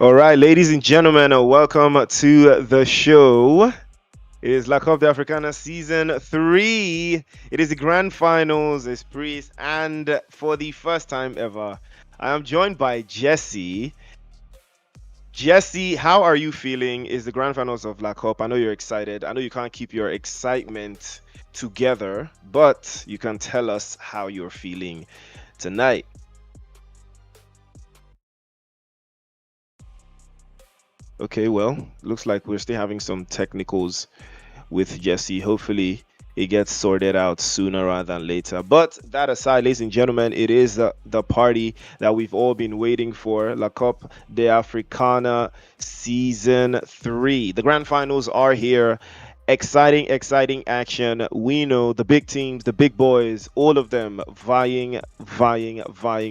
All right, ladies and gentlemen, welcome to the show. It is La Coupe d'Africana Season 3. It is the grand finals, Esprit, and for the first time ever, I am joined by Jesse. Jesse, how are you feeling? Is the grand finals of La Coupe? I know you're excited. I know you can't keep your excitement together, but you can tell us how you're feeling tonight. Okay, well, looks like we're still having some technicals with Jesse. Hopefully, it gets sorted out sooner rather than later. But that aside, ladies and gentlemen, it is the party that we've all been waiting for. La Coupe d'Africana Season 3. The grand finals are here. Exciting action. We know the big teams, the big boys, all of them vying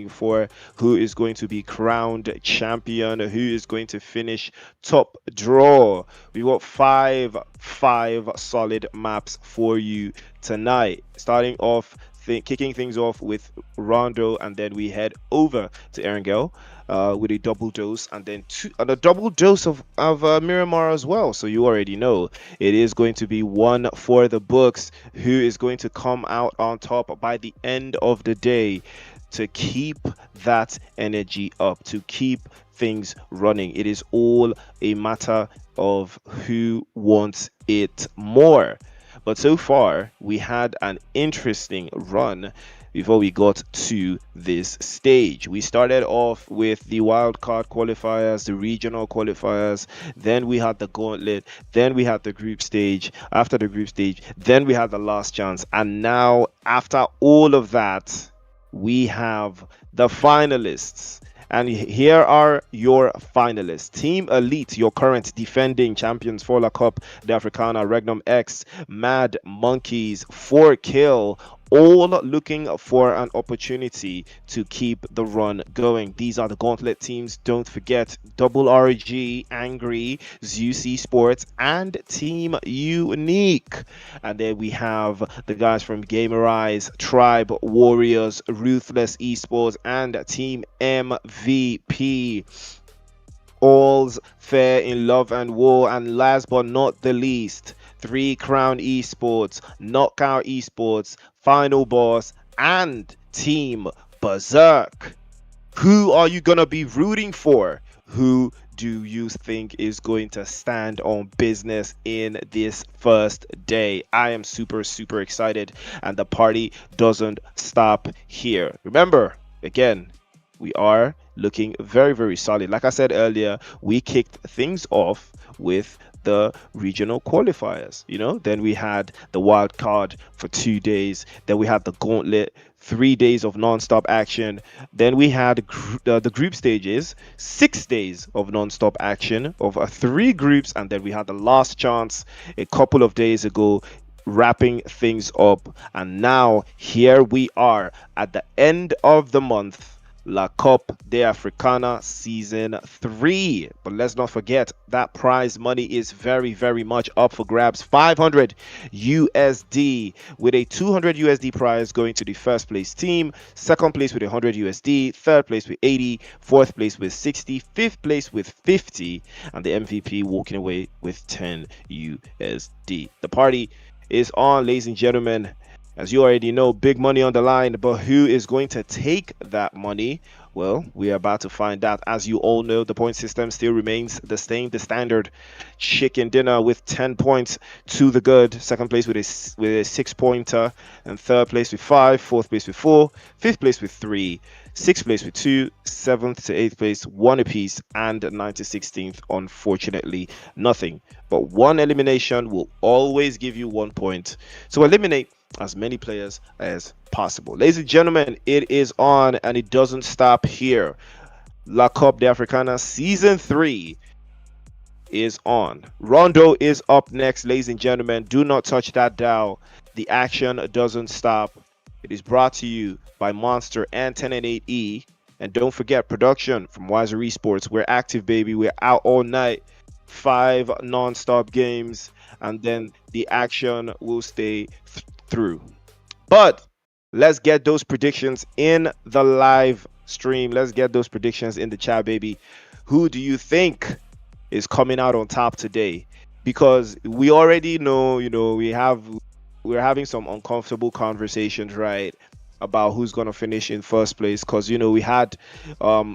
for who is going to be crowned champion, who is going to finish top draw. We got five solid maps for you tonight. Starting off, kicking things off with Rondo, and then we head over to Erangel with a double dose, and then a double dose of Miramar as well. So you already know it is going to be one for the books. Who is going to come out on top by the end of the day to keep that energy up, to keep things running? It is all a matter of who wants it more. But so far, we had an interesting run before we got to this stage. We started off with the wildcard qualifiers, the regional qualifiers, then we had the gauntlet, then we had the group stage. After the group stage, then we had the last chance. And now, after all of that, we have the finalists. And here are your finalists. Team Elite, your current defending champions for La Coupe d'Africana, REGNUM-X, Mad Monkeys, FORKILL, all looking for an opportunity to keep the run going. These are the gauntlet teams. Don't forget Double RG, Angry, ZEUS Esports, and Team Unique. And then we have the guys from GAMERIZE, Tribe Warriors, Ruthless Esports, and Team MVP. All's fair in love and war. And last but not the least, 3 Crown Esports, Knockout Esports, FINALBOSS, and Team BERSERK. Who are you going to be rooting for? Who do you think is going to stand on business in this first day? I am super excited, and the party doesn't stop here. Remember, again, we are looking very solid. Like I said earlier, we kicked things off with the regional qualifiers. Then we had the wild card for 2 days, then we had the gauntlet, 3 days of non-stop action, then we had the group stages, 6 days of non-stop action of 3 groups, and then we had the last chance a couple of days ago, wrapping things up. And now here we are at the end of the month, La Coupe d'Africana Season 3. But let's not forget that prize money is very much up for grabs. 500 USD, with a 200 USD prize going to the first place team, second place with 100 USD, third place with 80, fourth place with 60, fifth place with 50, and the MVP walking away with 10 USD. The party is on, ladies and gentlemen. As you already know, big money on the line, but who is going to take that money? Well, we are about to find out. As you all know, the point system still remains the same, the standard chicken dinner with 10 points to the good. Second place with a 6-pointer, and third place with 5, fourth place with 4, fifth place with 3, sixth place with 2, seventh to eighth place 1 apiece, and 9th to 16th, unfortunately, nothing. But one elimination will always give you 1 point. So eliminate as many players as possible. Ladies and gentlemen, it is on, and it doesn't stop here. La Coupe d'Africana Season 3 is on. Rondo is up next, ladies and gentlemen. Do not touch that dial. The action doesn't stop. It is brought to you by Monster and 10and8E. And don't forget, production from Wiser Esports. We're active, baby. We're out all night. 5 non-stop games, and then the action will stay through. But let's get those predictions in the live stream. Let's get those predictions in the chat, baby. Who do you think is coming out on top today? Because we already know, we're having some uncomfortable conversations, right? About who's gonna finish in first place. Because we had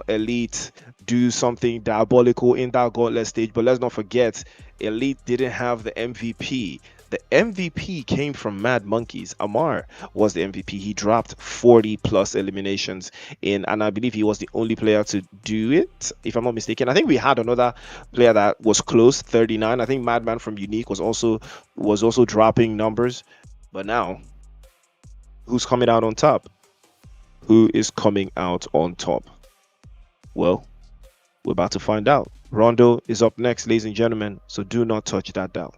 Elite do something diabolical in that gauntlet stage, but let's not forget, Elite didn't have the MVP. The MVP came from Mad Monkeys. Amar was the MVP. He dropped 40 plus eliminations in, and I believe he was the only player to do it, if I'm not mistaken. I think we had another player that was close, 39. I think Madman from Unique was also dropping numbers. But now, who's coming out on top? Who is coming out on top? Well, we're about to find out. Rondo is up next, ladies and gentlemen, so do not touch that dial.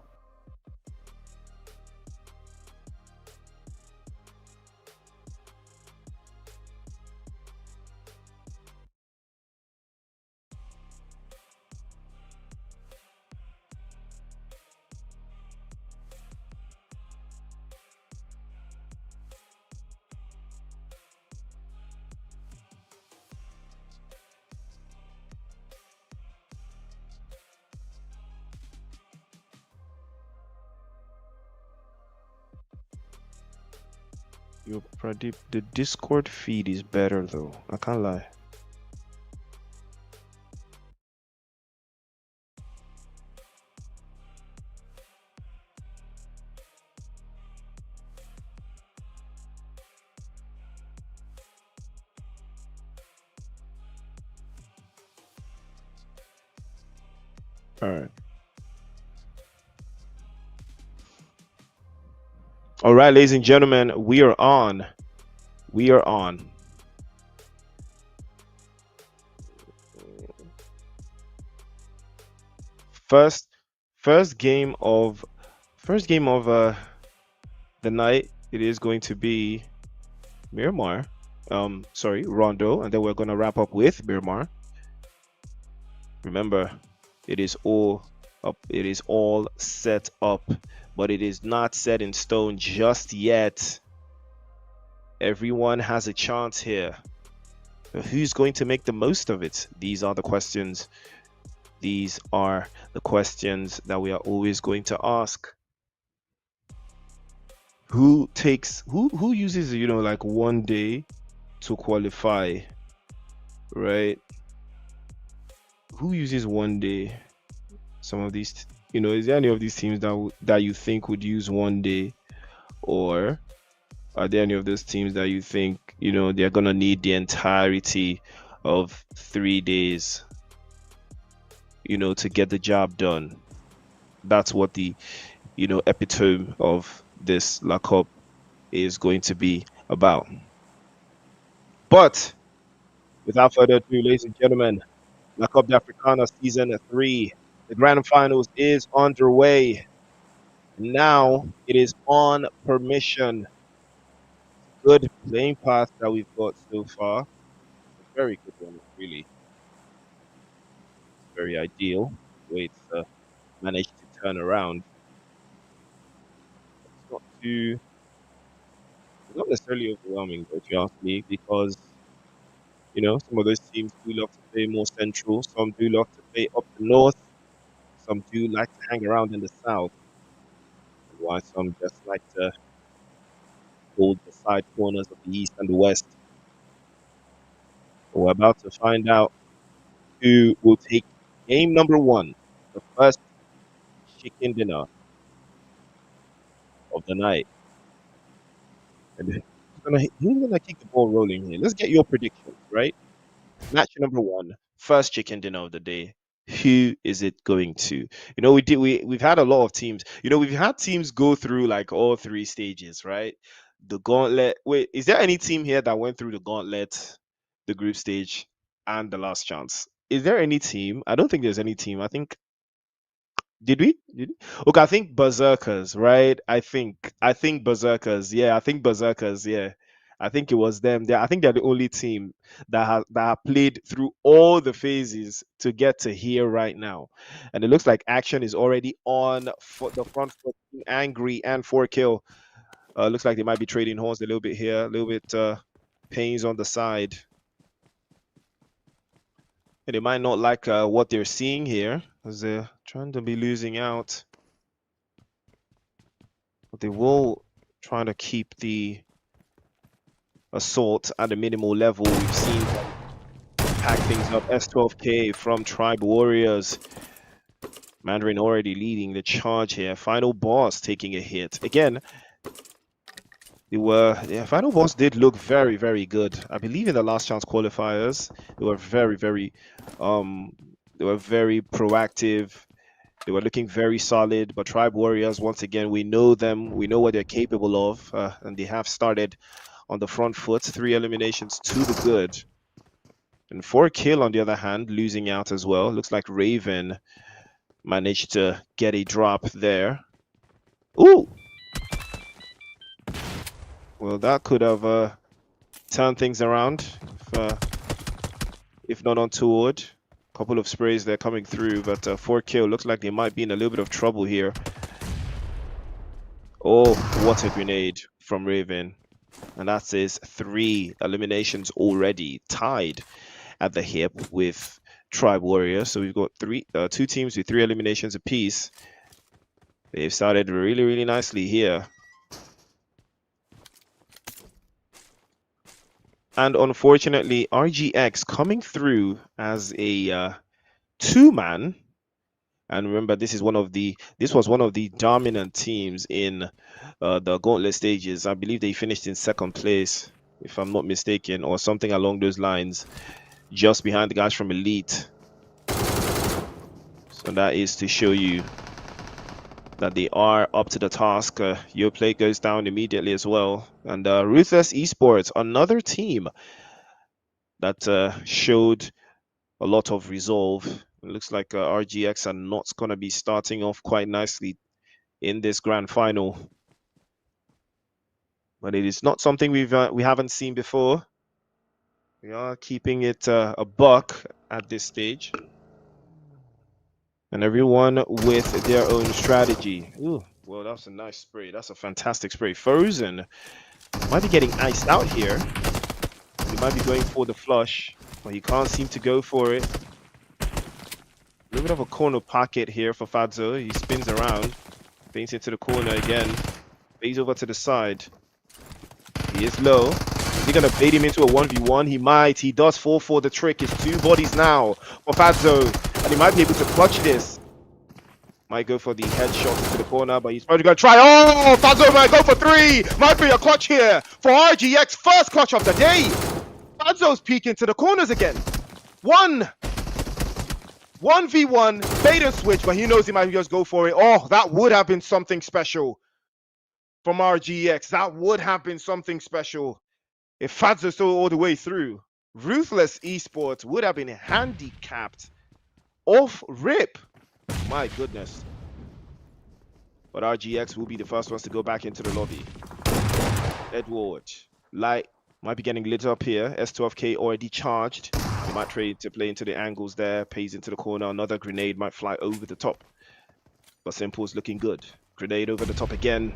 Yo, Pradeep, the Discord feed is better though. I can't lie. All right. All right, ladies and gentlemen, we are on. We are on. First, first game of, first game of the night. It is going to be Miramar. Sorry, Rondo, and then we're gonna wrap up with Miramar. Remember, it is all up. It is all set up, but it is not set in stone just yet. Everyone has a chance here. Who's going to make the most of it? These are the questions. These are the questions that we are always going to ask. Who uses, like 1 day to qualify, right? Who uses 1 day? Some of these, is there any of these teams that you think would use 1 day, or are there any of those teams that you think they're gonna need the entirety of 3 days, to get the job done? That's what the epitome of this La Cup is going to be about. But without further ado, ladies and gentlemen, La Cup d'Africana Season 3, the Grand Finals is underway. Now it is on permission. Good playing path that we've got so far. A very good one, really. Very ideal way to manage to turn around. It's not necessarily overwhelming, though, if you ask me, because some of those teams do love to play more central. Some do love to play up the north. Some do like to hang around in the south. While some just like to hold the side corners of the east and the west. We're about to find out who will take game number one, the first chicken dinner of the night. And who's gonna keep the ball rolling here? Let's get your predictions, right? Match number one, first chicken dinner of the day. Who is it going to? We've had a lot of teams. We've had teams go through like all three stages, right? The gauntlet. Wait, is there any team here that went through the gauntlet, the group stage, and the last chance? Is there any team? I don't think there's any team. I think did we? Okay, I think Berserkers, right? I think Berserkers. Yeah, I think Berserkers. Yeah, I think it was them. I think they're the only team that have played through all the phases to get to here right now, and it looks like action is already on for the front foot. Angry and FORKILL. Looks like they might be trading horns a little bit here, a little bit pains on the side. And they might not like what they're seeing here, as they're trying to be losing out. But they will try to keep the assault at a minimal level. We've seen pack things up. S12K from Tribe Warriors. Mandarin already leading the charge here. Final Boss taking a hit. Again, Final Boss did look very, very good. I believe in the last chance qualifiers, they were they were very proactive. They were looking very solid. But Tribe Warriors, once again, we know them. We know what they're capable of, and they have started on the front foot. 3 eliminations to the good. And FORKILL, on the other hand, losing out as well. Looks like Raven managed to get a drop there. Ooh! Well, that could have turned things around if not untoward. A couple of sprays there coming through, but FORKILL looks like they might be in a little bit of trouble here. Oh, what a grenade from Raven. And that says 3 eliminations already, tied at the hip with Tribe Warriors. So we've got 2 teams with 3 eliminations apiece. They've started really, really nicely here. And unfortunately, RGX coming through as a 2-man. And remember, this was one of the dominant teams in the gauntlet stages. I believe they finished in 2nd place, if I'm not mistaken, or something along those lines, just behind the guys from Elite. So that is to show you that they are up to the task. Your play goes down immediately as well. And Ruthless Esports, another team that showed a lot of resolve. It looks like RGX are not going to be starting off quite nicely in this grand final. But it is not something we haven't seen before. We are keeping it a buck at this stage. And everyone with their own strategy. Ooh, well, that's a nice spray. That's a fantastic spray. Frozen might be getting iced out here. He might be going for the flush, but he can't seem to go for it. A little bit of a corner pocket here for Fadzio. He spins around, paints into the corner again, fades over to the side. He is low. Is he going to bait him into a 1v1? He might. He does fall for the trick. It's 2 bodies now for Fadzio, and he might be able to clutch this. Might go for the headshot into the corner, but he's probably going to try. Oh, Fadzio might go for 3. Might be a clutch here for RGX. First clutch of the day. Fadzio's peeking to the corners again. 1v1, bait and switch, but he knows he might just go for it. Oh, that would have been something special from RGX. That would have been something special if Fadzio saw all the way through. Ruthless Esports would have been handicapped off rip. My goodness. But RGX will be the first ones to go back into the lobby. Edward, Light might be getting lit up here. S12K already charged. He might trade to play into the angles there. Pays into the corner. Another grenade might fly over the top. But Simple's looking good. Grenade over the top again.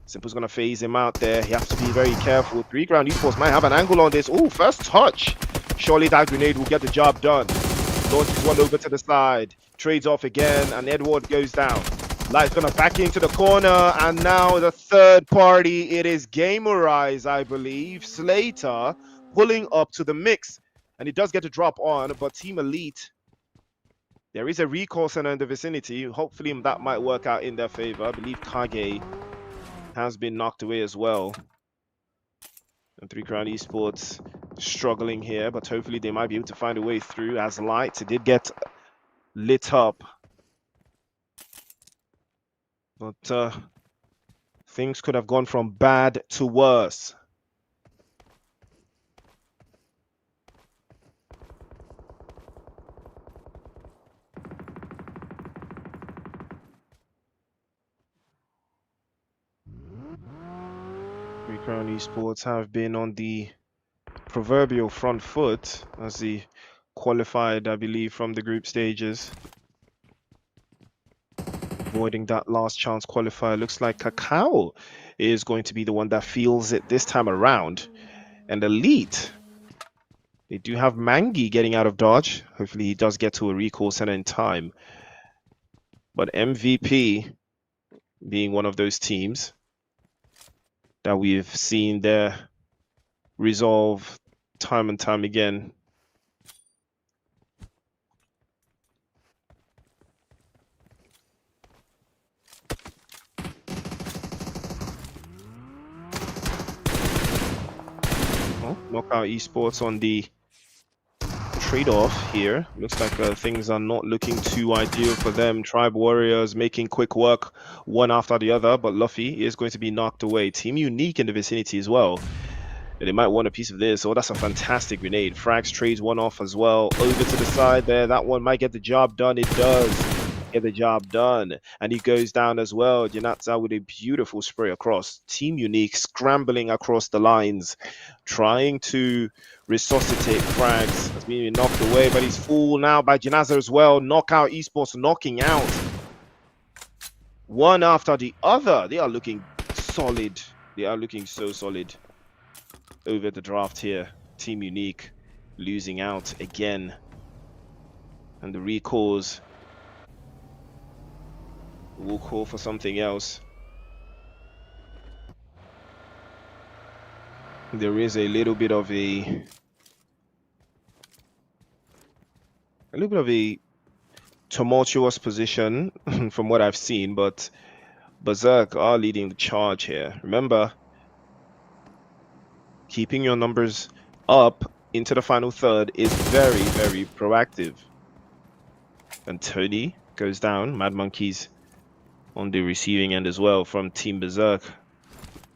Simple's going to phase him out there. He has to be very careful. 3 Ground Esports might have an angle on this. Oh, first touch. Surely that grenade will get the job done. Launches one over to the side. Trades off again. And Edward goes down. Light's going to back into the corner. And now the 3rd party. It is GAMERIZE, I believe. Slater pulling up to the mix. And he does get a drop on. But Team Elite, there is a recall center in the vicinity. Hopefully that might work out in their favor. I believe Kage has been knocked away as well. And 3 Crown Esports struggling here, but hopefully they might be able to find a way through as Light did get lit up. But things could have gone from bad to worse. Crown Esports have been on the proverbial front foot as they qualified, I believe, from the group stages. Avoiding that last chance qualifier. Looks like Cacao is going to be the one that feels it this time around. And Elite They do have Mangi getting out of dodge. Hopefully he does get to a recall center in time. But MVP being one of those teams that we've seen their resolve time and time again. Oh, Knockout Esports on the trade-off here. Looks like things are not looking too ideal for them. Tribe Warriors making quick work one after the other, but Luffy is going to be knocked away. Team Unique in the vicinity as well. They might want a piece of this. Oh, that's a fantastic grenade. Frags trades one off as well. Over to the side there. That one might get the job done. It does get the job done. And he goes down as well. Janatza with a beautiful spray across. Team Unique scrambling across the lines, trying to resuscitate Frags. That's being knocked away, but he's full now by Janaza as well. Knockout Esports knocking out one after the other. They are looking solid. They are looking so solid over the draft here. Team Unique losing out again, and the recalls will call for something else. There is a little bit of a tumultuous position from what I've seen, but Berserk are leading the charge here. Remember, keeping your numbers up into the final third is very, very proactive. And Tony goes down. Mad Monkeys on the receiving end as well from Team Berserk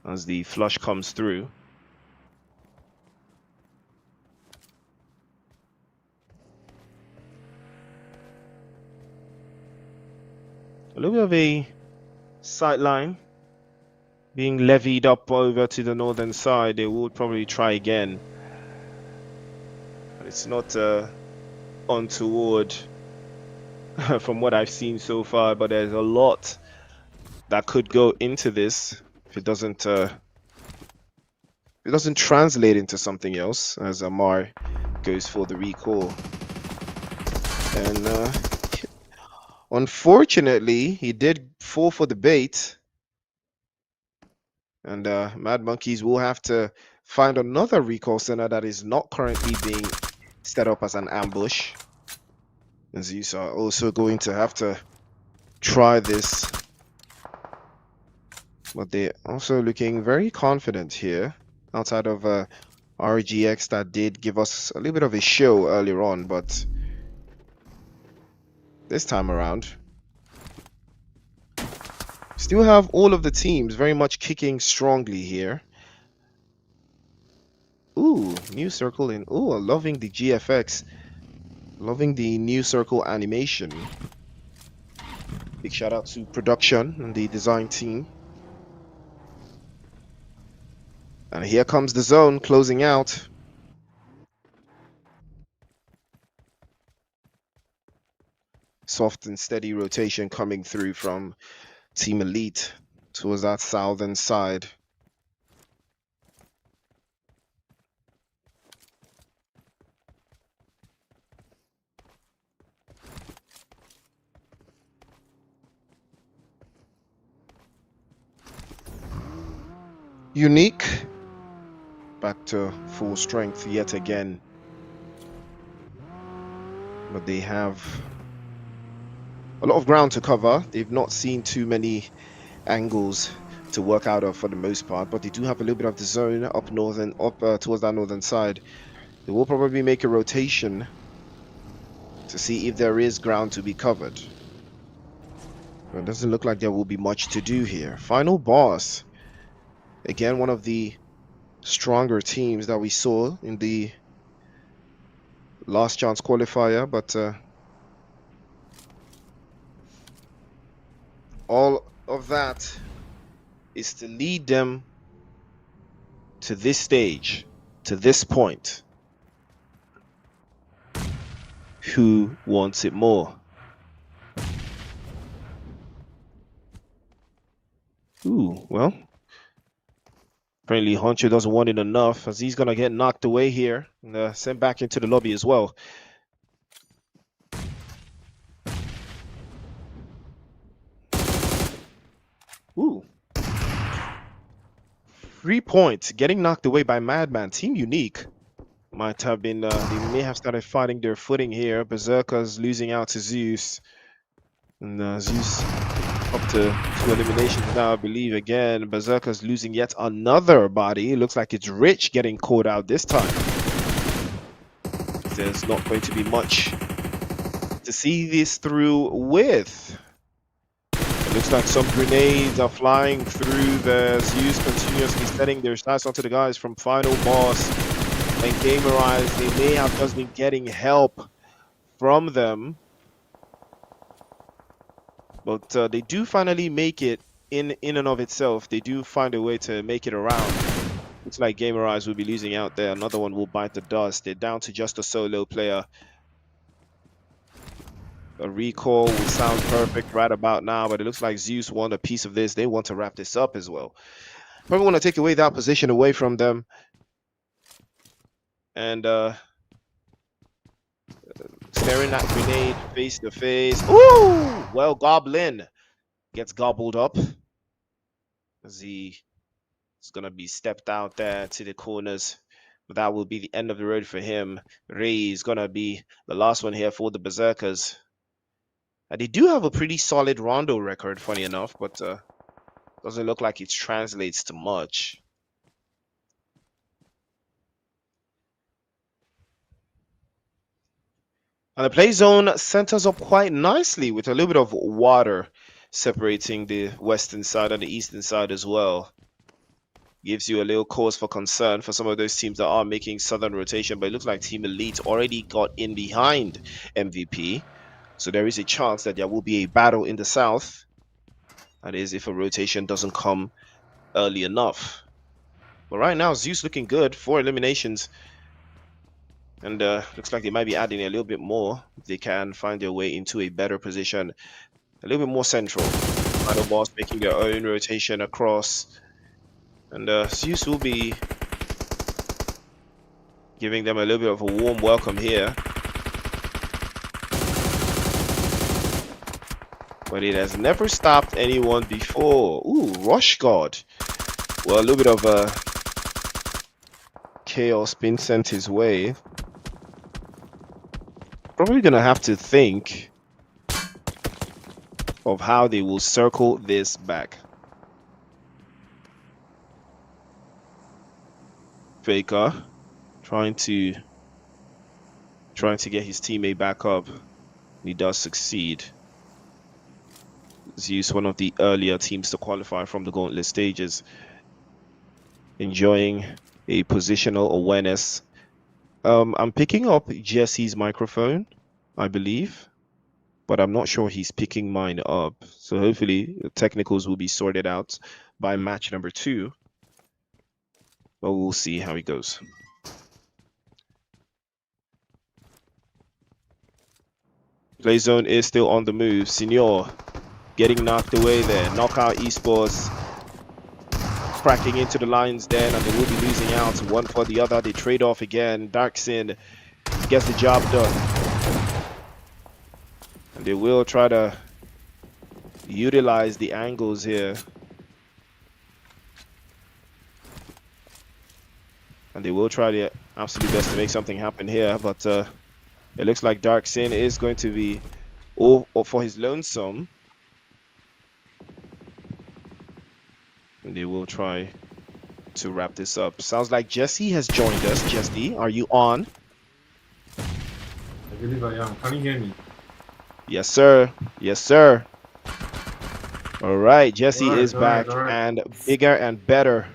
as the flush comes through. A little bit of a sideline being levied up over to the northern side. They will probably try again, but it's not untoward from what I've seen so far. But there's a lot that could go into this if it doesn't translate into something else, as Amar goes for the recall. And unfortunately, he did fall for the bait. And Mad Monkeys will have to find another recall center that is not currently being set up as an ambush. And ZEUS are also going to have to try this. But they're also looking very confident here, outside of RGX that did give us a little bit of a show earlier on, but this time around, still have all of the teams very much kicking strongly here. Ooh, new circle in. Ooh, loving the GFX. Loving the new circle animation. Big shout out to production and the design team. And here comes the zone closing out. Soft and steady rotation coming through from Team Elite towards that southern side. Unique back to full strength yet again, but they have a lot of ground to cover. They've not seen too many angles to work out of for the most part, but they do have a little bit of the zone up north and up towards that northern side. They will probably make a rotation to see if there is ground to be covered. But it doesn't look like there will be much to do here. Final boss. Again, one of the stronger teams that we saw in the last chance qualifier, but all of that is to lead them to this stage, to this point. Who wants it more? Ooh, well, Apparently, Honcho doesn't want it enough as he's going to get knocked away here and sent back into the lobby as well. Ooh. 3 points. Getting knocked away by Madman. Team Unique might have been, they may have started fighting their footing here. Berserker's losing out to ZEUS. And ZEUS up to 2 eliminations now, I believe. Again, Berserker's losing yet another body. It looks like it's Rich getting called out this time. There's not going to be much to see this through with. It looks like some grenades are flying through. The ZEUS continuously setting their sights onto the guys from FINALBOSS and GAMERIZE. They may have just been getting help from them. But they do finally make it in and of itself. They do find a way to make it around. Looks like GAMERIZE will be losing out there. Another one will bite the dust. They're down to just a solo player. A recall will sound perfect right about now, but it looks like ZEUS want a piece of this. They want to wrap this up as well. Probably want to take away that position away from them. And staring that grenade face to face. Ooh! Well, Goblin gets gobbled up. As he is going to be stepped out there to the corners. But that will be the end of the road for him. Ray is going to be the last one here for the Berserkers. And they do have a pretty solid Rondo record, funny enough, but doesn't look like it translates to much. And the play zone centers up quite nicely with a little bit of water separating the western side and the eastern side as well. Gives you a little cause for concern for some of those teams that are making southern rotation, but it looks like Team Elite already got in behind MVP. So there is a chance that there will be a battle in the south. That is if a rotation doesn't come early enough. But right now, ZEUS looking good. 4 eliminations. And looks like they might be adding a little bit more if they can find their way into a better position. A little bit more central. FINALBOSS making their own rotation across. And ZEUS will be giving them a little bit of a warm welcome here. But it has never stopped anyone before. Ooh, Rush God. Well, a little bit of chaos being sent his way. Probably gonna have to think of how they will circle this back. Faker trying to get his teammate back up. He does succeed. ZEUS, one of the earlier teams to qualify from the gauntlet stages, enjoying a positional awareness. I'm picking up Jesse's microphone, I believe, but I'm not sure he's picking mine up. So hopefully the technicals will be sorted out by match number 2. But we'll see how it goes. Play zone is still on the move. Senior getting knocked away there. Knockout Esports cracking into the lines then, and they will be losing out one for the other. They trade off again. Darksin gets the job done. And they will try to utilize the angles here. And they will try their absolute best to make something happen here, but it looks like Darksin is going to be all for his lonesome. And they will try to wrap this up. Sounds like Jesse has joined us. Jesse, are you on? I believe I am. Can you hear me? Yes, sir. Yes, sir. All right, Jesse is back and bigger and better.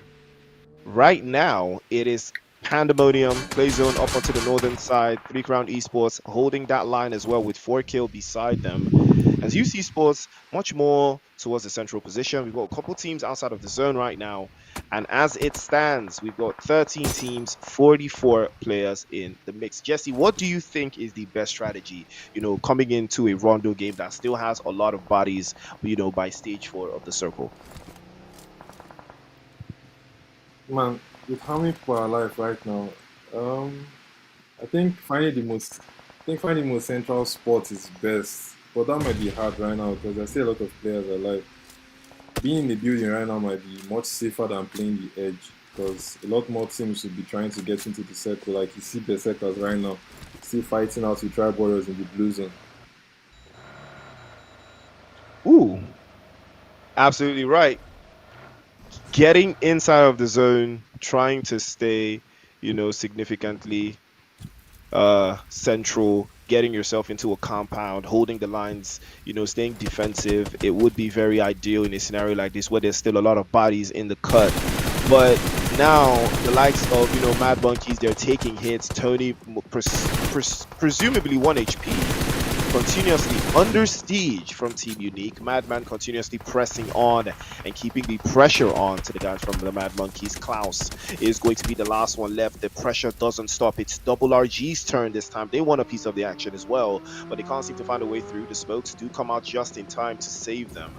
Right now, it is Pandemonium, Play Zone up onto the northern side, 3 Crown Esports holding that line as well with FORKILL beside them. As you see Sports much more towards the central position. We've got a couple teams outside of the zone right now. And as it stands, we've got 13 teams, 44 players in the mix. Jesse, what do you think is the best strategy, coming into a Rondo game that still has a lot of bodies, by stage 4 of the circle? Man, with how many people are alive right now, um, I think finding the most central spot is best. But that might be hard right now because I see a lot of players alive. Being in the building right now might be much safer than playing the edge because a lot more teams will be trying to get into the circle. Like you see Berserkers right now, still fighting out with Tribe Warriors in the blue zone. Ooh, absolutely right. Getting inside of the zone, trying to stay, significantly central, getting yourself into a compound, holding the lines, staying defensive. It would be very ideal in a scenario like this where there's still a lot of bodies in the cut. But now the likes of Mad Monkeys, they're taking hits. Tony presumably 1 HP, continuously under siege from Team Unique. Madman continuously pressing on and keeping the pressure on to the guys from the Mad Monkeys. Klaus is going to be the last one left. The pressure doesn't stop. It's double RG's turn this time. They want a piece of the action as well, but they can't seem to find a way through. The smokes do come out just in time to save them.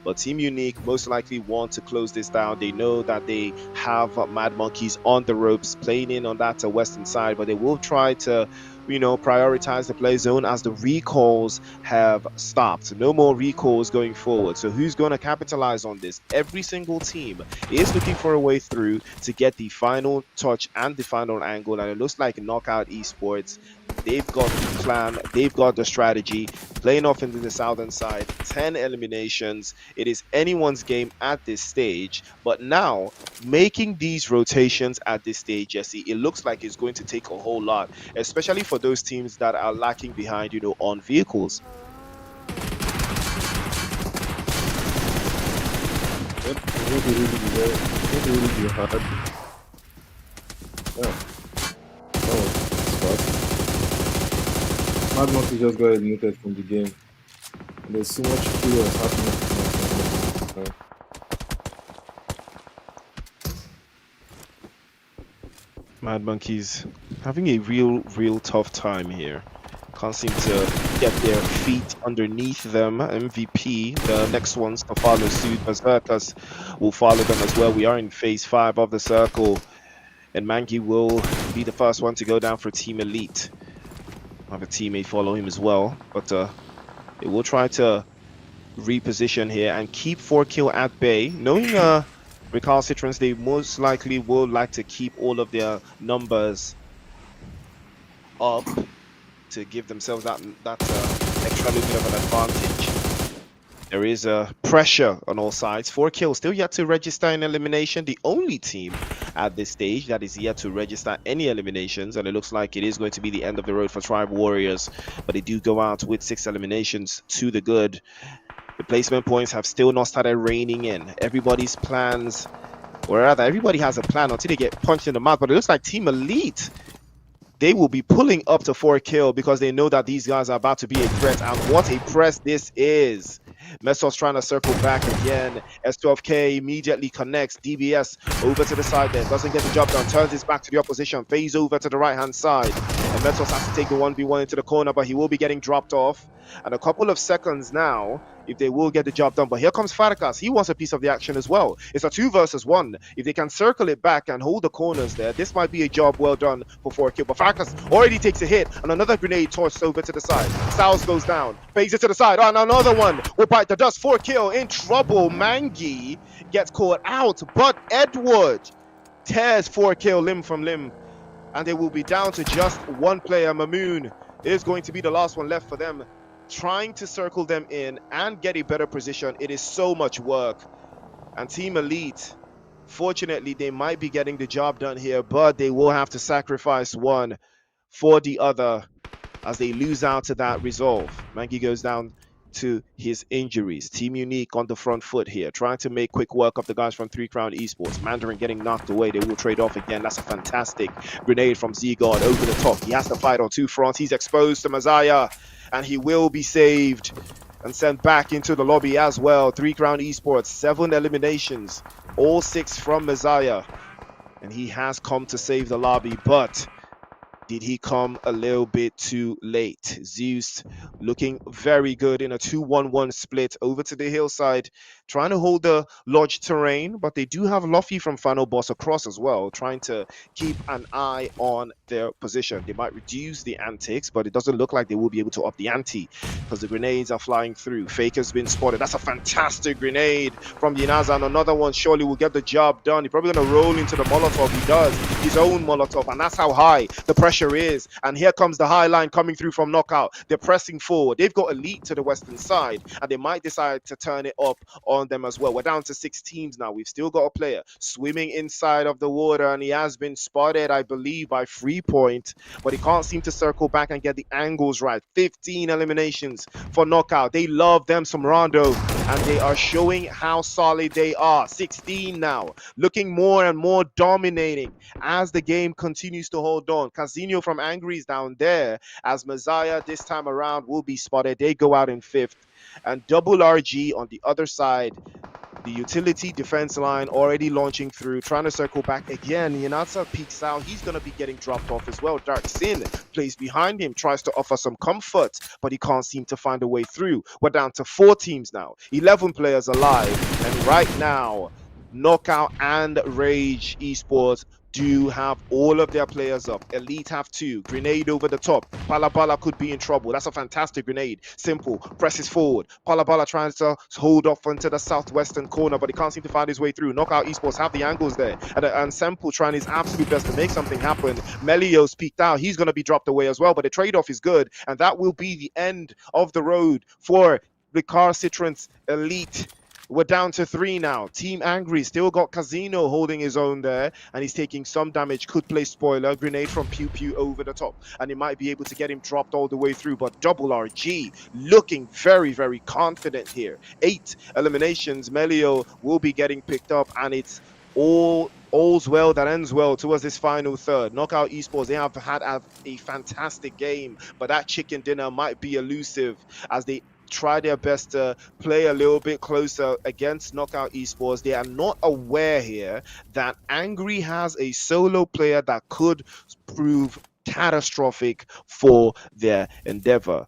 But Team Unique most likely want to close this down. They know that they have Mad Monkeys on the ropes, playing in on that western side, but they will try to prioritize the play zone as the recalls have stopped. No more recalls going forward. So who's going to capitalize on this? Every single team is looking for a way through to get the final touch and the final angle. And it looks like Knockout Esports, they've got the plan, they've got the strategy, playing off into the southern side, 10 eliminations. It is anyone's game at this stage. But now, making these rotations at this stage, Jesse, it looks like it's going to take a whole lot, especially for those teams that are lacking behind, on vehicles. Yep, it's going to really be hard. Yeah, that was fast. Mad Monkey just got eliminated from the game. And there's so much chaos happening. Mad Monkeys having a real tough time here. Can't seem to get their feet underneath them. MVP, the next ones to follow suit. Berserkers will follow them as well. We are in phase 5 of the circle, and Mangi will be the first one to go down for Team Elite. I have a teammate follow him as well, but they will try to reposition here and keep FORKILL at bay, knowing recalcitrants, they most likely will like to keep all of their numbers up to give themselves that extra little bit of an advantage. There is pressure on all sides. FORKILL still yet to register an elimination. The only team at this stage that is yet to register any eliminations, and it looks like it is going to be the end of the road for Tribe Warriors. But they do go out with 6 eliminations to the good. The placement points have still not started raining in. Everybody's plans, or rather, everybody has a plan until they get punched in the mouth. But it looks like Team Elite, they will be pulling up to FORKILL because they know that these guys are about to be a threat. And what a press this is. Mesos trying to circle back again. S12K immediately connects. DBS over to the side there. Doesn't get the job done. Turns his back to the opposition. Phase over to the right-hand side. And Mesos has to take the 1v1 into the corner, but he will be getting dropped off. And a couple of seconds now, if they will get the job done. But here comes Farkas. He wants a piece of the action as well. It's a 2 versus 1. If they can circle it back and hold the corners there, this might be a job well done for FORKILL. But Farkas already takes a hit, and another grenade tossed over to the side. Styles goes down. Phase it to the side. Oh, and another one will bite the dust. FORKILL in trouble. Mangi gets caught out, but Edward tears FORKILL limb from limb. And they will be down to just one player. Mamoon is going to be the last one left for them, trying to circle them in and get a better position. It is so much work. And Team Elite, fortunately, they might be getting the job done here, but they will have to sacrifice one for the other as they lose out to that resolve. Mangi goes down to his injuries. Team Unique on the front foot here, trying to make quick work of the guys from 3 Crown Esports. Mandarin getting knocked away. They will trade off again. That's a fantastic grenade from Z-God over the top. He has to fight on 2 fronts. He's exposed to Messiah, and he will be saved and sent back into the lobby as well. 3 Crown Esports, 7 eliminations, all 6 from Messiah. And he has come to save the lobby, but Did he come a little bit too late? ZEUS looking very good in a 2-1-1 split over to the hillside, trying to hold the lodge terrain, but they do have Luffy from FINALBOSS across as well, trying to keep an eye on their position. They might reduce the antics, but it doesn't look like they will be able to up the ante because the grenades are flying through. Faker's been spotted. That's a fantastic grenade from Yinaza, and another one surely will get the job done. He's probably going to roll into the Molotov. He does his own Molotov, and that's how high the pressure is. And here comes the high line coming through from Knockout. They're pressing forward. They've got Elite to the western side, and they might decide to turn it up on them as well. We're down to 6 teams now. We've still got a player swimming inside of the water, and he has been spotted, I believe, by 3-point, but he can't seem to circle back and get the angles right. 15 eliminations for Knockout. They love them some Rondo, and they are showing how solid they are. 16 now, looking more and more dominating as the game continues to hold on. Casino from Angry is down there, as Messiah this time around will be spotted. They go out in 5th, and Double RG on the other side. The utility defense line already launching through, trying to circle back again. Yanatsa peeks out. He's going to be getting dropped off as well. Dark Sin plays behind him, tries to offer some comfort, but he can't seem to find a way through. We're down to 4 teams now, 11 players alive, and right now, Knockout and Rage Esports do have all of their players up. Elite have 2. Grenade over the top. Palabala could be in trouble. That's a fantastic grenade. Simple. Presses forward. Palabala tries to hold off into the southwestern corner, but he can't seem to find his way through. Knockout Esports have the angles there. And Simple trying his absolute best to make something happen. Melio's peeked out. He's going to be dropped away as well, but the trade-off is good. And that will be the end of the road for RECALCITRANTS Elite. We're down to 3 now. Team Angry still got Casino holding his own there, and he's taking some damage. Could play spoiler. Grenade from Pew Pew over the top, and he might be able to get him dropped all the way through. But Double RG looking very, very confident here. 8 eliminations. Melio will be getting picked up, and it's all's well that ends well towards this final third. Knockout Esports, they have had a fantastic game, but that chicken dinner might be elusive as they try their best to play a little bit closer against Knockout Esports. They are not aware here that Angry has a solo player that could prove catastrophic for their endeavor.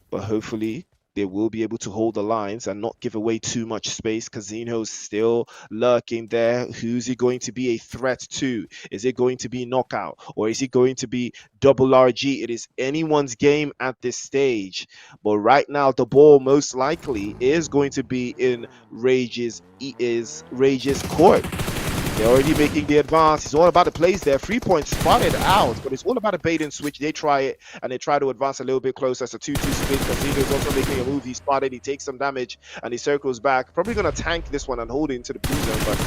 But hopefully they will be able to hold the lines and not give away too much space. Casino's still lurking there. Who's he going to be a threat to? Is it going to be Knockout, or is it going to be Double RG? It is anyone's game at this stage. But right now, the ball most likely is going to be in Rage's court. They're already making the advance. It's all about the plays there. 3-point spotted out, but it's all about a bait and switch. They try it, and they try to advance a little bit closer. It's a 2-2 split. Casino's also making a move. He spotted. He takes some damage, and he circles back. Probably going to tank this one and hold it into the blue zone, but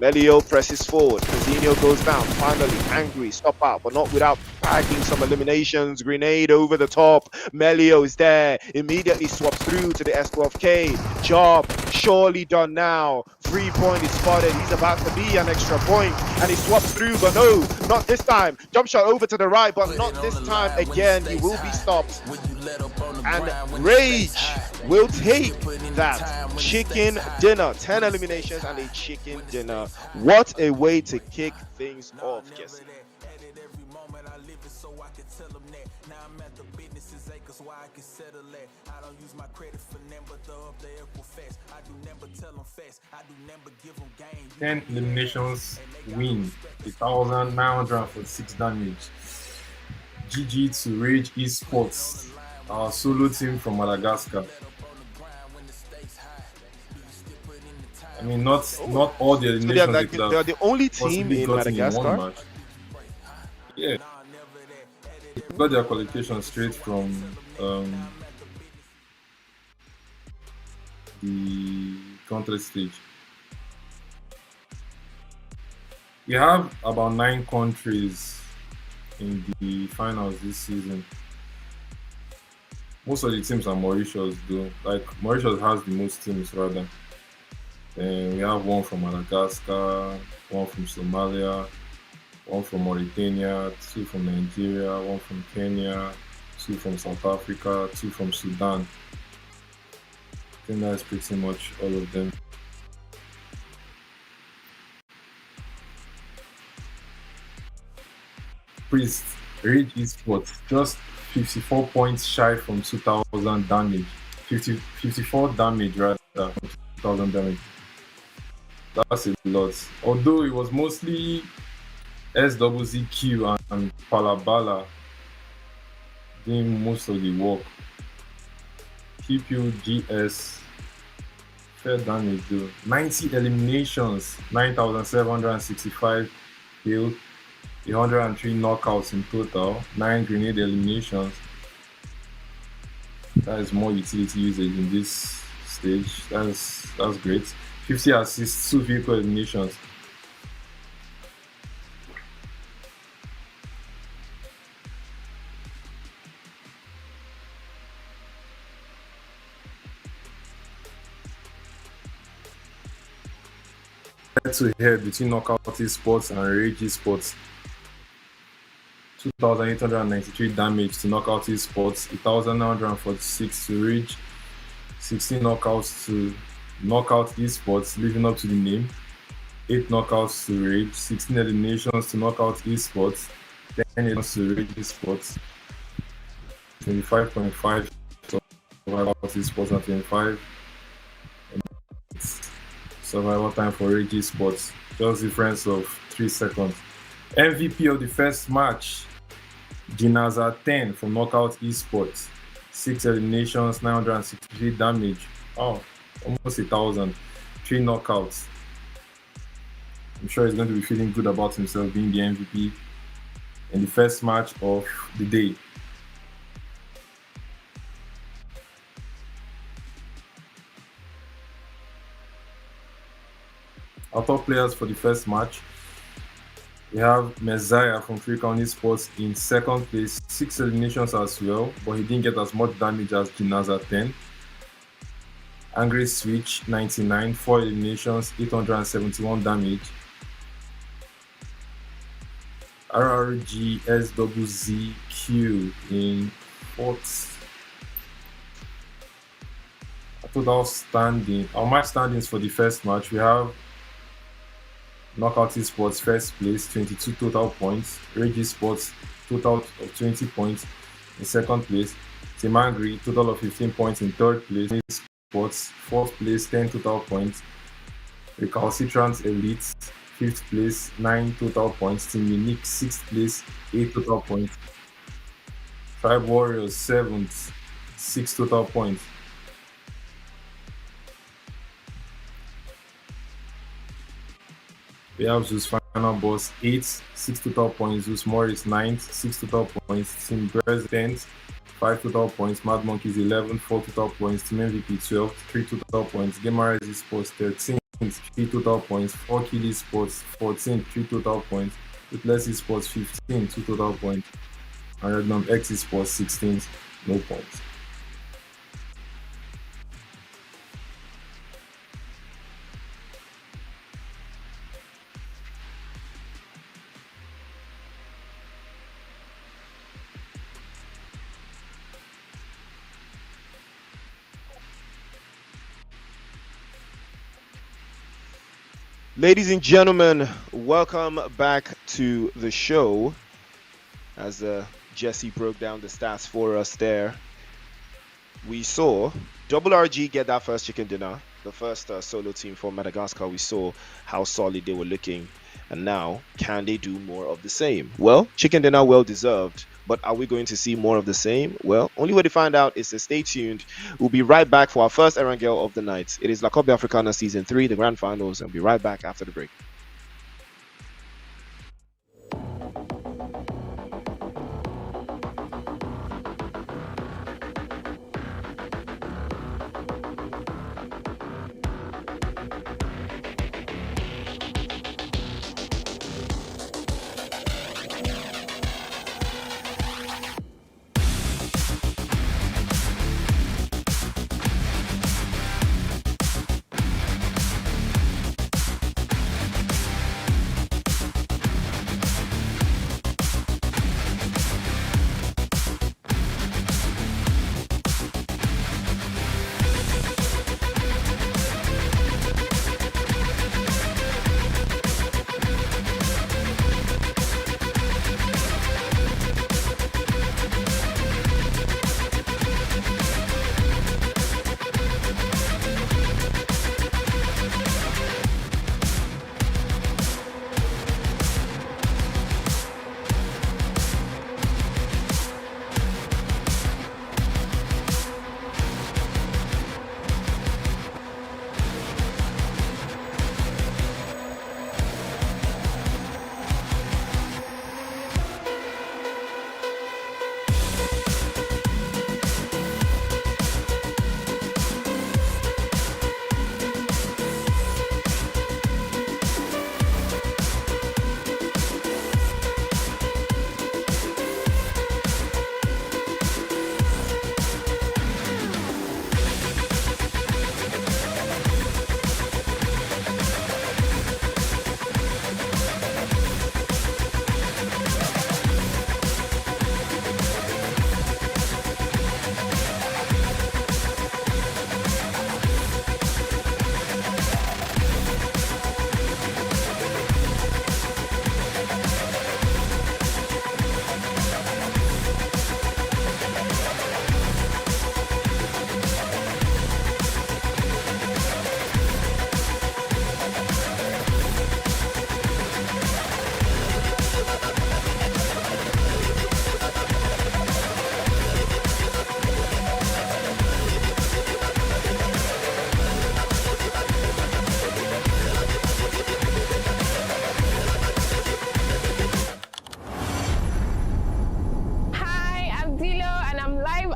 Melio presses forward. Casino goes down. Finally, Angry stop out, but not without bagging some eliminations. Grenade over the top. Melio is there. Immediately swaps through to the S12K. Job surely done now. 3-point is spotted. He's about to be an extra point, and he swaps through, but no, not this time. Jump shot over to the right, but not this time again. He will be stopped, and Rage will take that chicken dinner. 10 eliminations and a chicken dinner. What a way to kick things off, Jesse. I don't use my credit for them, but the up they equal fast. I do never tell them fast. I do never give them game. 10 eliminations, win 1,946 damage. GG to Rage Esports, our solo team from Madagascar. I mean, not all the eliminations. So they're the only team in Madagascar. Yeah, they got their qualification straight from the country stage. We have about 9 countries in the finals this season. Most of the teams are Mauritius, though. Like, Mauritius has the most teams, rather. Then we have one from Madagascar, one from Somalia, one from Mauritania, 2 from Nigeria, 1 from Kenya, 2 from South Africa, 2 from Sudan. I think that's pretty much all of them. Priest, Rage Esports, just 54 points shy from 2000 damage. 54 damage rather from 2000 damage. That's a lot. Although it was mostly SWZQ and Palabala doing most of the work. PPGS, fair damage though. 90 eliminations, 9,765 killed, 103 knockouts in total, 9 grenade eliminations. That is more utility usage in this stage. That's great. 50 assists, 2 vehicle eliminations. Head to head between Knockout Esports and RAGE Esports. 2,893 damage to Knockout Esports, 1,946 to RAGE, 16 knockouts to Knockout Esports, living up to the name, 8 knockouts to RAGE, 16 eliminations to Knockout Esports, 10 eliminations to RAGE Esports, 25.5 to Knockout Esports and 25 survival time for RAGE Esports, just difference of 3 seconds. MVP of the first match, Jinaza 10 from Knockout Esports, 6 eliminations, 963 damage. Oh, almost 1,000. 3 knockouts. I'm sure he's going to be feeling good about himself being the MVP in the first match of the day. Our top players for the first match, we have Messiah from Freecon Esports in second place, 6 eliminations as well, but he didn't get as much damage as Jinaza 10. Angry Switch 99, 4 eliminations, 871 damage. RRGSWZQ in fourth. Total standing, our match standings for the first match, we have Knockout Esports first place, 22 total points. RAGE Esports total of 20 points in second place. Team Angry total of 15 points in third place. Esports fourth place, 10 total points. RECALCITRANTS Elite fifth place, 9 total points. Team Unique sixth place, 8 total points. Tribe Warriors seventh, 6 total points. We have ZEUS FINALBOSS 8, 6 total points. ZEUS MORIS 9, 6 total points. Team BERSERK 10, 5 total points. Mad Monkeys 11, 4 total points. Team MVP 12, 3 total points. GAMERIZE Esports 13, 3 total points. FORKILL Esports 14, 3 total points. RUTHLESS Esports 15, 2 total points. And REGNUM-X Esports 16, no points. Ladies and gentlemen, welcome back to the show. As Jesse broke down the stats for us there, we saw RRG get that first chicken dinner, the first solo team from Madagascar. We saw how solid they were looking, and now can they do more of the same? Well, chicken dinner well deserved, but are we going to see more of the same? Well, only way to find out is to stay tuned. We'll be right back for our first Erangel of the night. It is La Coupe Africana Season 3, the grand finals, and we'll be right back after the break.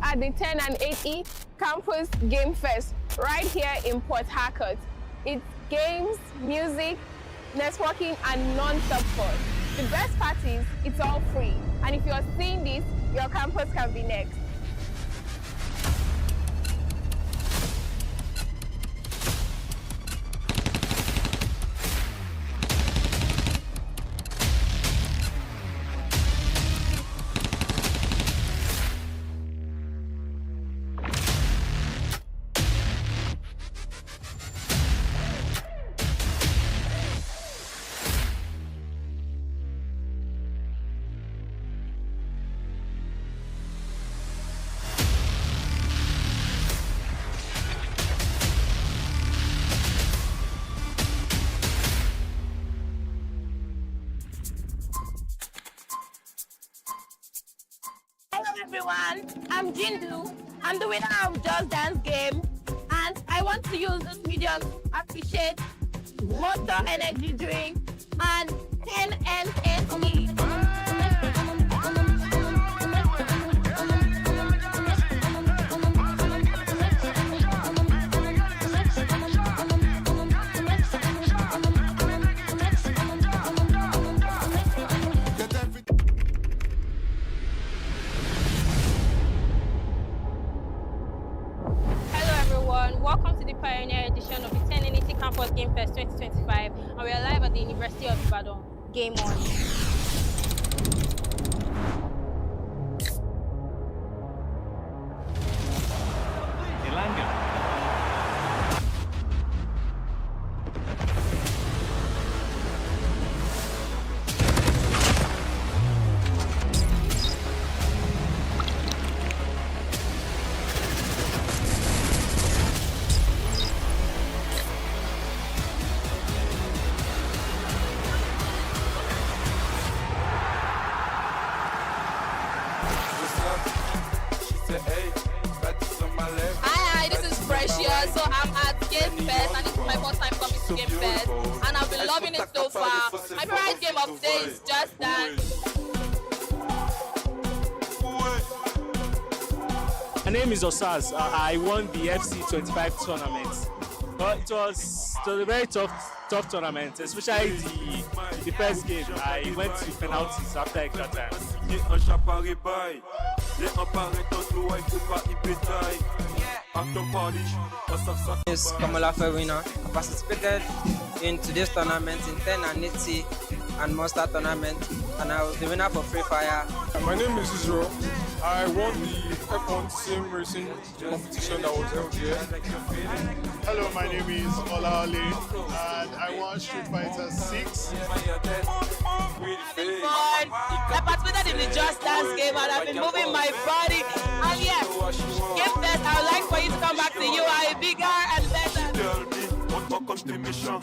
at the 10 and 8E Campus Game Fest right here in Port Harcourt. It's games, music, networking, and non-stop fun. The best part is it's all free. And if you're seeing this, your campus can be next. Hello everyone, I'm Jindu. I'm the winner of Just Dance game, and I want to use this medium to appreciate Monster Energy Drink and 10 NSE. Welcome to the Pioneer edition of the 10 NET Campus Game Fest 2025, and we are live at the University of Ibadan. Game on. Hi, this is Precious. So I'm at Game Fest, and this is my first time coming to Game Fest, and I've been loving it so far. My favorite game of the day is Just Dance. My name is Osaz. I won the FC25 tournament. But it was a very tough tournament, especially the first game. I went to penalties after extra time. Is Kamala Ferwina. I participated in today's tournament in 10 and 80 and Monster tournament, and I was the winner for Free Fire. My name is Israel. I won the F1 sim racing competition that was held here. Hello, my name is Ola Ali, and I won Street Fighter 6. I participated in the Just Dance game, and I've been moving my body. And yeah, Game Fest, I would like for you to come back to UI bigger and better. Mission.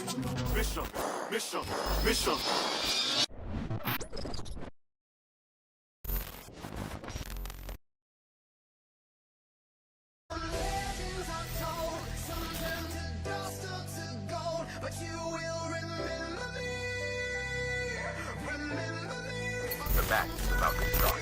The match is about to start.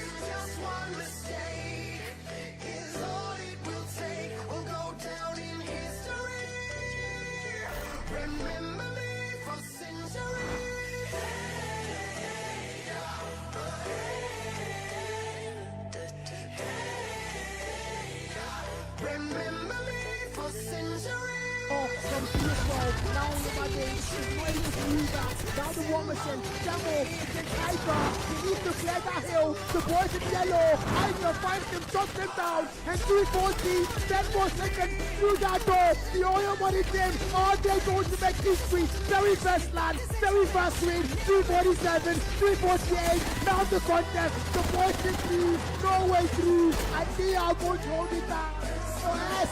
From PS12, now on the Monday, is ready to move out. Down the Warmison, Jamal against Iva. He needs to clear that hill. The boys in yellow. Iva finds him, shuts him down. And 340, 10 more seconds through that door. The oil money team, are they going to make history? Very first land, very fast win. 347, 348. Now the contest. The boys in through, no way through. And they are going to hold it down. So S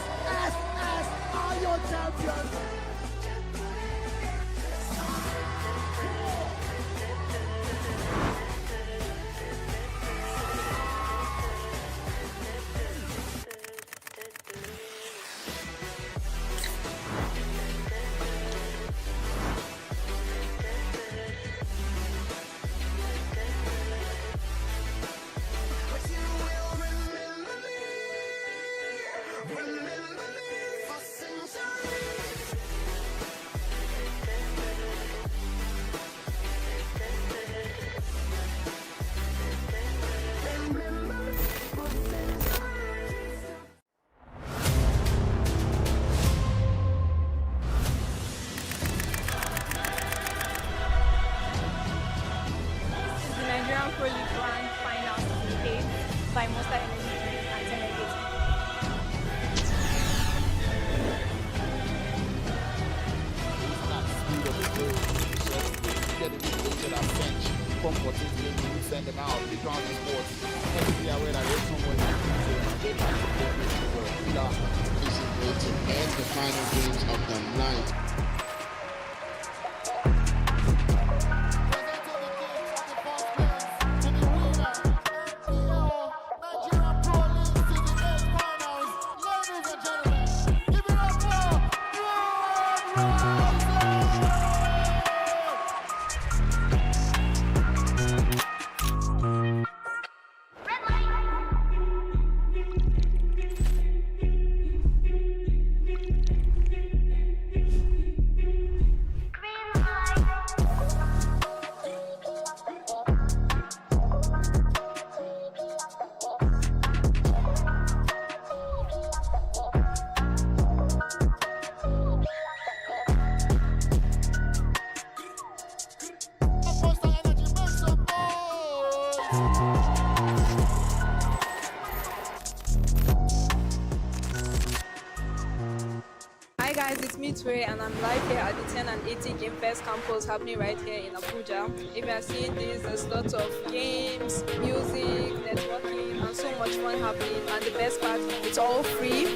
are your champions. by Monster Energy Drink and 10 Energy. Comforting to send them out, the ground sports. Everybody aware that there's someone this is going to end the final games of the night. Hi guys, it's me Tue and I'm live here at the 10 and 80 Game Fest campus happening right here in Abuja. If you are seeing this, there's lots of games, music, networking and so much fun happening, and the best part, it's all free.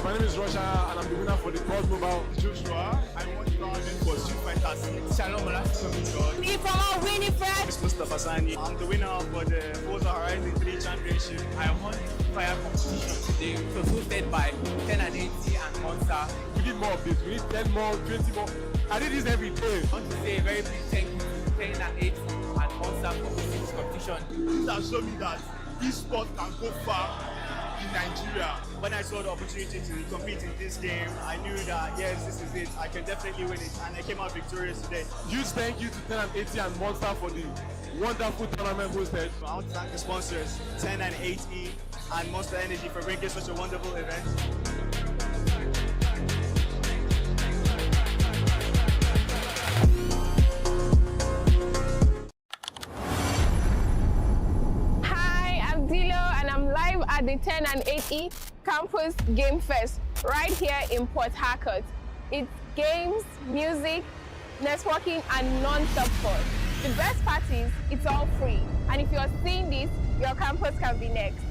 My name is Russia and I'm the winner for the Cross Mobile. Joshua, I won the tournament for Street Fighter 6. Shalom Alaikum. Me from our winning friend. It's Mustafa Sani. I'm the winner for the Forza Horizon 3 Championship. I won the fire competition today, concluded by 10 and 80 and Monster. We need more of this. We need 10 more, 20 more. I did this every day. I want to say a very big thank you to 10 and 80 and Monster for hosting this competition. This has shown me that esports can go far in Nigeria. When I saw the opportunity to compete in this game, I knew that yes, this is it. I can definitely win it, and I came out victorious today. Huge thank you to 10 and 80 and Monster for the wonderful tournament hosted. I want to thank the sponsors, 10 and 80 and Monster Energy, for bringing such a wonderful event. At the 10 and 8E Campus Game Fest right here in Port Harcourt. It's games, music, networking and non-stop fun. The best part is it's all free, and if you're seeing this, your campus can be next.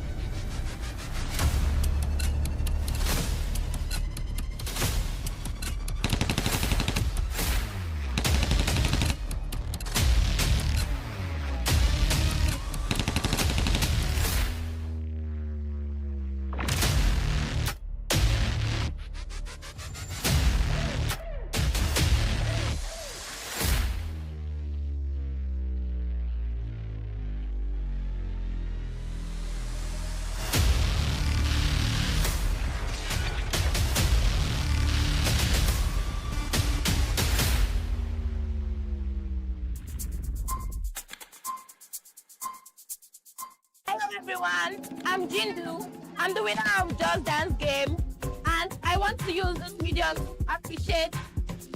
Everyone, I'm Jindu. I'm the winner of Just Dance game, and I want to use this medium to appreciate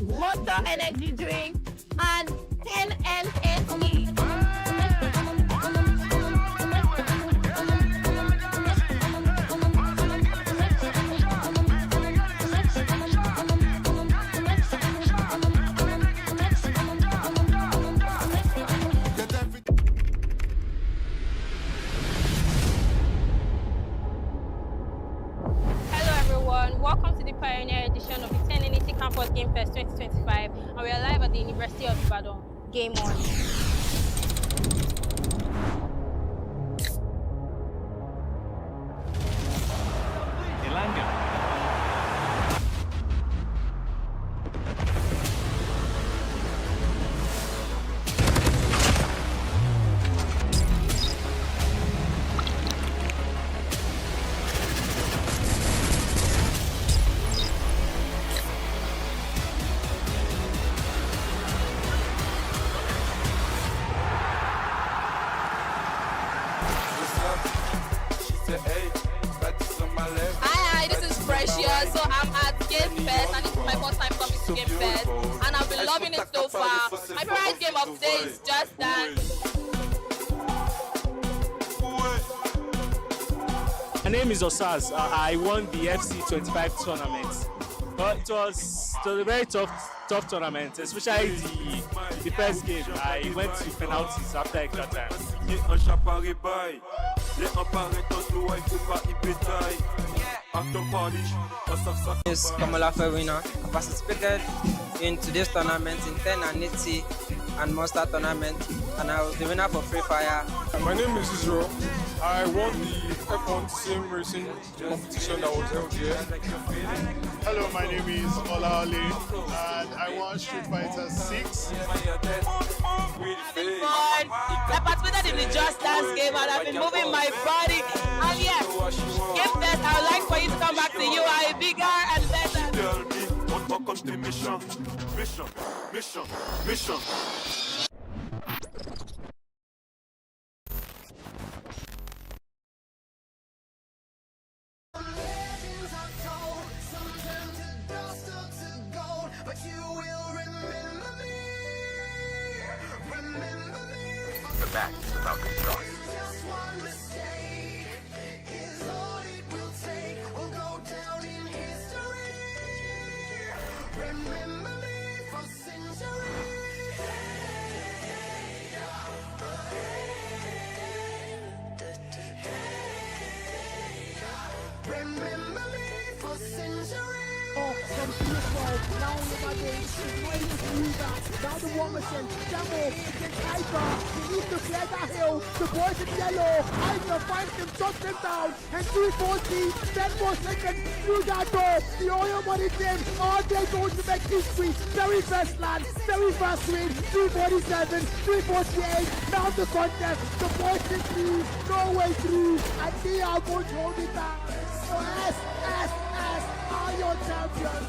Monster Energy Drink and 10 NSE. Welcome to the Pioneer edition of the 10 Campus Game Fest 2025, and we are live at the University of Ibadan. Game on. Hi, this is Precious. So I'm at Game Fest, and this is my first time coming to Game Fest, and I've been loving it so far. My favorite game of the day is Just Dance. My name is Osaz. I won the FC 25 tournament. But it was a very tough tournament, especially the first game. I went to penalties after extra time. Is Kamala Ferrina. I participated in today's tournament in 10 and 80 and Monster tournament, and I was the winner for Free Fire. My name is Israel. I won the F1 sim racing competition that was held here. Hello, my name is Ola Ali, and I won Street Fighter 6. I participated in the Just Dance game, and I've been moving my body. And yeah, Game Fest, I would like for you to come back to UI bigger and better. Mission. The match is about to start. Now the War Machine, Demo against Hyper. He needs to clear that hill. The boys in yellow. Hyper finds him, shuts him down. And 340, 10 more seconds through that door. The oil money team are they going to make history? Very first land, very first win. 347, 348. Now the contest. The boys in lead, no way through. And they are going to hold it down. So S are your champions.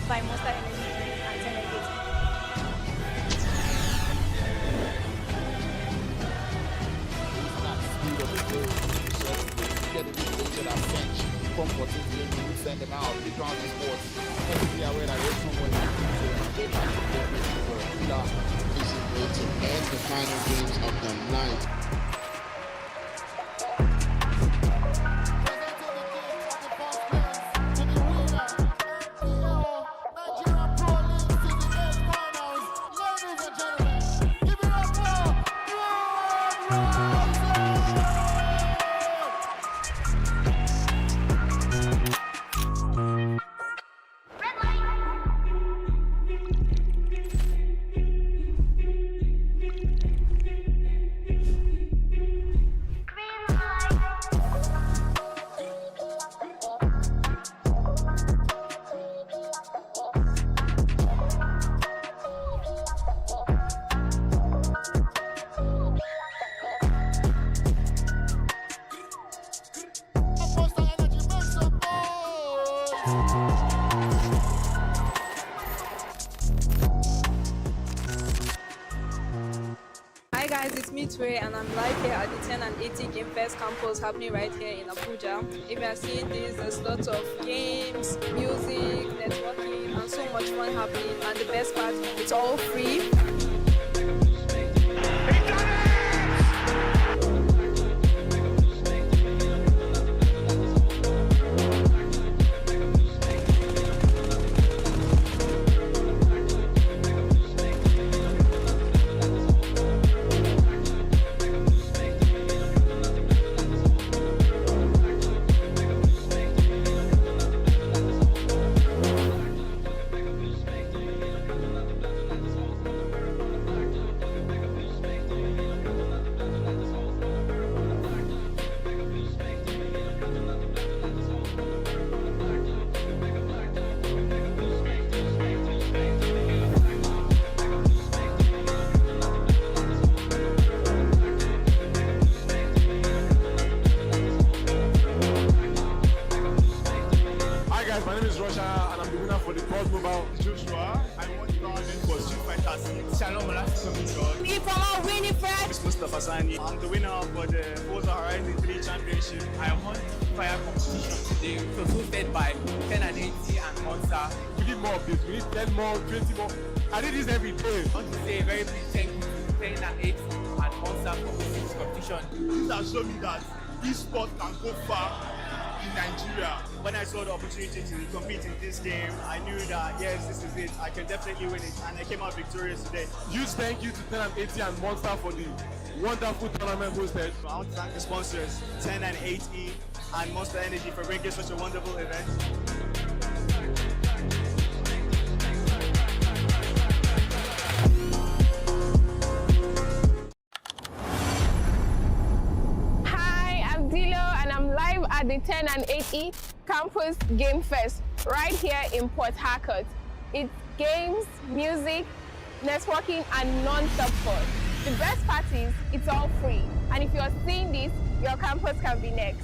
By Monster Energy Drink and Telegate. Send them out, they drown in sports. Everybody aware that there's someone this is going to end the final games of the night. guys, it's me Tway and I'm live here at the 10 and 80 Game Fest campus happening right here in Abuja. If you are seeing this, there's lots of games, music, networking and so much fun happening, and the best part, it's all free. My name is Russia and I'm the winner for the Cross Mobile. Joshua, I won the tournament for Street Fighter 6. Shalom, Me from our winning friend. It's Mustafa Sani. I'm the winner for the Forza Horizon 3 Championship. I won the fire competition today. So hosted by 10 and 80 and Monster. We need more of this. We need 10 more, 20 more. I did this every day. I want to say a very big thank you to 10 and 80 and Monster for hosting this competition. This has shown me that esports can go far in Nigeria. When I saw the opportunity to compete in this game, I knew that yes, this is it. I can definitely win it, and I came out victorious today. Huge thank you to 10 and 80 and Monster for the wonderful tournament hosted. I want to thank the sponsors, 10 and 80 and Monster Energy, for bringing such a wonderful event. At the 10 and 8E Campus Game Fest right here in Port Harcourt. It's games, music, networking and non-stop fun. The best part is it's all free, and if you're seeing this, your campus can be next.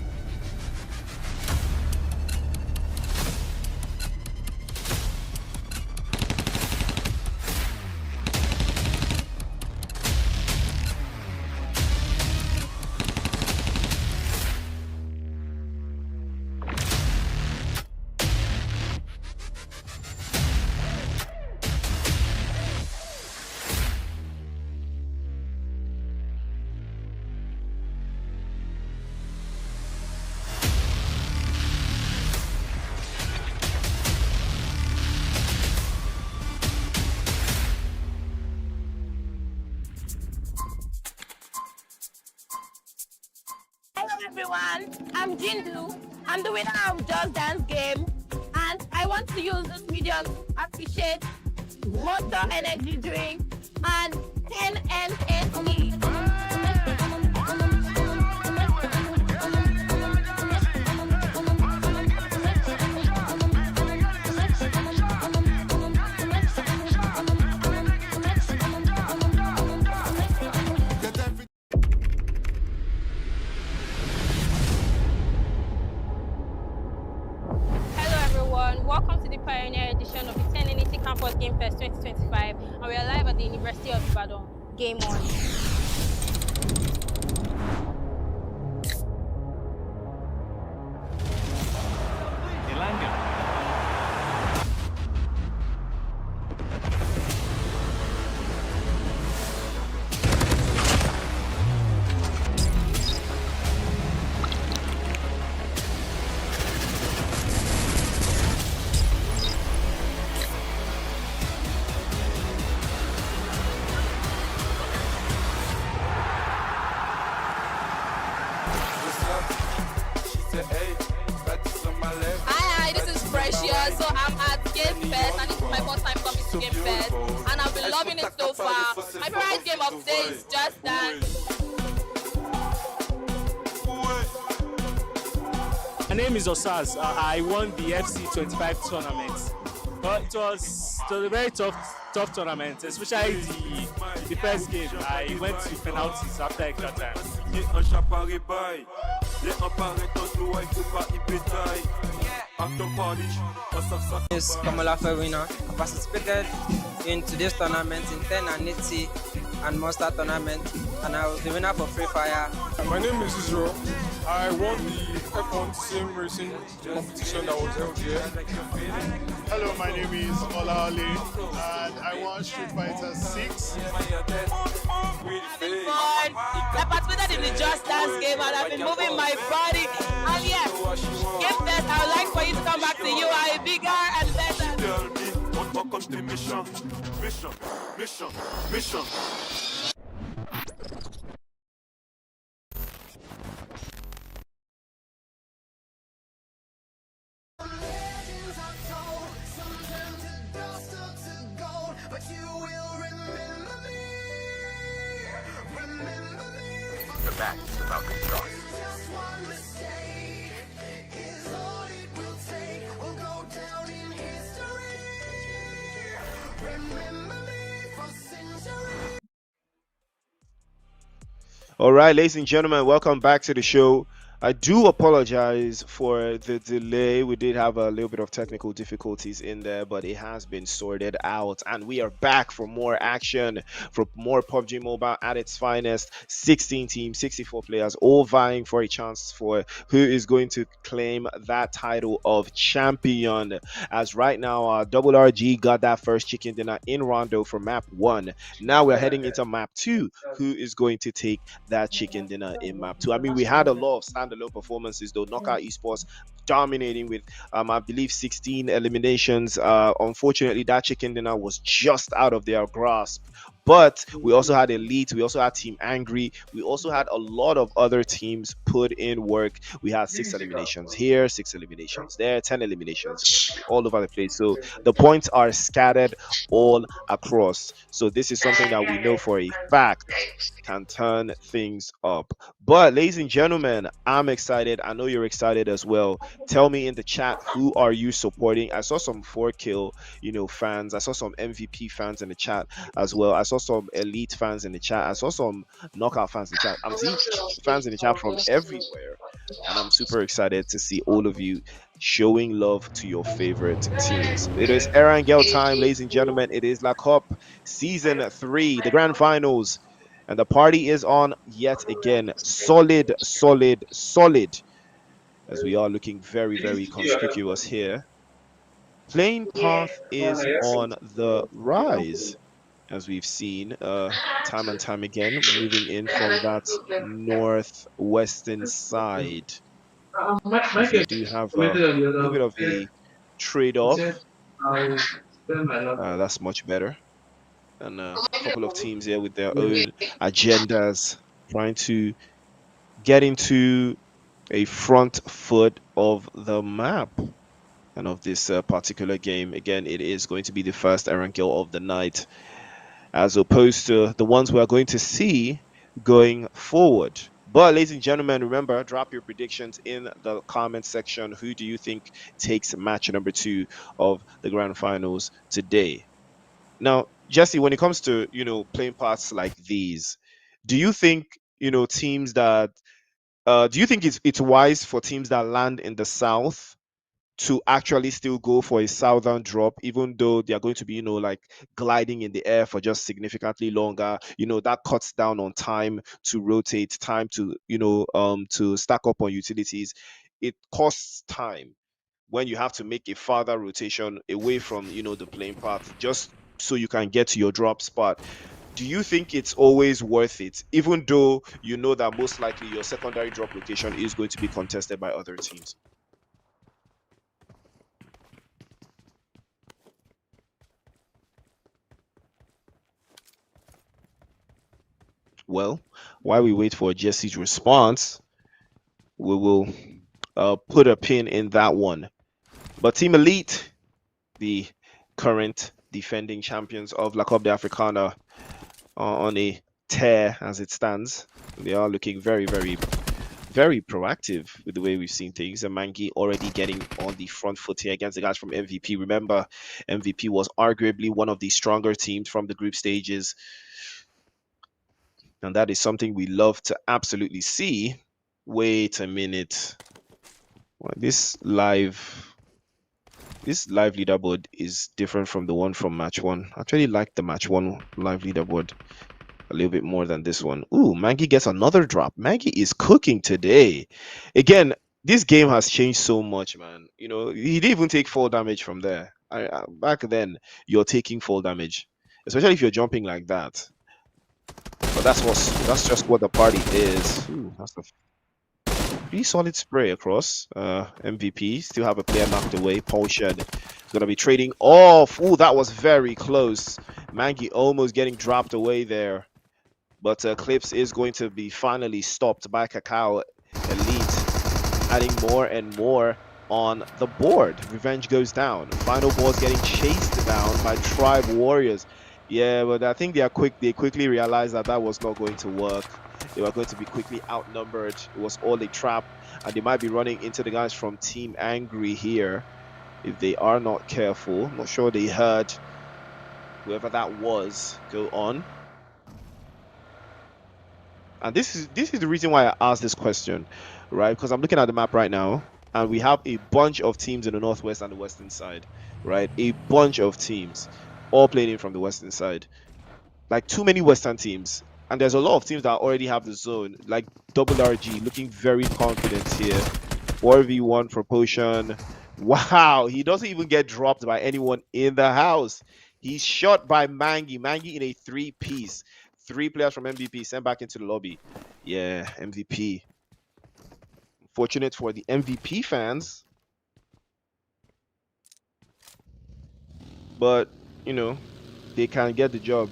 Hello everyone, I'm Jindu. I'm the winner of Just Dance game, and I want to use this medium to appreciate Monster Energy Drink and 10 and 80. Welcome to the Pioneer edition of the 10 and 80 Campus Game Fest 2025, and we are live at the University of Ibadan. Game on. Hi, this is Precious. So I'm at Game Fest, and this is my first time coming to Game Fest, and I've been loving it so far. My favorite game of today is Just Dance. My name is Osaz. I won the FC 25 tournament. But it was a very tough tournament, especially the first game. I went to penalties after extra time. Is Kamala winner. I participated in today's tournament in 10 and 80 and Monster tournament, and I was the winner for Free Fire. My name is Israel. I won the F1 sim racing competition that was held here. Hello, my name is Olale, and I won Street Fighter 6. I participated in the Just Dance game and I've been moving my body. And yes, Game Fest, I would like for you to come back to UI bigger and better. Tell me what comes the mission? Mission. The match is about to start. All right, ladies and gentlemen, welcome back to the show. I do apologize for the delay. We did have a little bit of technical difficulties in there, but it has been sorted out. And we are back for more action, for more PUBG Mobile at its finest. 16 teams, 64 players, all vying for a chance for who is going to claim that title of champion. As right now, RRAGE got that first chicken dinner in Rondo for map 1. Now we're heading into map 2. Who is going to take that chicken dinner in map 2? I mean, we had a lot of standalone performances though. Knockout Esports dominating with I believe 16 eliminations. Unfortunately, that chicken dinner was just out of their grasp. But we also had Elite, we also had Team Angry, we also had a lot of other teams put in work. We had 6 eliminations here, 6 eliminations there, 10 eliminations all over the place. So the points are scattered all across. So this is something that we know for a fact can turn things up. But ladies and gentlemen, I'm excited. I know you're excited as well. Tell me in the chat, who are you supporting? I saw some FORKILL, fans. I saw some MVP fans in the chat as well. I saw some Elite fans in the chat. I saw some Knockout fans in the chat. I'm seeing fans in the chat from everywhere, and I'm super excited to see all of you showing love to your favorite teams. It is Erangel time, ladies and gentlemen. It is La Cup Season 3, the grand finals. And the party is on yet again. Solid, as we are looking very, very conspicuous here. Playing path is on the rise, as we've seen time and time again, moving in from that northwestern side. As we do have a little bit of a trade-off. That's much better. And a couple of teams here with their own agendas trying to get into a front foot of the map and of this particular game. Again, it is going to be the first Erangel of the night, as opposed to the ones we are going to see going forward. But ladies and gentlemen, remember, drop your predictions in the comment section. Who do you think takes match number 2 of the grand finals today? Now, Jesse, when it comes to playing parts like these, do you think teams that do you think it's wise for teams that land in the south to actually still go for a southern drop, even though they are going to be like gliding in the air for just significantly longer? That cuts down on time to rotate, time to to stack up on utilities. It costs time when you have to make a further rotation away from the playing path just so you can get to your drop spot. Do you think it's always worth it, even though you know that most likely your secondary drop location is going to be contested by other teams? Well, while we wait for Jesse's response, we will put a pin in that one. But Team Elite, the current defending champions of La Coupe d'Africana, are on a tear as it stands. They are looking very, very, very proactive with the way we've seen things. And Mangi already getting on the front foot here against the guys from MVP. Remember, MVP was arguably one of the stronger teams from the group stages. And that is something we love to absolutely see. Wait a minute. Well, this live leaderboard is different from the one from match 1. I actually like the match 1 live leaderboard. a little bit more than this one. Ooh, Mangi gets another drop. Mangi is cooking today. Again, this game has changed so much, man. You know, he didn't even take fall damage from there. Back then, you're taking fall damage, especially if you're jumping like that. But that's just what the party is. Ooh, that's a pretty solid spray across. MVP still have a player knocked away. Potion is gonna be trading off. Ooh, that was very close. Mangi almost getting dropped away there. But Clips is going to be finally stopped by Cacao Elite, adding more and more on the board. Revenge goes down. Final Boss getting chased down by Tribe Warriors. Yeah, but I think they quickly realized that that was not going to work. They were going to be quickly outnumbered. It was all a trap, and they might be running into the guys from Team Angry here if they are not careful. I'm not sure they heard whoever that was go on. And this is the reason why I asked this question, right? Because I'm looking at the map right now, and we have a bunch of teams in the northwest and the western side, right? A bunch of teams, all playing in from the western side. Like too many western teams, and there's a lot of teams that already have the zone. Like Double RG looking very confident here. 4v1 for Potion. Wow, he doesn't even get dropped by anyone in the house. He's shot by Mangi. Mangi in a 3-piece. 3 players from MVP sent back into the lobby. Yeah, MVP. Fortunate for the MVP fans. But, you know, they can get the job.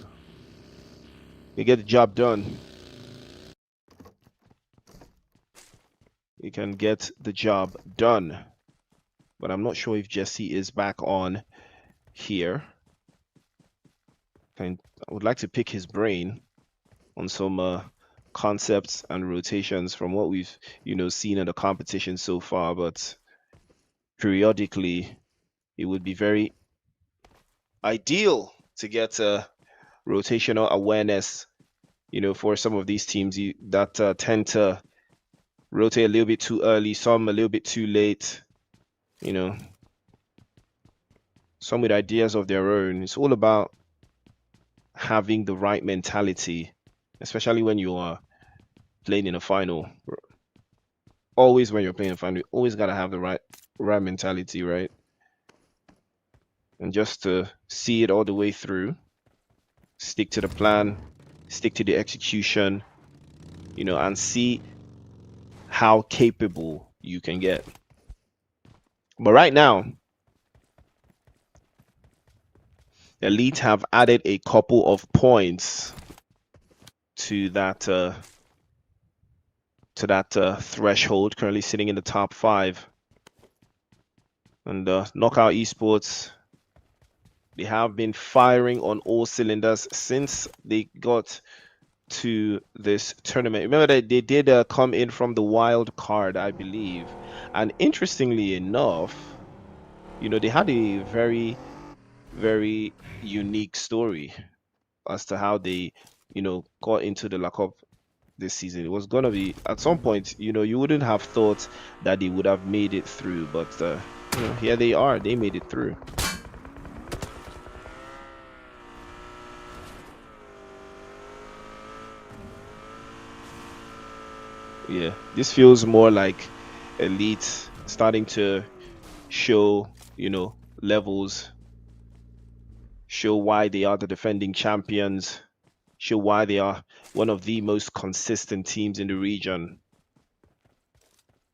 They get the job done. They can get the job done. But I'm not sure if Jesse is back on here. I would like to pick his brain on some concepts and rotations from what we've seen in the competition so far, but periodically it would be very ideal to get rotational awareness for some of these teams that tend to rotate a little bit too early, some a little bit too late, some with ideas of their own. It's all about having the right mentality, especially when you are playing in a final. Always when you're playing a final, you always gotta have the right mentality, right? And just to see it all the way through, stick to the plan, stick to the execution, and see how capable you can get. But right now, Elite have added a couple of points to that threshold, currently sitting in the top 5. And Knockout Esports, they have been firing on all cylinders since they got to this tournament. Remember that they did come in from the wild card, I believe, and interestingly enough, they had a very, very unique story as to how they got into the lockup this season. It was gonna be at some point, you wouldn't have thought that they would have made it through, but here they are. They made it through. Yeah, this feels more like Elite starting to show levels, show why they are the defending champions, show why they are one of the most consistent teams in the region.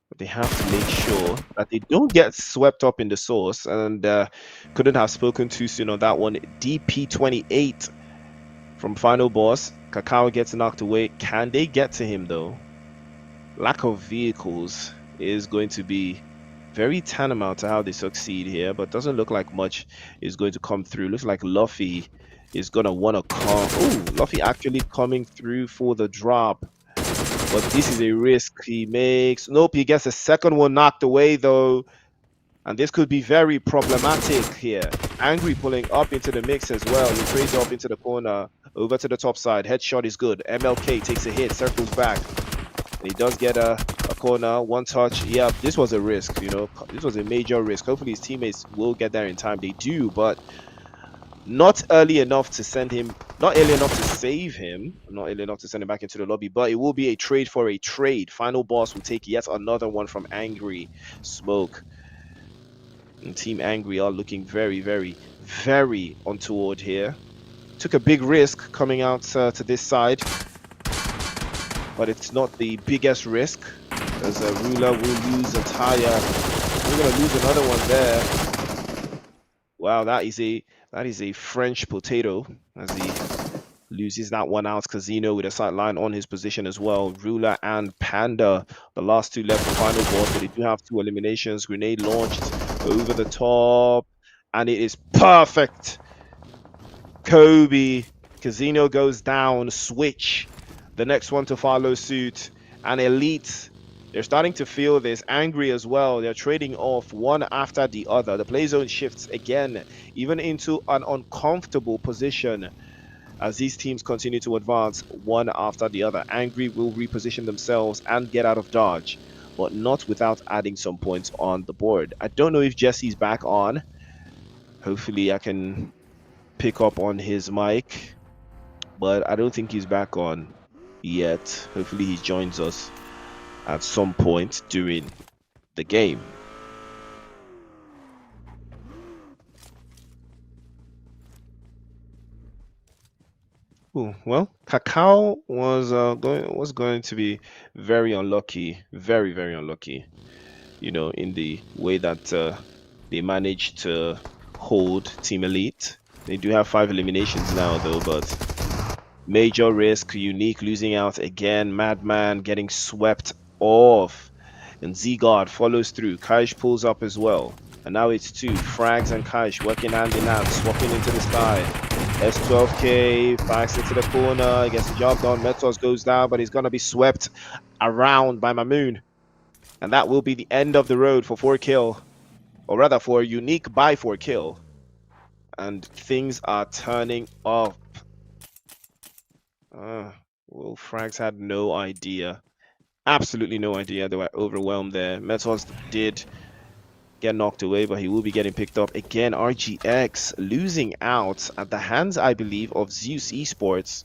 But they have to make sure that they don't get swept up in the sauce, and couldn't have spoken too soon on that one. DP28 from Final Boss. Cacao gets knocked away. Can they get to him though? Lack of vehicles is going to be very tantamount to how they succeed here, but doesn't look like much is going to come through. Looks like Luffy is gonna want to come. Oh, Luffy actually coming through for the drop, but this is a risk he makes. Nope, he gets a second one knocked away though, and this could be very problematic here. Angry pulling up into the mix as well. He trades up into the corner, over to the top side. Headshot is good. MLK takes a hit, circles back. He does get a corner, one touch. Yeah, this was a risk, this was a major risk. Hopefully his teammates will get there in time. They do, but Not early enough to send him, not early enough to save him, not early enough to send him back into the lobby, but it will be a trade for a trade. Final Boss will take yet another one from Angry Smoke. And Team Angry are looking very, very, very untoward here. Took a big risk coming out to this side, but it's not the biggest risk, as a Ruler will lose a tire. We're going to lose another one there. Wow, that is a French potato, as he loses that one out. Casino with a sight line on his position as well. Ruler and Panda, the last two left for Final Boss, but they do have 2 eliminations. Grenade launched over the top, and it is perfect. Kobe, Casino goes down. Switch, the next one to follow suit, and Elite. They're starting to feel this. Angry as well. They're trading off one after the other. The play zone shifts again, even into an uncomfortable position as these teams continue to advance one after the other. Angry will reposition themselves and get out of dodge, but not without adding some points on the board. I don't know if Jesse's back on. Hopefully I can pick up on his mic, but I don't think he's back on yet. Hopefully he joins us at some point during the game. Ooh, well, Cacao was going to be very unlucky, very, very unlucky, you know, in the way that they managed to hold Team Elite. They do have 5 eliminations now though, but major risk. Unique losing out again. Madman getting swept off, and Z-God follows through. Kaish pulls up as well, and now it's 2 Frags and Kaish working hand in hand, swapping into the sky. S12K backs into the corner, gets the job done. Metos goes down, but he's gonna be swept around by Mamoon, and that will be the end of the road for FORKILL, or rather for Unique by FORKILL, and things are turning up. Well, Frags had no idea. Absolutely no idea. They were overwhelmed there. Metos did get knocked away, but he will be getting picked up again. RGX losing out at the hands, I believe, of ZEUS Esports.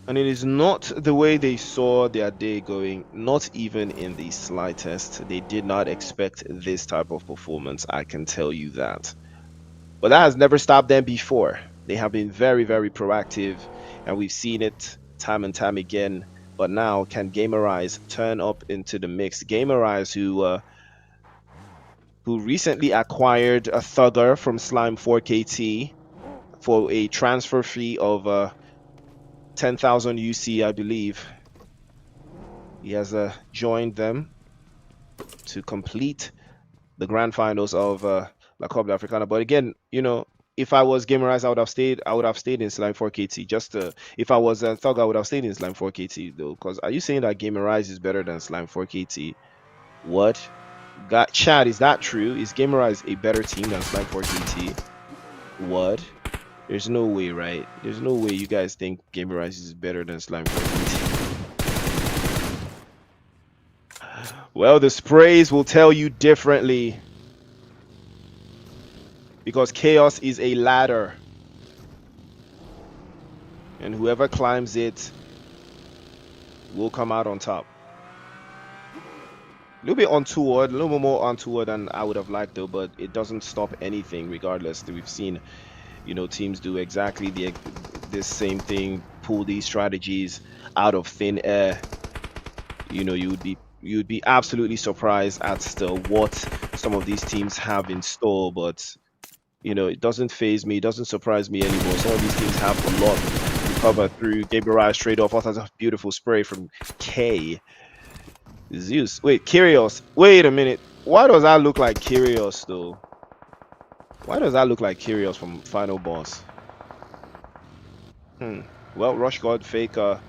And it is not the way they saw their day going, not even in the slightest. They did not expect this type of performance, I can tell you that. But that has never stopped them before. They have been very, very proactive, and we've seen it time and time again. But now, can GAMERIZE turn up into the mix? GAMERIZE, who recently acquired a Thugger from Slime 4KT for a transfer fee of 10,000 UC, I believe. He has joined them to complete the grand finals of La Coupe d'Africana. But again, you know, if I was GAMERIZE, I would have stayed in Slime 4KT. Just if I was a Thug, I would have stayed in Slime 4KT though. Because are you saying that GAMERIZE is better than Slime 4KT? What? Chad, is that true? Is GAMERIZE a better team than Slime 4KT? What? There's no way, right? There's no way you guys think GAMERIZE is better than Slime 4KT. Well, the sprays will tell you differently, because chaos is a ladder, and whoever climbs it will come out on top. A little bit untoward, a little bit more untoward than I would have liked though, but it doesn't stop anything regardless. We've seen, you know, teams do exactly this same thing, pull these strategies out of thin air. You know, you'd be absolutely surprised at still what some of these teams have in store, but you know, it doesn't faze me, it doesn't surprise me anymore. Some of these teams have a lot to cover through. GAMERIZE trade off. Also has a beautiful spray from K. ZEUS. Wait, Kyrios. Wait a minute. Why does that look like Kyrios though? Why does that look like Kyrios from Final Boss? Well, Rush God, Faker,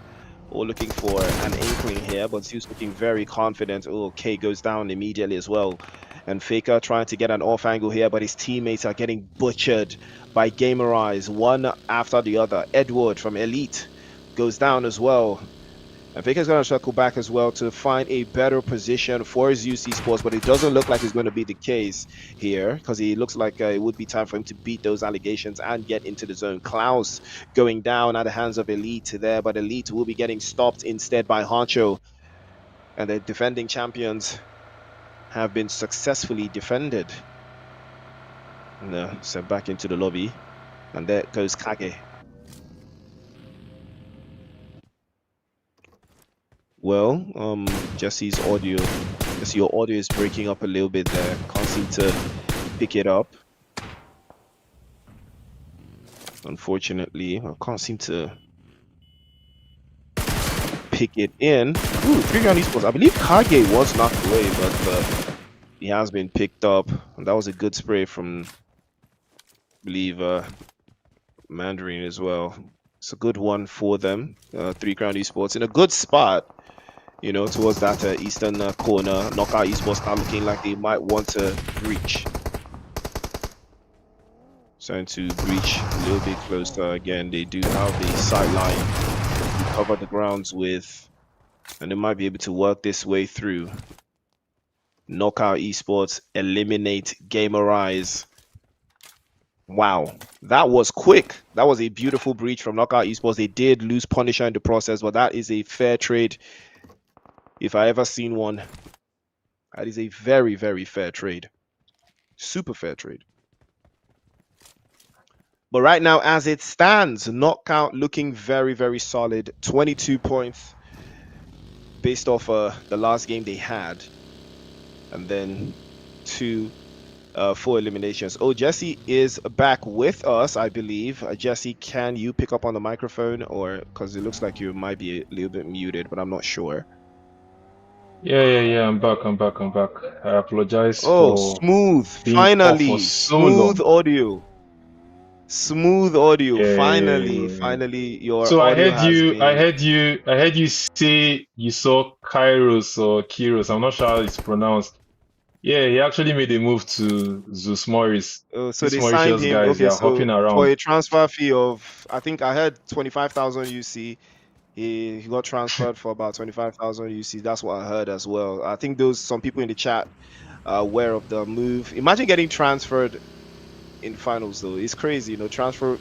all looking for an inkling here, but ZEUS looking very confident. Oh, K goes down immediately as well. And Faker trying to get an off angle here, but his teammates are getting butchered by GAMERIZE, one after the other. Edward from Elite goes down as well. I think he's going to circle back as well to find a better position for ZEUS Esports, but it doesn't look like it's going to be the case here because it looks like it would be time for him to beat those allegations and get into the zone. Klaus going down at the hands of Elite there, but Elite will be getting stopped instead by Honcho. And the defending champions have been successfully defended. And sent back into the lobby. And there goes Kage. Well, Jesse's audio. Jesse, your audio is breaking up a little bit there. Can't seem to pick it up. Unfortunately, I can't seem to pick it in. Ooh, 3 round esports. I believe Kage was knocked away, but he has been picked up. And that was a good spray from, I believe, Mandarin as well. It's a good one for them. 3 Crown Esports in a good spot, you know, towards that eastern corner. Knockout Esports now looking like they might want to breach. Starting to breach a little bit closer. Again, they do have the sideline to cover the grounds with, and they might be able to work this way through. Knockout Esports eliminate GAMERIZE. Wow, that was quick. That was a beautiful breach from Knockout Esports. They did lose Punisher in the process, but that is a fair trade. If I ever seen one, that is a very, very fair trade. Super fair trade. But right now, as it stands, Knockout looking very, very solid. 22 points based off the last game they had. And then 4 eliminations. Oh, Jesse is back with us, I believe. Jesse, can you pick up on the microphone? Or because it looks like you might be a little bit muted, but I'm not sure. Yeah. I'm back. I apologize for smooth. Finally, smooth audio. Smooth audio. Finally, your so audio I heard you say you saw Kairos or Kiros. I'm not sure how it's pronounced. Yeah, he actually made a move to ZEUS MORIS. So they signed him. Guys, Okay, so hopping around for a transfer fee of, I think I heard 25,000 UC. He got transferred for about 25,000 UC. That's what I heard as well. I think some people in the chat are aware of the move. Imagine getting transferred in finals though. It's crazy, the transfer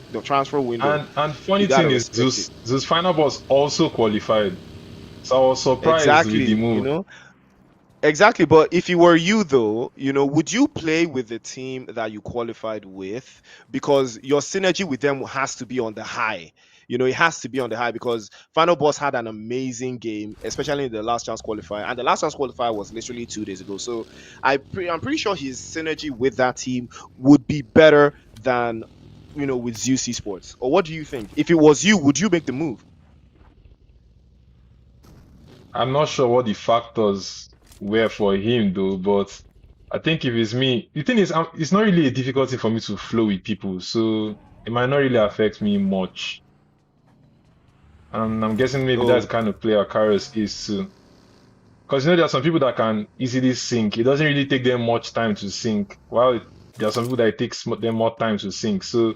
window. And funny thing is, ZEUS FINALBOSS also qualified. So I was surprised with the move. Exactly, but if it were you though, would you play with the team that you qualified with? Because your synergy with them has to be on the high. It has to be on the high because FINALBOSS had an amazing game, especially in the last chance qualifier. And the last chance qualifier was literally 2 days ago. So I'm pretty sure his synergy with that team would be better than, with ZEUS Esports. Or what do you think? If it was you, would you make the move? I'm not sure what the factors were for him though, but I think if it's me, the thing is, it's not really a difficulty for me to flow with people, so it might not really affect me much. And I'm guessing maybe that's the kind of player Kairos is too. Because there are some people that can easily sync. It doesn't really take them much time to sync, while there are some people that it takes them more time to sync. So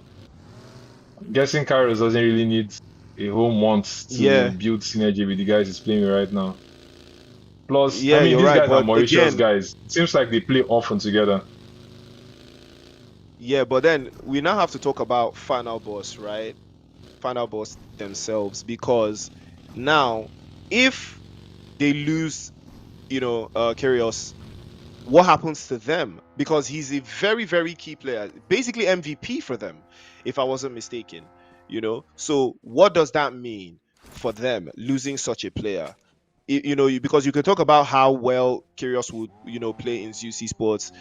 I'm guessing Kairos doesn't really need a whole month to build synergy with the guys he's playing with right now. Plus, I mean, these guys are Mauritius guys. It seems like they play often together. Yeah, but then we now have to talk about FINALBOSS, right? FINALBOSS themselves, because now if they lose, Kyrgios, what happens to them? Because he's a very, very key player, basically MVP for them, if I wasn't mistaken. So what does that mean for them losing such a player? Because you can talk about how well Kyrgios would, play in ZEUS Esports,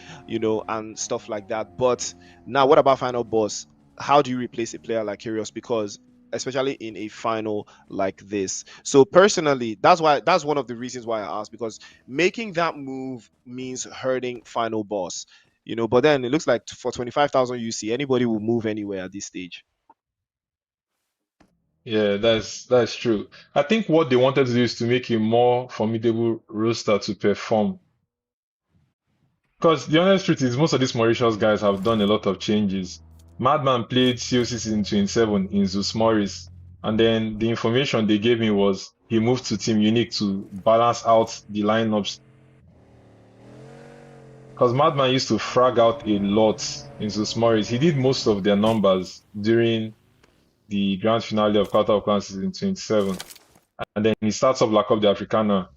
and stuff like that. But now, what about FINALBOSS? How do you replace a player like Kyrgios? Because especially in a final like this. So personally, that's one of the reasons why I asked, because making that move means hurting FINALBOSS. But then it looks like for 25,000 UC, anybody will move anywhere at this stage. Yeah, that's true. I think what they wanted to do is to make a more formidable roster to perform. Because the honest truth is, most of these Mauritius guys have done a lot of changes. Madman played COC season 27 in ZEUS MORIS, and then the information they gave me was he moved to Team Unique to balance out the lineups. Because Madman used to frag out a lot in ZEUS MORIS. He did most of their numbers during the grand finale of Quarter of Clans in 27. And then he starts up Black Up the Africana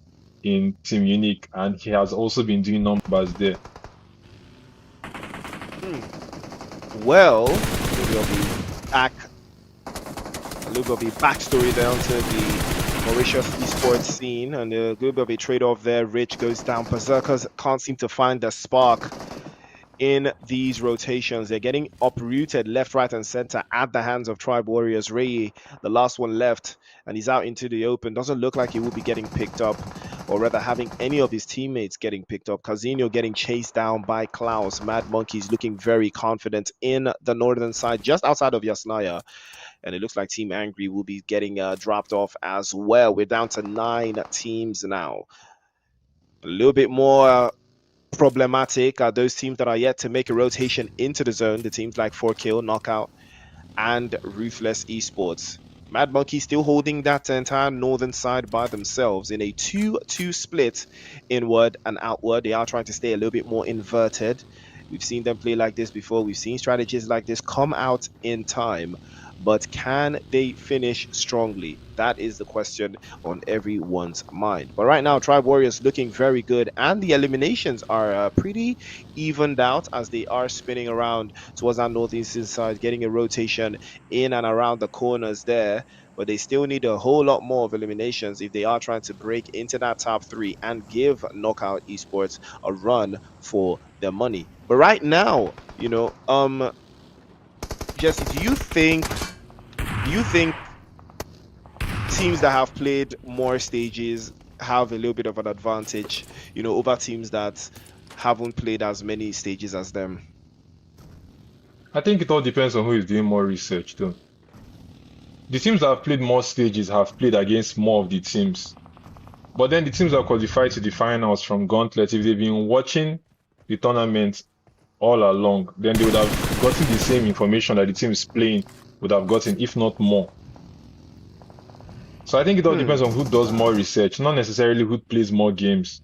in Team Unique, and he has also been doing numbers there. Well, maybe I'll be back. A little bit of a backstory down to the Mauritius esports scene, and a little bit of a trade-off there. Rich goes down. Berserkers can't seem to find the spark in these rotations. They're getting uprooted left, right, and center at the hands of Tribe Warriors. Ray, the last one left, and he's out into the open. Doesn't look like he will be getting picked up, or rather having any of his teammates getting picked up. Casino getting chased down by Klaus. Mad Monkey's looking very confident in the northern side, just outside of Yasnaya. And it looks like Team Angry will be getting dropped off as well. We're down to 9 teams now. A little bit more problematic are those teams that are yet to make a rotation into the zone. The teams like FORKILL, Knockout, and Ruthless Esports. Mad Monkey still holding that entire northern side by themselves in a 2-2 split, inward and outward. They are trying to stay a little bit more inverted. We've seen them play like this before. We've seen strategies like this come out in time. But can they finish strongly? That is the question on everyone's mind. But right now, Tribe Warriors looking very good, and the eliminations are pretty evened out as they are spinning around towards that northeastern side, getting a rotation in and around the corners there. But they still need a whole lot more of eliminations if they are trying to break into that top 3 and give Knockout Esports a run for their money. But right now, you know, Jesse, do you think teams that have played more stages have a little bit of an advantage, you know, over teams that haven't played as many stages as them? I think it all depends on who is doing more research, though. The teams that have played more stages have played against more of the teams. But then the teams that qualified to the finals from Gauntlet, if they've been watching the tournament all along, then they would have gotten the same information that the team is playing would have gotten, if not more. So I think it all depends on who does more research, not necessarily who plays more games.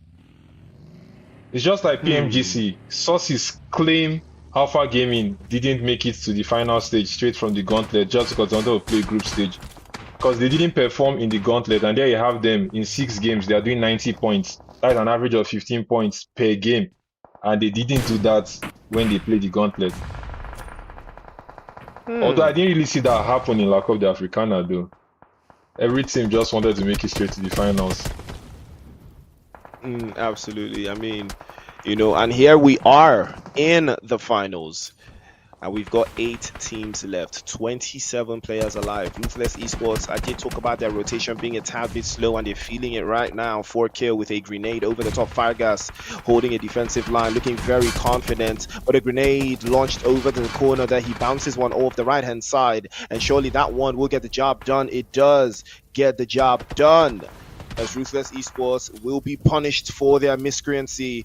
It's just like PMGC. Sources claim Alpha Gaming didn't make it to the final stage straight from the Gauntlet just because they wanted to play group stage. Because they didn't perform in the Gauntlet, and there you have them in 6 games, they are doing 90 points. That's an average of 15 points per game. And they didn't do that when they played the Gauntlet. Although I didn't really see that happen in Lack of the Africana, though. Every team just wanted to make it straight to the finals. Absolutely. I mean, you know, and here we are in the finals. And we've got 8 teams left, 27 players alive. Ruthless Esports, I did talk about their rotation being a tad bit slow, and they're feeling it right now. FORKILL with a grenade over the top. Firegas holding a defensive line, looking very confident. But a grenade launched over the corner there. He bounces one off the right-hand side. And surely that one will get the job done. It does get the job done, as Ruthless Esports will be punished for their miscreancy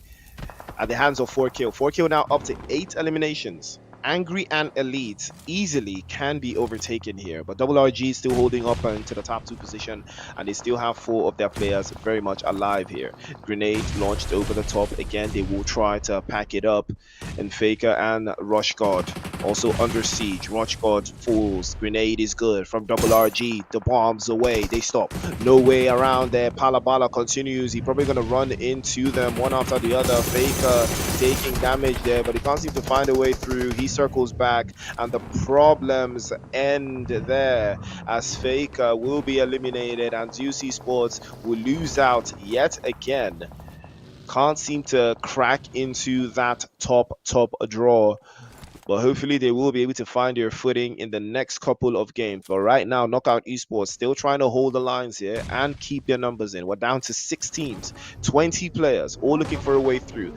at the hands of FORKILL. FORKILL now up to 8 eliminations. Angry and Elite easily can be overtaken here, but RRAGE is still holding up into the top 2 position, and they still have 4 of their players very much alive here. Grenade launched over the top. Again, they will try to pack it up, and Faker and Rushguard also under siege. Rushguard falls. Grenade is good from RRAGE. The bombs away. They stop. No way around there. Palabala continues. He's probably going to run into them one after the other. Faker taking damage there, but he can't seem to find a way through. He circles back, and the problems end there as Faker will be eliminated and ZEUS Esports will lose out yet again. Can't seem to crack into that top draw, but hopefully they will be able to find their footing in the next couple of games. But right now, Knockout Esports still trying to hold the lines here and keep their numbers in. We're down to 6 teams, 20 players, all looking for a way through.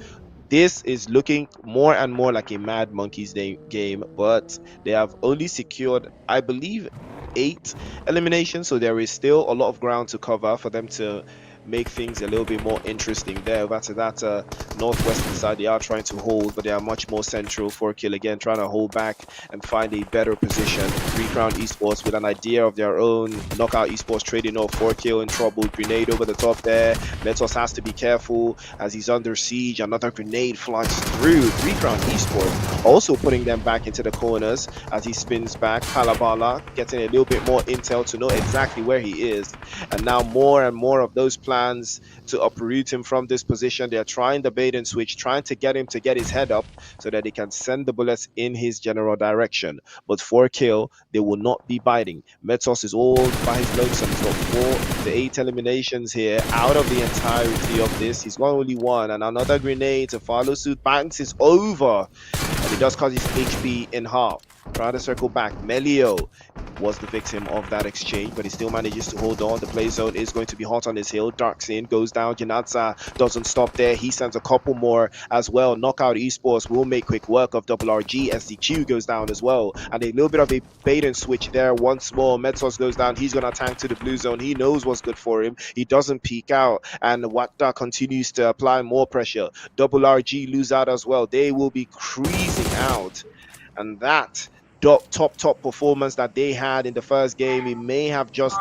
This is looking more and more like a Mad Monkeys game, but they have only secured, I believe, 8 eliminations, so there is still a lot of ground to cover for them to make things a little bit more interesting there. Over to that northwestern side, they are trying to hold, but they are much more central. FORKILL again trying to hold back and find a better position. 3 Crown Esports with an idea of their own. Knockout Esports trading off. FORKILL in trouble. Grenade over the top there. Metos has to be careful as he's under siege. Another grenade flies through. 3 Crown Esports also putting them back into the corners as he spins back. Palabala getting a little bit more intel to know exactly where he is. And now more and more of those plans to uproot him from this position. They're trying the bait and switch, trying to get him to get his head up so that they can send the bullets in his general direction. But FORKILL, they will not be biting. Metos is all by his lonesome. He's got 4 to 8 eliminations here out of the entirety of this. He's got only 1, and another grenade to follow suit. Banks is over, and it does cut his HP in half. Trying to circle back. Melio was the victim of that exchange, but he still manages to hold on. The play zone is going to be hot on his hill. Darks in, goes down. Janatza doesn't stop there. He sends a couple more as well. Knockout Esports will make quick work of RRAGE. SDQ goes down as well. And a little bit of a bait and switch there once more. Metos goes down. He's going to tank to the blue zone. He knows what's good for him. He doesn't peek out. And Wakda continues to apply more pressure. RRAGE lose out as well. They will be creasing out. And that top performance that they had in the first game, it may have just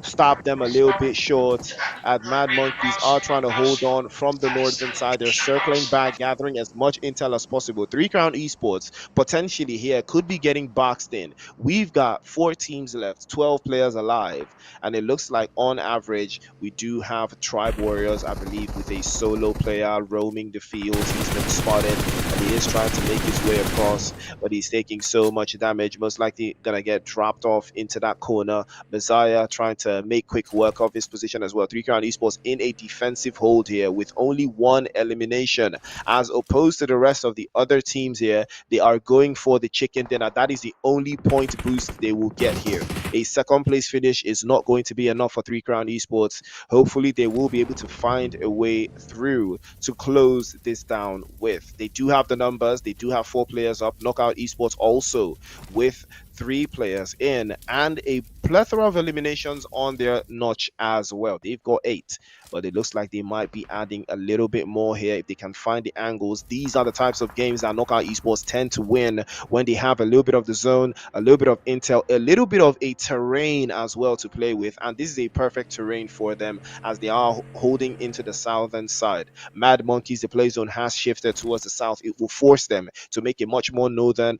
stopped them a little bit short. As Mad Monkeys are trying to hold on from the northern side. They're circling back, gathering as much intel as possible. 3 Crown Esports potentially here could be getting boxed in. We've got 4 teams left, 12 players alive, and it looks like on average we do have Tribe Warriors, I believe, with a solo player roaming the field. He's been spotted and he is trying to make his way across, but he's taking so much damage, most likely gonna get dropped off into that corner. Messiah trying to make quick work of his position as well. 3 Crown Esports in a defensive hold here with only 1 elimination, as opposed to the rest of the other teams here. They are going for the chicken dinner. That is the only point boost they will get here. A second place finish is not going to be enough for 3 Crown Esports. Hopefully they will be able to find a way through to close this down with. They do have the numbers. They do have 4 players up. Knockout Esports also with 3 players in and a plethora of eliminations on their notch as well. They've got 8, but it looks like they might be adding a little bit more here if they can find the angles. These are the types of games that Knockout Esports tend to win when they have a little bit of the zone, a little bit of intel, a little bit of a terrain as well to play with, and this is a perfect terrain for them as they are holding into the southern side. Mad Monkeys, the play zone has shifted towards the south. It will force them to make a much more northern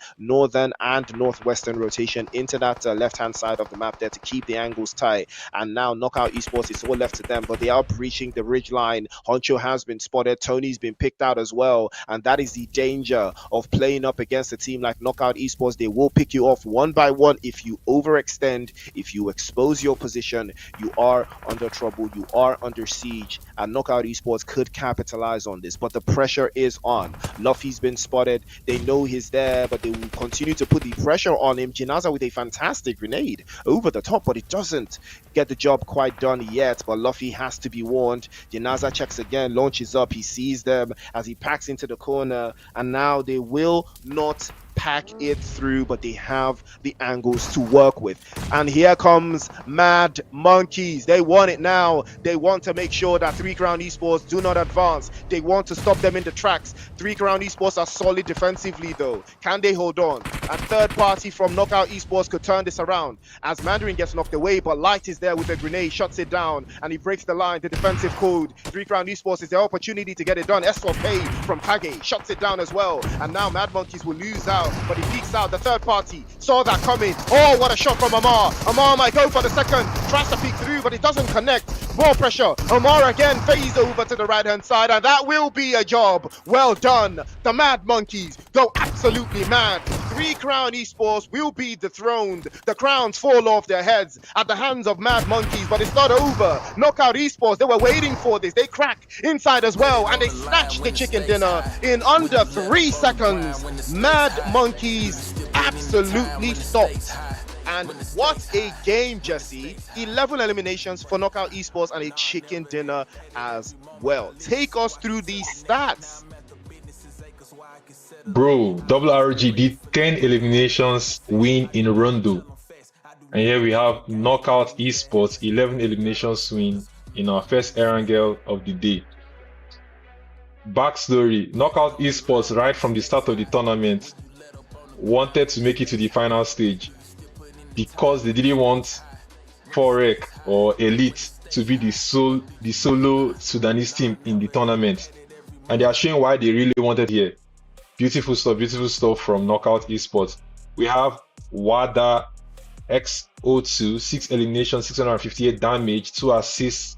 and northwestern rotation into that left-hand side of the map there to keep the angles tight. And now Knockout Esports is all left to them, but they are breaching the ridge line. Honcho has been spotted. Tony's been picked out as well, and that is the danger of playing up against a team like Knockout Esports. They will pick you off one by one if you overextend, if you expose your position. You are under trouble, you are under siege, and Knockout Esports could capitalize on this, but the pressure is on. Luffy's been spotted. They know he's there, but they will continue to put the pressure on him. Jinaza with a fantastic grenade over the top, but it doesn't get the job quite done yet. But Luffy has to be warned. Jinaza checks again, launches up. He sees them as he packs into the corner, and now they will not pack it through, but they have the angles to work with. And here comes Mad Monkeys. They want it now. They want to make sure that 3 Crown Esports do not advance. They want to stop them in the tracks. 3 Crown Esports are solid defensively though. Can they hold on? And third party from Knockout Esports could turn this around as Mandarin gets knocked away, but Light is there with a grenade, shuts it down, and he breaks the line, the defensive code. 3 Crown Esports is their opportunity to get it done. SOP from Kage shuts it down as well, and now Mad Monkeys will lose out, but he peeks out. The third party saw that coming. Oh, what a shot from Amar. Amar might go for the second, tries to peek through, but it doesn't connect. More pressure. Amar again fades over to the right hand side, and that will be a job well done. The Mad Monkeys go absolutely mad. 3 Crown Esports will be dethroned. The crowns fall off their heads at the hands of Mad Monkeys, but it's not over. Knockout Esports, they were waiting for this. They crack inside as well, and they snatch the chicken dinner in under 3 seconds. Mad Monkeys absolutely stopped. And what a game, Jesse. 11 eliminations for Knockout Esports and a chicken dinner as well. Take us through these stats. Bro, RRAGE did 10 eliminations win in Rondo. And here we have Knockout Esports, 11 eliminations win in our first Erangel of the day. Backstory: Knockout Esports, right from the start of the tournament, wanted to make it to the final stage because they didn't want FORKILL or Elite to be the solo Sudanese team in the tournament, and they are showing why they really wanted here. Beautiful stuff from Knockout Esports. We have WADA X02, 6 eliminations, 658 damage, 2 assists.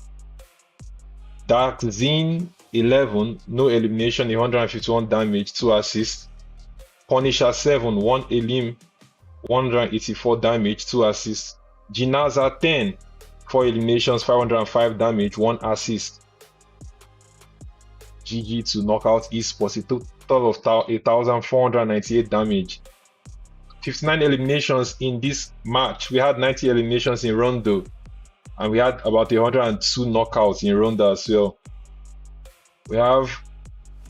Darkzine 11, no elimination, 151 damage, 2 assists. Punisher 7, 1 elim, 184 damage, 2 assists. Jinaza 10, 4 eliminations, 505 damage, 1 assist. GG to Knockout Esports, a total of 1,498 damage. 59 eliminations in this match. We had 90 eliminations in Rondo, and we had about 102 knockouts in Rondo as well. We have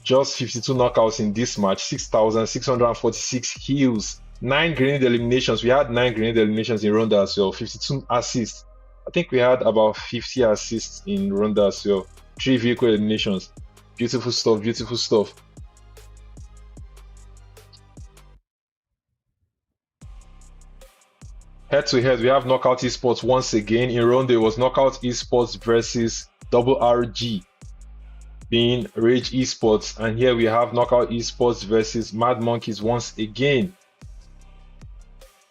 just 52 knockouts in this match, 6,646 kills, 9 grenade eliminations. We had 9 grenade eliminations in Rondo as well, 52 assists. I think we had about 50 assists in Rondo as well, 3 vehicle eliminations. Beautiful stuff. Head to head, we have Knockout Esports once again. In Rondo, it was Knockout Esports versus RRAGE, being Rage Esports, and here we have Knockout Esports versus Mad Monkeys once again.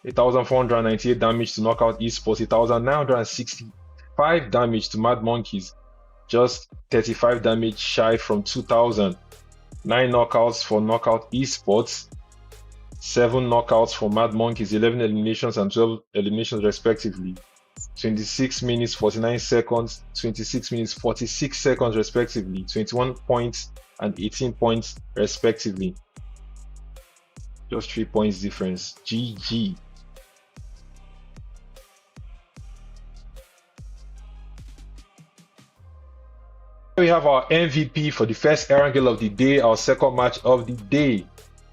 1,498 damage to Knockout Esports, 1,965 damage to Mad Monkeys, just 35 damage shy from 2,000. 9 knockouts for Knockout Esports, 7 knockouts for Mad Monkeys, 11 eliminations and 12 eliminations respectively. 26 minutes 49 seconds, 26 minutes 46 seconds respectively, 21 points and 18 points respectively. Just 3 points difference. GG. We have our MVP for the first Erangel of the day, our second match of the day.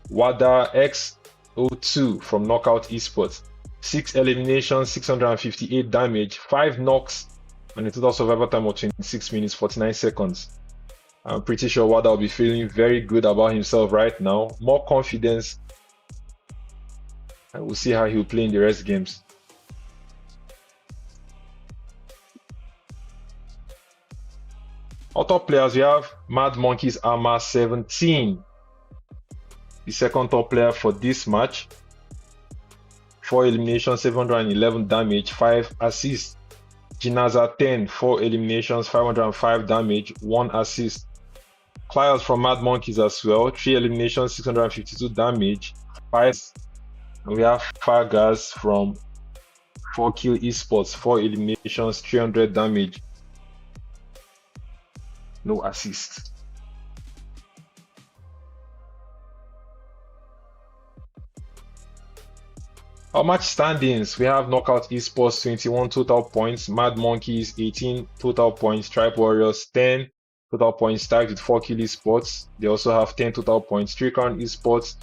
WADA X02 from Knockout Esports. 6 eliminations, 658 damage, 5 knocks, and a total survival time of 26 minutes 49 seconds. I'm pretty sure WADA will be feeling very good about himself right now. More confidence, and we'll see how he'll play in the rest games. Our top players, we have Mad Monkeys Armor 17, the second top player for this match. 4 eliminations, 711 damage, 5 assists. Jinaza 10, 4 eliminations, 505 damage, 1 assist. Clios from Mad Monkeys as well, 3 eliminations, 652 damage, 5. And we have Fargas from FORKILL Esports, 4 eliminations, 300 damage, no assist. Our match standings, we have Knockout Esports 21 total points, Mad Monkeys 18 total points, Tribe Warriors 10 total points, tagged with FORKILL Esports. They also have 10 total points. 3Crown Esports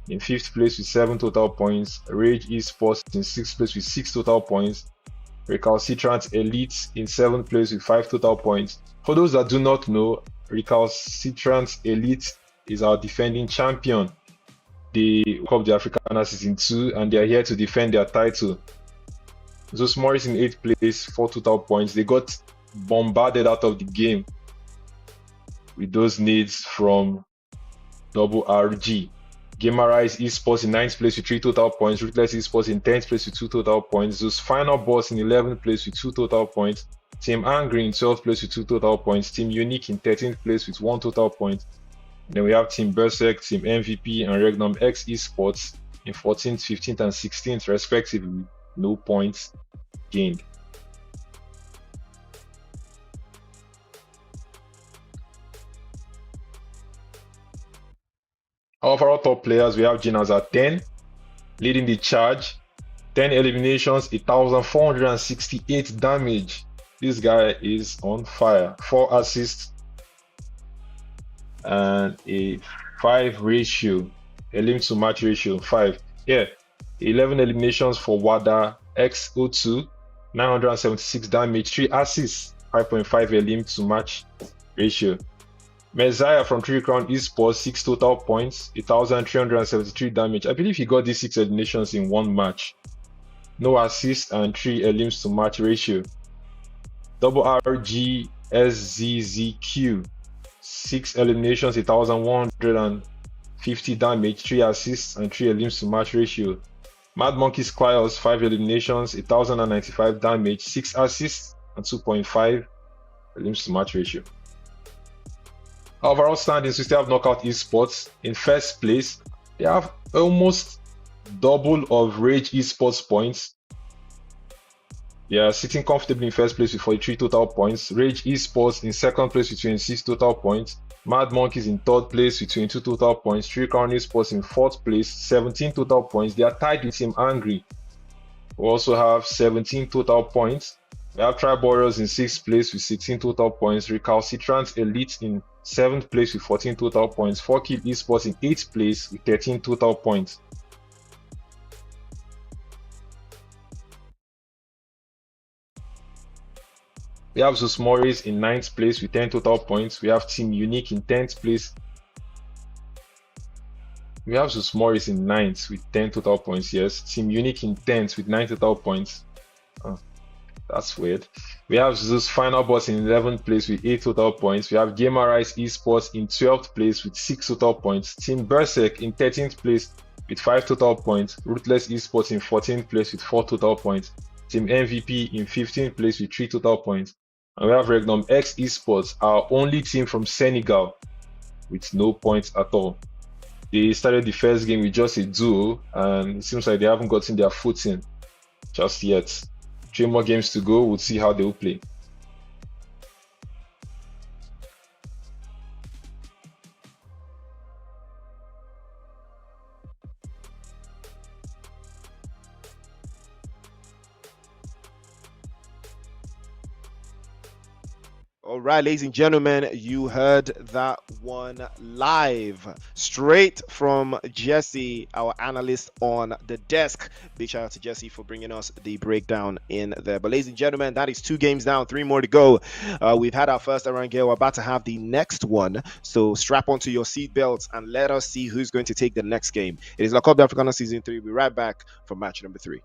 in 5th place with 7 total points, RAGE Esports in 6th place with 6 total points, RECALCITRANTS Elite in 7th place with 5 total points. For those that do not know, RECALCITRANTS Elite is our defending champion. They woke up the Africana Season 2 and they are here to defend their title. ZEUS MORIS in 8th place, 4 total points. They got bombarded out of the game with those needs from RRAGE. GAMERIZE Esports in 9th place with 3 total points. RUTHLESS Esports in 10th place with 2 total points. ZEUS FINALBOSS in 11th place with 2 total points. Team Angry in 12th place with 2 total points. Team Unique in 13th place with 1 total point. Then we have Team BERSERK, Team MVP, and REGNUM-X Esports in 14th, 15th, and 16th respectively. No points gained. Of our top players, we have Jinaza 10 leading the charge. 10 eliminations, 1,468 damage. This guy is on fire. 4 assists and a 5 ratio, elim to match ratio 5. Yeah, 11 eliminations for WADA X02, 976 damage, 3 assists. 5.5 elim to match ratio. Messiah from 3 Crown Esports, 6 total points, 1,373 damage. I believe he got these 6 eliminations in one match. No assists and 3 elims to match ratio. RRGSZZQ, 6 eliminations, 1,150 damage, 3 assists and 3 elims to match ratio. Mad Monkeys Clios, 5 eliminations, 1,095 damage, 6 assists and 2.5 elims to match ratio. Overall standings, we still have Knockout Esports in first place. They have almost double of Rage Esports points. They are sitting comfortably in first place with 43 total points. Rage Esports in second place with 26 total points. Mad Monkeys in third place with 22 total points. 3 Crown Esports in fourth place, 17 total points. They are tied with Team Angry. We also have 17 total points. We have Tribe Warriors in 6th place with 16 total points. Recalcitrants Elite in 7th place with 14 total points. FORKILL Esports in 8th place with 13 total points. We have ZEUS MORIS in 9th place with 10 total points. We have Team Unique in 10th place. We have ZEUS MORIS in 9th with 10 total points, yes. Team Unique in 10th with 9 total points. Oh, that's weird. We have ZEUS FINALBOSS in 11th place with 8 total points. We have GAMERIZE Esports in 12th place with 6 total points. Team BERSERK in 13th place with 5 total points. RUTHLESS Esports in 14th place with 4 total points. Team MVP in 15th place with 3 total points. And we have REGNUM-X Esports, our only team from Senegal, with no points at all. They started the first game with just a duo, and it seems like they haven't gotten their footing just yet. 3 more games to go, we'll see how they will play. All right, ladies and gentlemen, you heard that one live straight from Jesse, our analyst on the desk. Big shout out to Jesse for bringing us the breakdown in there. But ladies and gentlemen, that is 2 games down, 3 more to go. We've had our first round game. We're about to have the next one. So strap onto your seatbelts and let us see who's going to take the next game. It is La Coupe d'Africaine Season 3. We'll be right back for match number 3.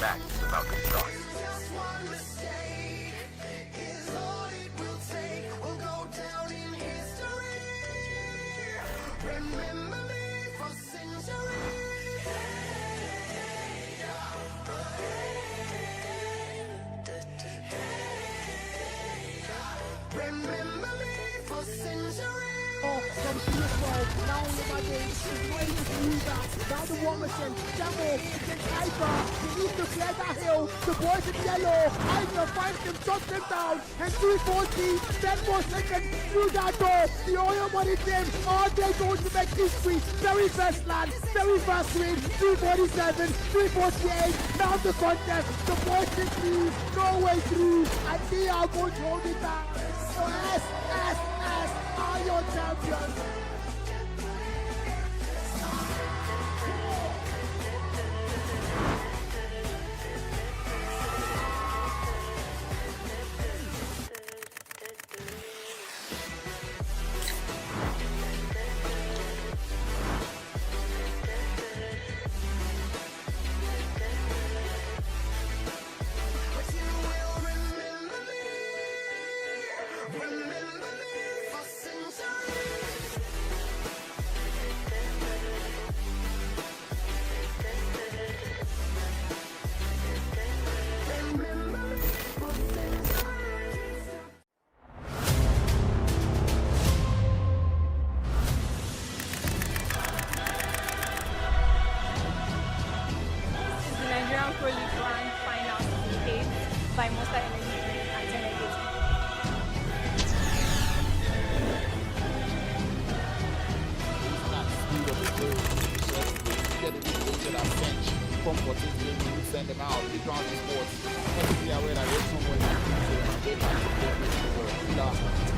Match is about to start. Now the War Machine, Demo against Hyper. He needs to clear that hill. The boys in yellow. Hyper finds him, shuts him down. And 340, 10 more seconds through that door. The oil money team are they going to make history? Very first land, very first win. 347, 348. Now the contest. The boys in lead, no way through. And they are going to hold it down. So S are your champions. buy Monster Energy drink and 10 energy. Send them out. They can't sports. Be aware that there's someone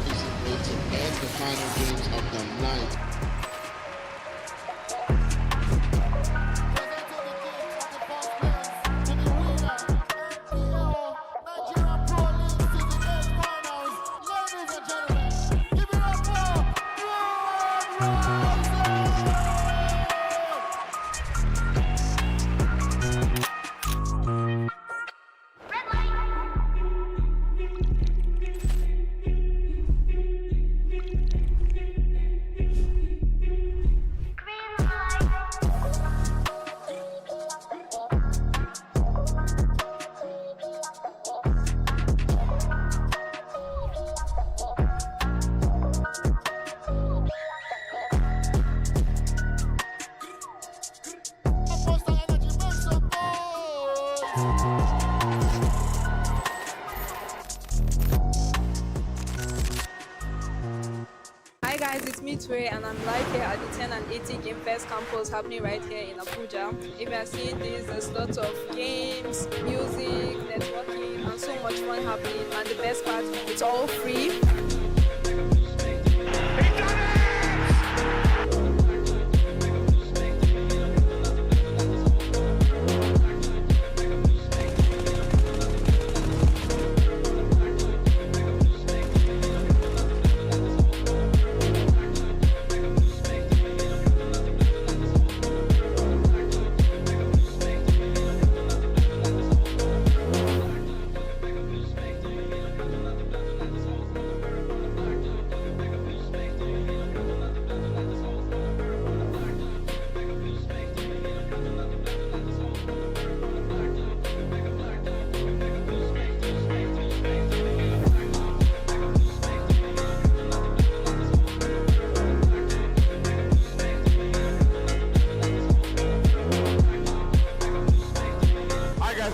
Basically, to end the final games of the night. Hi guys, it's me Tway and I'm live here at the 10 and 80 Game Fest campus happening right here in Abuja. If you are seeing this, there's lots of games, music, networking and so much fun happening, and the best part, it's all free.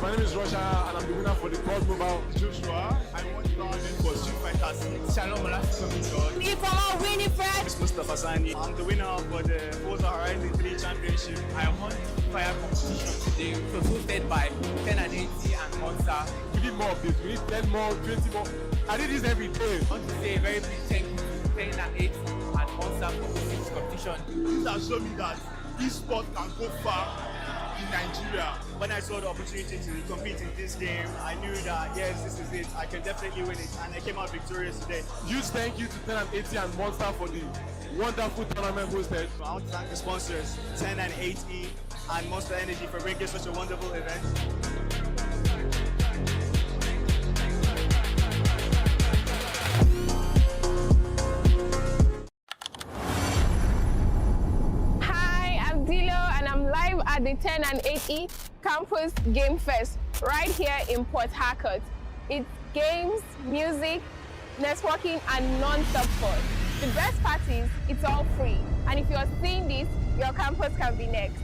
My name is Roger and I'm the winner for the cross mover. Joshua, I won the tournament for Street Fighter 6. Shalom Olafemi. Me from our winning friend. It's Mustafa Sani. I'm the winner for the Forza Horizon 3 Championship. I won the fire competition today. It was hosted by 10 and 80 and Monster. We need more of this. We need 10 more, 20 more. I did this every day. I want to say a very big thank you to 10 and 80 and Monster for hosting this competition. This has shown me that esports can go far in Nigeria. When I saw the opportunity to compete in this game, I knew that yes, this is it. I can definitely win it, and I came out victorious today. Huge thank you to 10 and 80 and Monster for the wonderful tournament hosted. I want to thank the sponsors, 10 and 80 and Monster Energy, for bringing such a wonderful event. At the 10 and 80 Campus Game Fest right here in Port Harcourt. It's games, music, networking and non-stop fun. The best part is it's all free, and if you're seeing this, your campus can be next.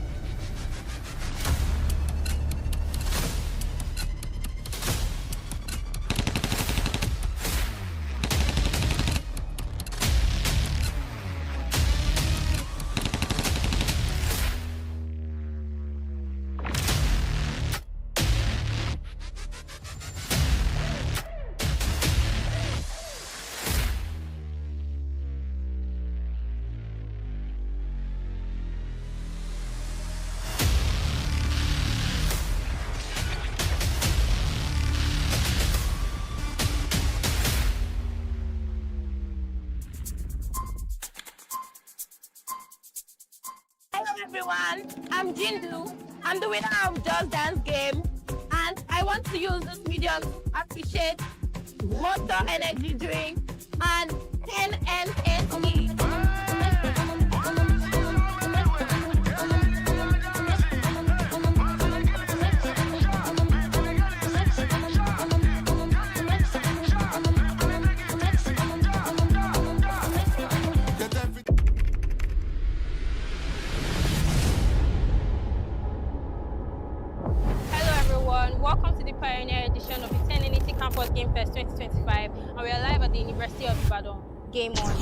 Everyone, I'm Jindu. I'm the winner of Just Dance game, and I want to use this medium to appreciate Monster Energy drink and 10 NSE. Welcome to the pioneer edition of the 10NET Campus Game Fest 2025, and we are live at the University of Ibadan. Game on.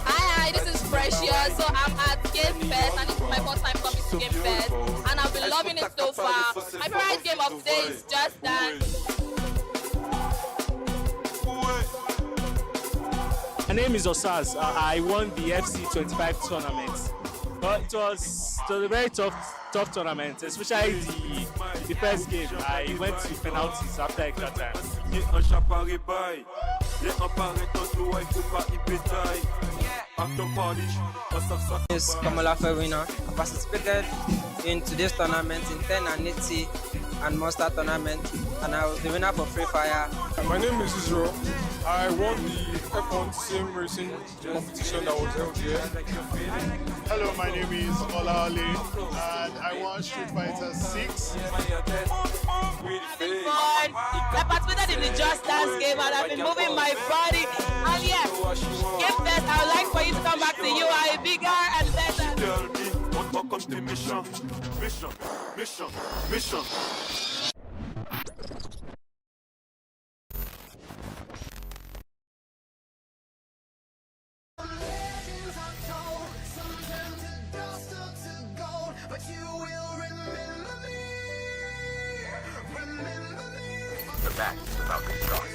Hi, this is Precious. So I'm at Game Fest, and this is my first time coming to Game Fest, and I've been loving it so far. My favorite game of the day is Just Dance. My name is Osaz. I won the FC 25 tournament. But it was a very tough tournament, especially the first game. I went to penalties after extra time. Is Kamalafe winner. I participated in today's tournament in 10 and 80 and Monster tournament, and I was the winner for Free Fire. My name is Israel. I won the F1 sim racing competition that was held here. Hello, my name is Olale, and I won Street Fighter 6. I participated in the Just Dance game, and I've been moving my body. And yeah, Game Fest, I would like for you to come back to UI bigger and better. Mission. The match is about to start.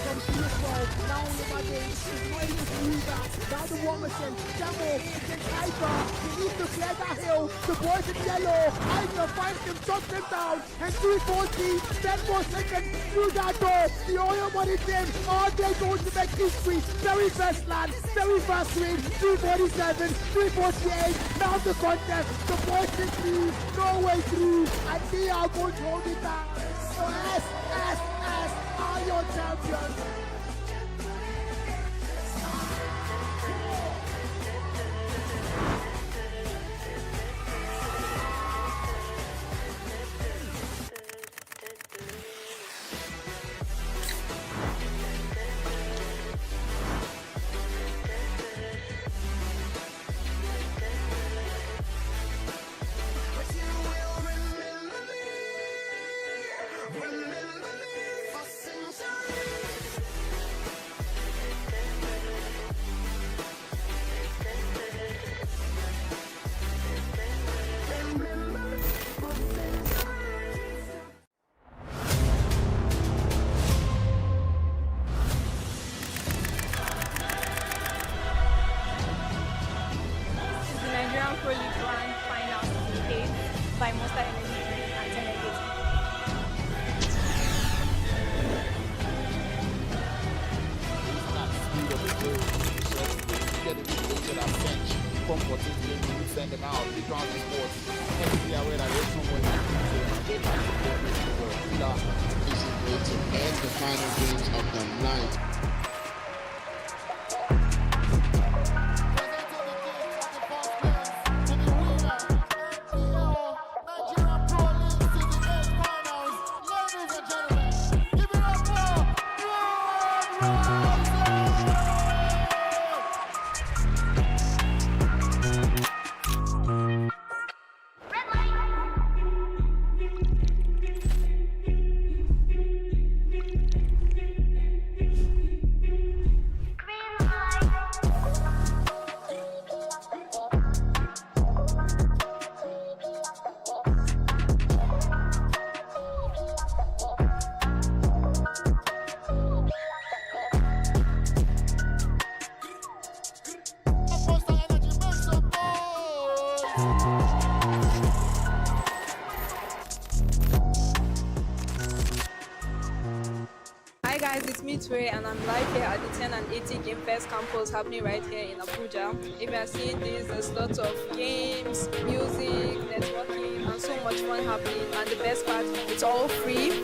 From PS12, now all my days, it's not even through that. Now the War Machine, Demo, against Hyper, he needs to clear that hill, the boys in yellow, Hyper finds him, shuts him down, and 340, 10 more seconds through that door, the oil money team, all day goes to make history, very first land, very first win, 347, 348, now the contest, the boys in lead, no way through, and they are going to hold it down, so S, are your champions. By Monster Energy Drink and 10 comfortably, send them out, they can't sports. And be aware that there's someone This is going to end the final games of the night. Midway, and I'm live here at the 10 and 80 Game Fest campus happening right here in Abuja. If you are seeing this, there's lots of games, music, networking, and so much fun happening. And the best part, it's all free.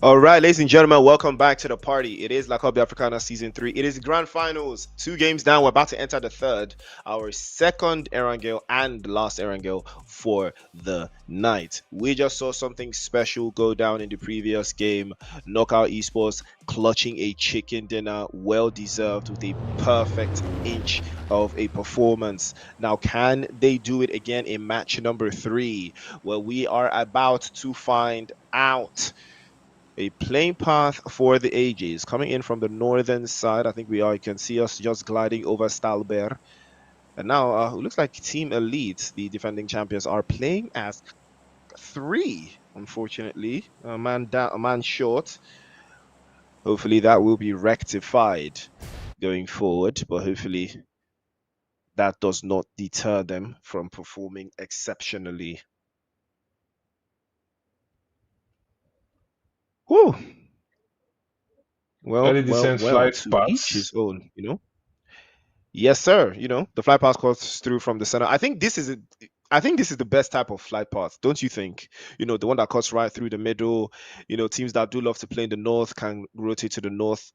All right, ladies and gentlemen, welcome back to the party. It is La Copa Africana Season 3. It is the grand finals. 2 games down. We're about to enter the third. Our second Erangel and last Erangel for the night. We just saw something special go down in the previous game. Knockout Esports clutching a chicken dinner. Well deserved with a perfect inch of a performance. Now, can they do it again in match number 3? Well, we are about to find out. A playing path for the ages coming in from the northern side. I think you can see us just gliding over Stalber. And now it looks like Team Elite, the defending champions, are playing as 3, unfortunately. A man down, a man short. Hopefully that will be rectified going forward, but hopefully that does not deter them from performing exceptionally. Whew. Well, Very decent flight to each paths. his own, you know. Yes, sir. You know, the flight path comes through from the center. I think this is the best type of flight path, don't you think? You know, the one that cuts right through the middle. You know, teams that do love to play in the north can rotate to the north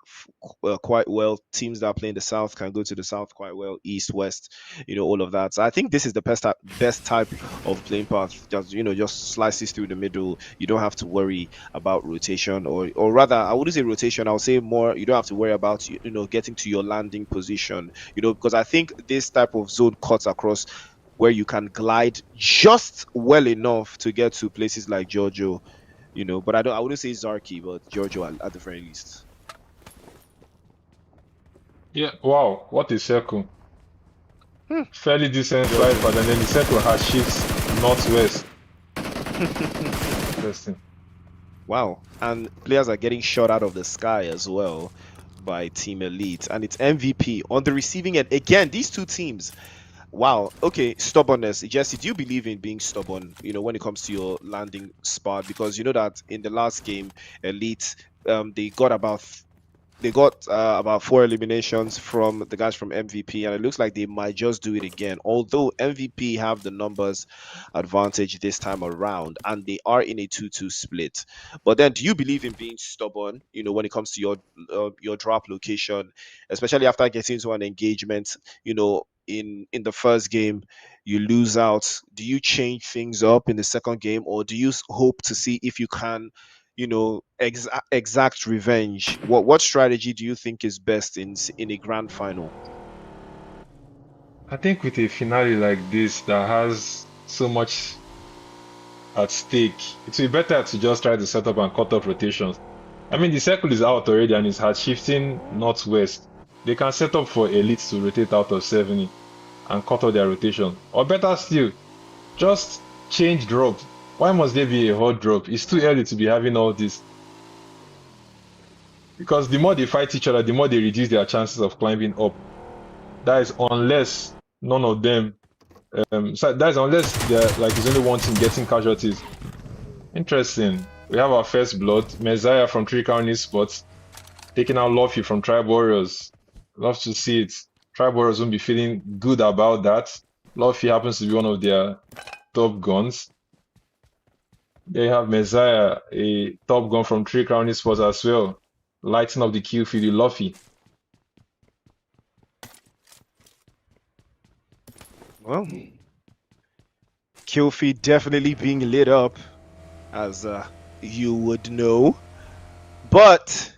quite well. Teams that play in the south can go to the south quite well. East, west, you know, all of that. So I think this is the best type of playing path. Just slices through the middle. You don't have to worry about rotation, or rather, I wouldn't say rotation. I would say more. You don't have to worry about getting to your landing position. You know, because I think this type of zone cuts across where you can glide just well enough to get to places like Giorgio, but I wouldn't say Zarki, but Giorgio at the very least. Yeah, wow, what a circle. Fairly decent flight path, and then the circle has shifts northwest. Interesting. Wow, and players are getting shot out of the sky as well by Team Elite, and it's MVP on the receiving end. Again, these two teams. Wow. Okay. Stubbornness. Jesse, do you believe in being stubborn, when it comes to your landing spot? Because you know that in the last game, Elite, they got about 4 eliminations from the guys from MVP, and it looks like they might just do it again. Although MVP have the numbers advantage this time around, and they are in a 2-2 split. But then, do you believe in being stubborn? When it comes to your drop location, especially after getting into an engagement, in the first game, you lose out. Do you change things up in the second game, or do you hope to see if you can? Exact revenge. What strategy do you think is best in a grand final? I think with a finale like this that has so much at stake, it will be better to just try to set up and cut off rotations. I mean, the circle is out already and it's hard shifting northwest. They can set up for Elite to rotate out of 70 and cut off their rotation. Or better still, just change drop. Why must there be a hot drop? It's too early to be having all this. Because the more they fight each other, the more they reduce their chances of climbing up. That is unless none of them. So that is unless they're like it's only one team getting casualties. Interesting. We have our first blood. Messiah from Three Crown Esports taking out Luffy from Tribe Warriors. Love to see it. Tribe Warriors won't be feeling good about that. Luffy happens to be one of their top guns. They have Messiah, a top gun from Three Crown Esports as well, lighting up the kill feed with Luffy. Well, Kill feed definitely being lit up, as you would know. But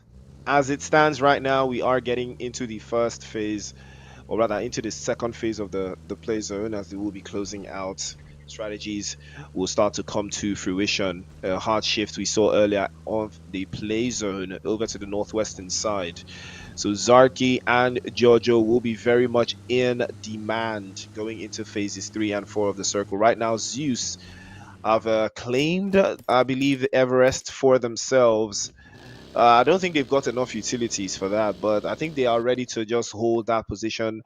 as it stands right now, we are getting into the first phase, or rather into the second phase of the play zone, as they will be closing out. Strategies will start to come to fruition. A hard shift we saw earlier of the play zone over to the northwestern side. So Zarki and Jojo will be very much in demand going into phases 3 and 4 of the circle. Right now, ZEUS have claimed, I believe, Everest for themselves. I don't think they've got enough utilities for that, but I think they are ready to just hold that position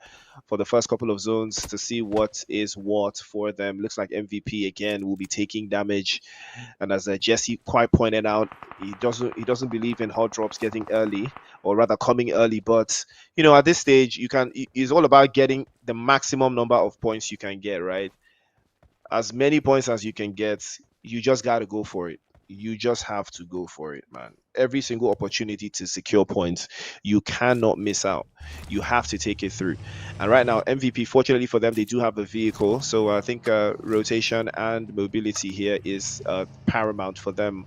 for the first couple of zones to see what is what for them. Looks like MVP again will be taking damage, and as Jesse quite pointed out, he doesn't believe in hot drops getting early, or rather coming early. But at this stage, it's all about getting the maximum number of points you can get, right? As many points as you can get, you just got to go for it. You just have to go for it, man. Every single opportunity to secure points, you cannot miss out. You have to take it through. And right now, MVP, fortunately for them, they do have a vehicle. So I think rotation and mobility here is paramount for them.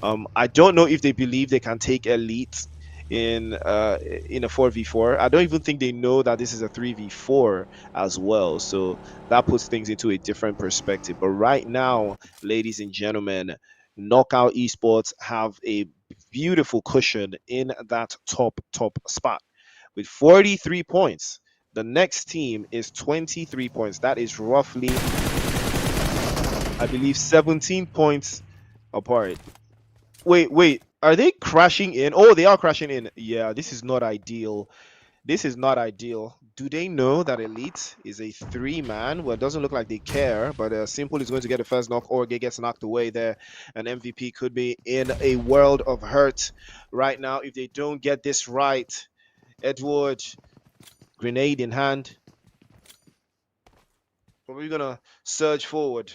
I don't know if they believe they can take elite in a 4v4. I don't even think they know that this is a 3v4 as well. So that puts things into a different perspective. But right now, ladies and gentlemen, Knockout Esports have a beautiful cushion in that top spot with 43 points. The next team is 23 points. That is roughly, I believe, 17 points apart. Wait. Are they crashing in? Oh, they are crashing in. Yeah, this is not ideal. This is not ideal. Do they know that Elite is a 3-man? Well, it doesn't look like they care, but Simple is going to get the first knock, or gets knocked away there. And MVP could be in a world of hurt right now if they don't get this right. Edward, grenade in hand. Probably going to surge forward.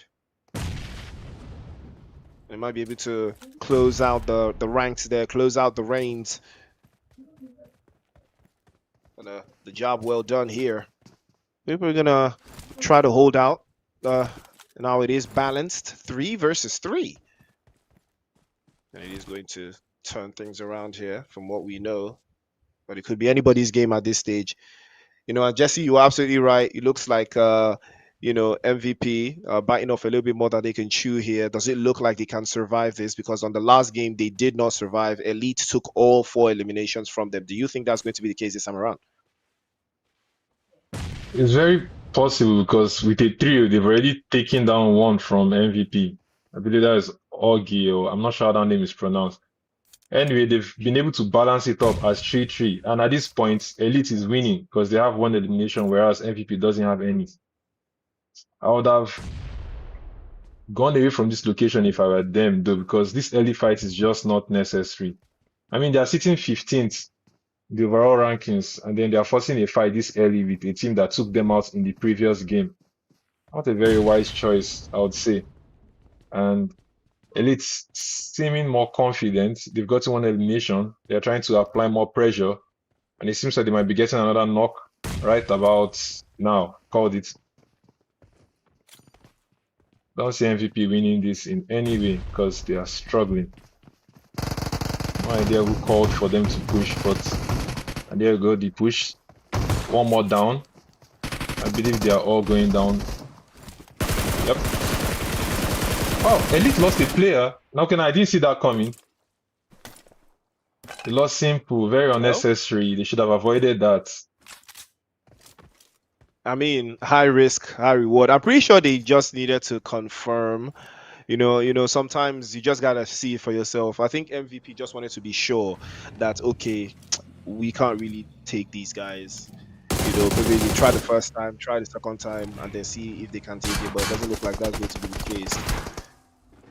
They might be able to close out the ranks there, close out the reigns. And the job well done here. Maybe we're gonna try to hold out. Now it is balanced 3 versus 3. And it is going to turn things around here from what we know. But it could be anybody's game at this stage. Jesse, you are absolutely right. It looks like MVP biting off a little bit more than they can chew here. Does it look like they can survive this? Because on the last game, they did not survive. Elite took all 4 eliminations from them. Do you think that's going to be the case this time around? It's very possible because with a trio, they've already taken down one from MVP. I believe that is Augie, or I'm not sure how that name is pronounced. Anyway, they've been able to balance it up as 3-3. And at this point, Elite is winning because they have 1 elimination, whereas MVP doesn't have any. I would have gone away from this location if I were them, though, because this early fight is just not necessary. I mean, they are sitting 15th in the overall rankings, and then they are forcing a fight this early with a team that took them out in the previous game. Not a very wise choice, I would say. And Elite seeming more confident. They've gotten 1 elimination. They're trying to apply more pressure, and it seems like they might be getting another knock right about now. Called it. Don't see MVP winning this in any way because they are struggling. No idea who called for them to push, but and there you go, the push. 1 more down. I believe they are all going down. Yep. Oh, Elite lost a player. Now I didn't see that coming. They lost Simple, very unnecessary. They should have avoided that. I mean, high risk, high reward. I'm pretty sure they just needed to confirm. Sometimes you just gotta see it for yourself. I think MVP just wanted to be sure that, okay, we can't really take these guys. Maybe they try the first time, try the second time, and then see if they can take it. But it doesn't look like that's going to be the case.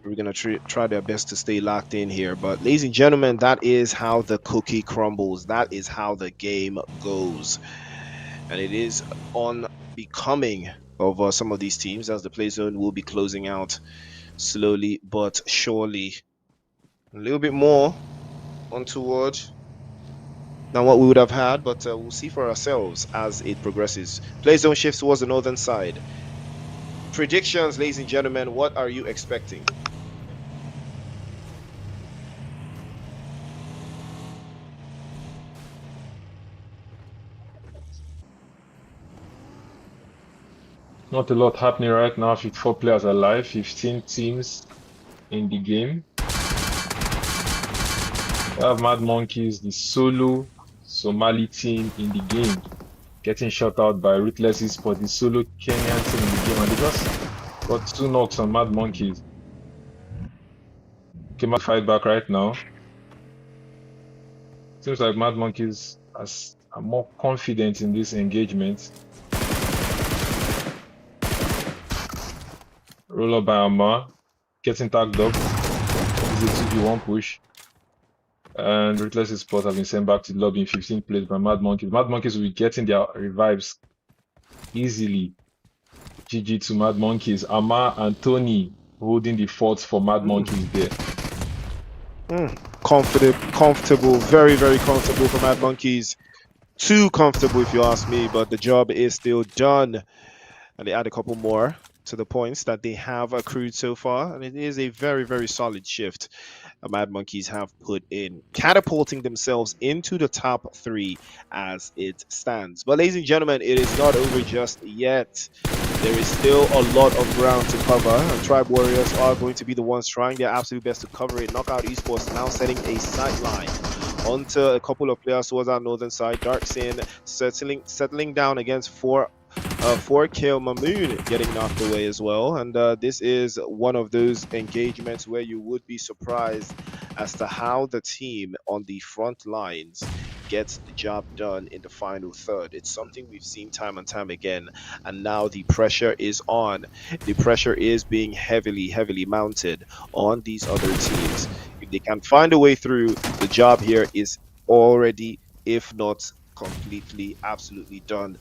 We're gonna try their best to stay locked in here. But ladies and gentlemen, that is how the cookie crumbles. That is how the game goes. And it is on becoming of some of these teams, as the play zone will be closing out slowly but surely. A little bit more untoward than what we would have had, but we'll see for ourselves as it progresses. Play zone shifts towards the northern side. Predictions, ladies and gentlemen, what are you expecting? Not a lot happening right now. 54 players alive, 15 teams in the game. We have Mad Monkeys, the solo Somali team in the game, getting shut out by RUTHLESS ESPORTS, the solo Kenyan team in the game, and they just got 2 knocks on Mad Monkeys. Came out fight back right now. Seems like Mad Monkeys are more confident in this engagement. Roll up by Amar, getting tagged up. This is a 2v1 push. And RUTHLESS ESPORTS have been sent back to the lobby in 15th place by Mad Monkeys. Mad Monkeys will be getting their revives easily. GG to Mad Monkeys. Amar and Tony holding the fort for Mad Monkeys there. Comfortable, very, very comfortable for Mad Monkeys. Too comfortable if you ask me, but the job is still done. And they add a couple more to the points that they have accrued so far, and it is a very, very solid shift Mad Monkeys have put in, catapulting themselves into the top 3 as it stands. But ladies and gentlemen, it is not over just yet. There is still a lot of ground to cover, and Tribe Warriors are going to be the ones trying their absolute best to cover it. Knockout Esports now setting a sideline onto a couple of players towards our northern side. Dark Sin settling down against FORKILL Mamoon getting knocked away as well. And this is one of those engagements where you would be surprised as to how the team on the front lines gets the job done in the final third. It's something we've seen time and time again, and now the pressure is on. The pressure is being heavily mounted on these other teams. If they can find a way through, the job here is already, if not completely, absolutely done.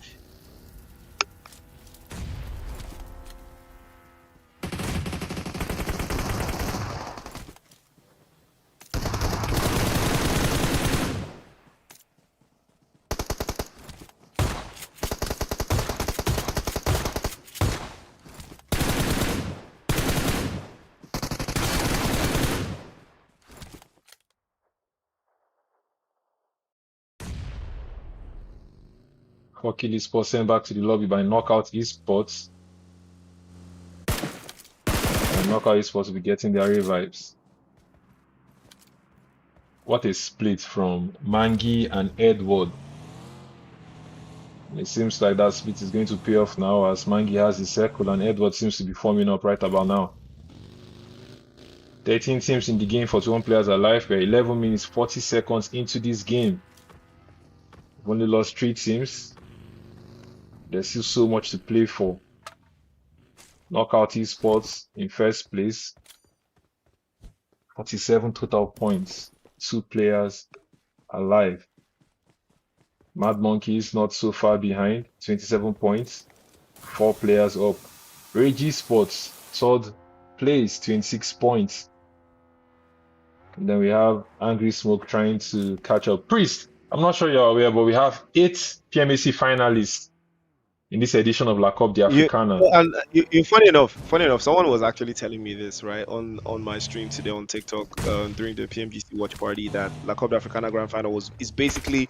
FORKILL Esports sent back to the lobby by Knockout Esports. And Knockout Esports will be getting their revives. What a split from Mangi and Edward. It seems like that split is going to pay off now, as Mangi has the circle and Edward seems to be forming up right about now. 13 teams in the game, 41 players alive. We're 11 minutes 40 seconds into this game. We've only lost 3 teams. There's still so much to play for. Knockout Esports in first place, 47 total points, 2 players alive. Mad Monkeys not so far behind, 27 points, 4 players up. RAGE Esports, third place, 26 points. And then we have Angry Smoke trying to catch up. Priest, I'm not sure you're aware, but we have 8 PMAC finalists in this edition of La Coupe d'Africana. Funny enough, someone was actually telling me this right on my stream today on TikTok during the PMGC watch party, that La Coupe d'Africana Grand Final is basically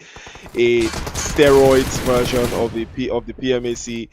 a steroids version of the PMAC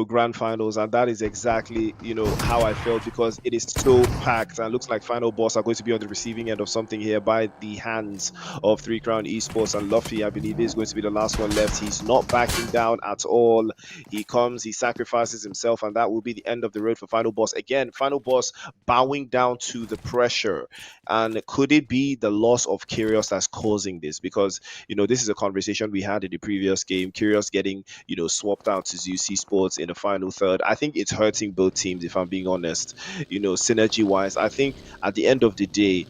Grand Finals, and that is exactly how I felt, because it is so packed and looks like FINALBOSS are going to be on the receiving end of something here by the hands of 3 Crown Esports, and Luffy, I believe, is going to be the last one left. He's not backing down at all. He comes, he sacrifices himself, and that will be the end of the road for FINALBOSS. Again, FINALBOSS bowing down to the pressure. And could it be the loss of Kyrgios that's causing this? Because this is a conversation we had in the previous game. Kyrgios getting swapped out to ZEUS Esports in the final third. I think it's hurting both teams, if I'm being honest. Synergy wise, I think at the end of the day,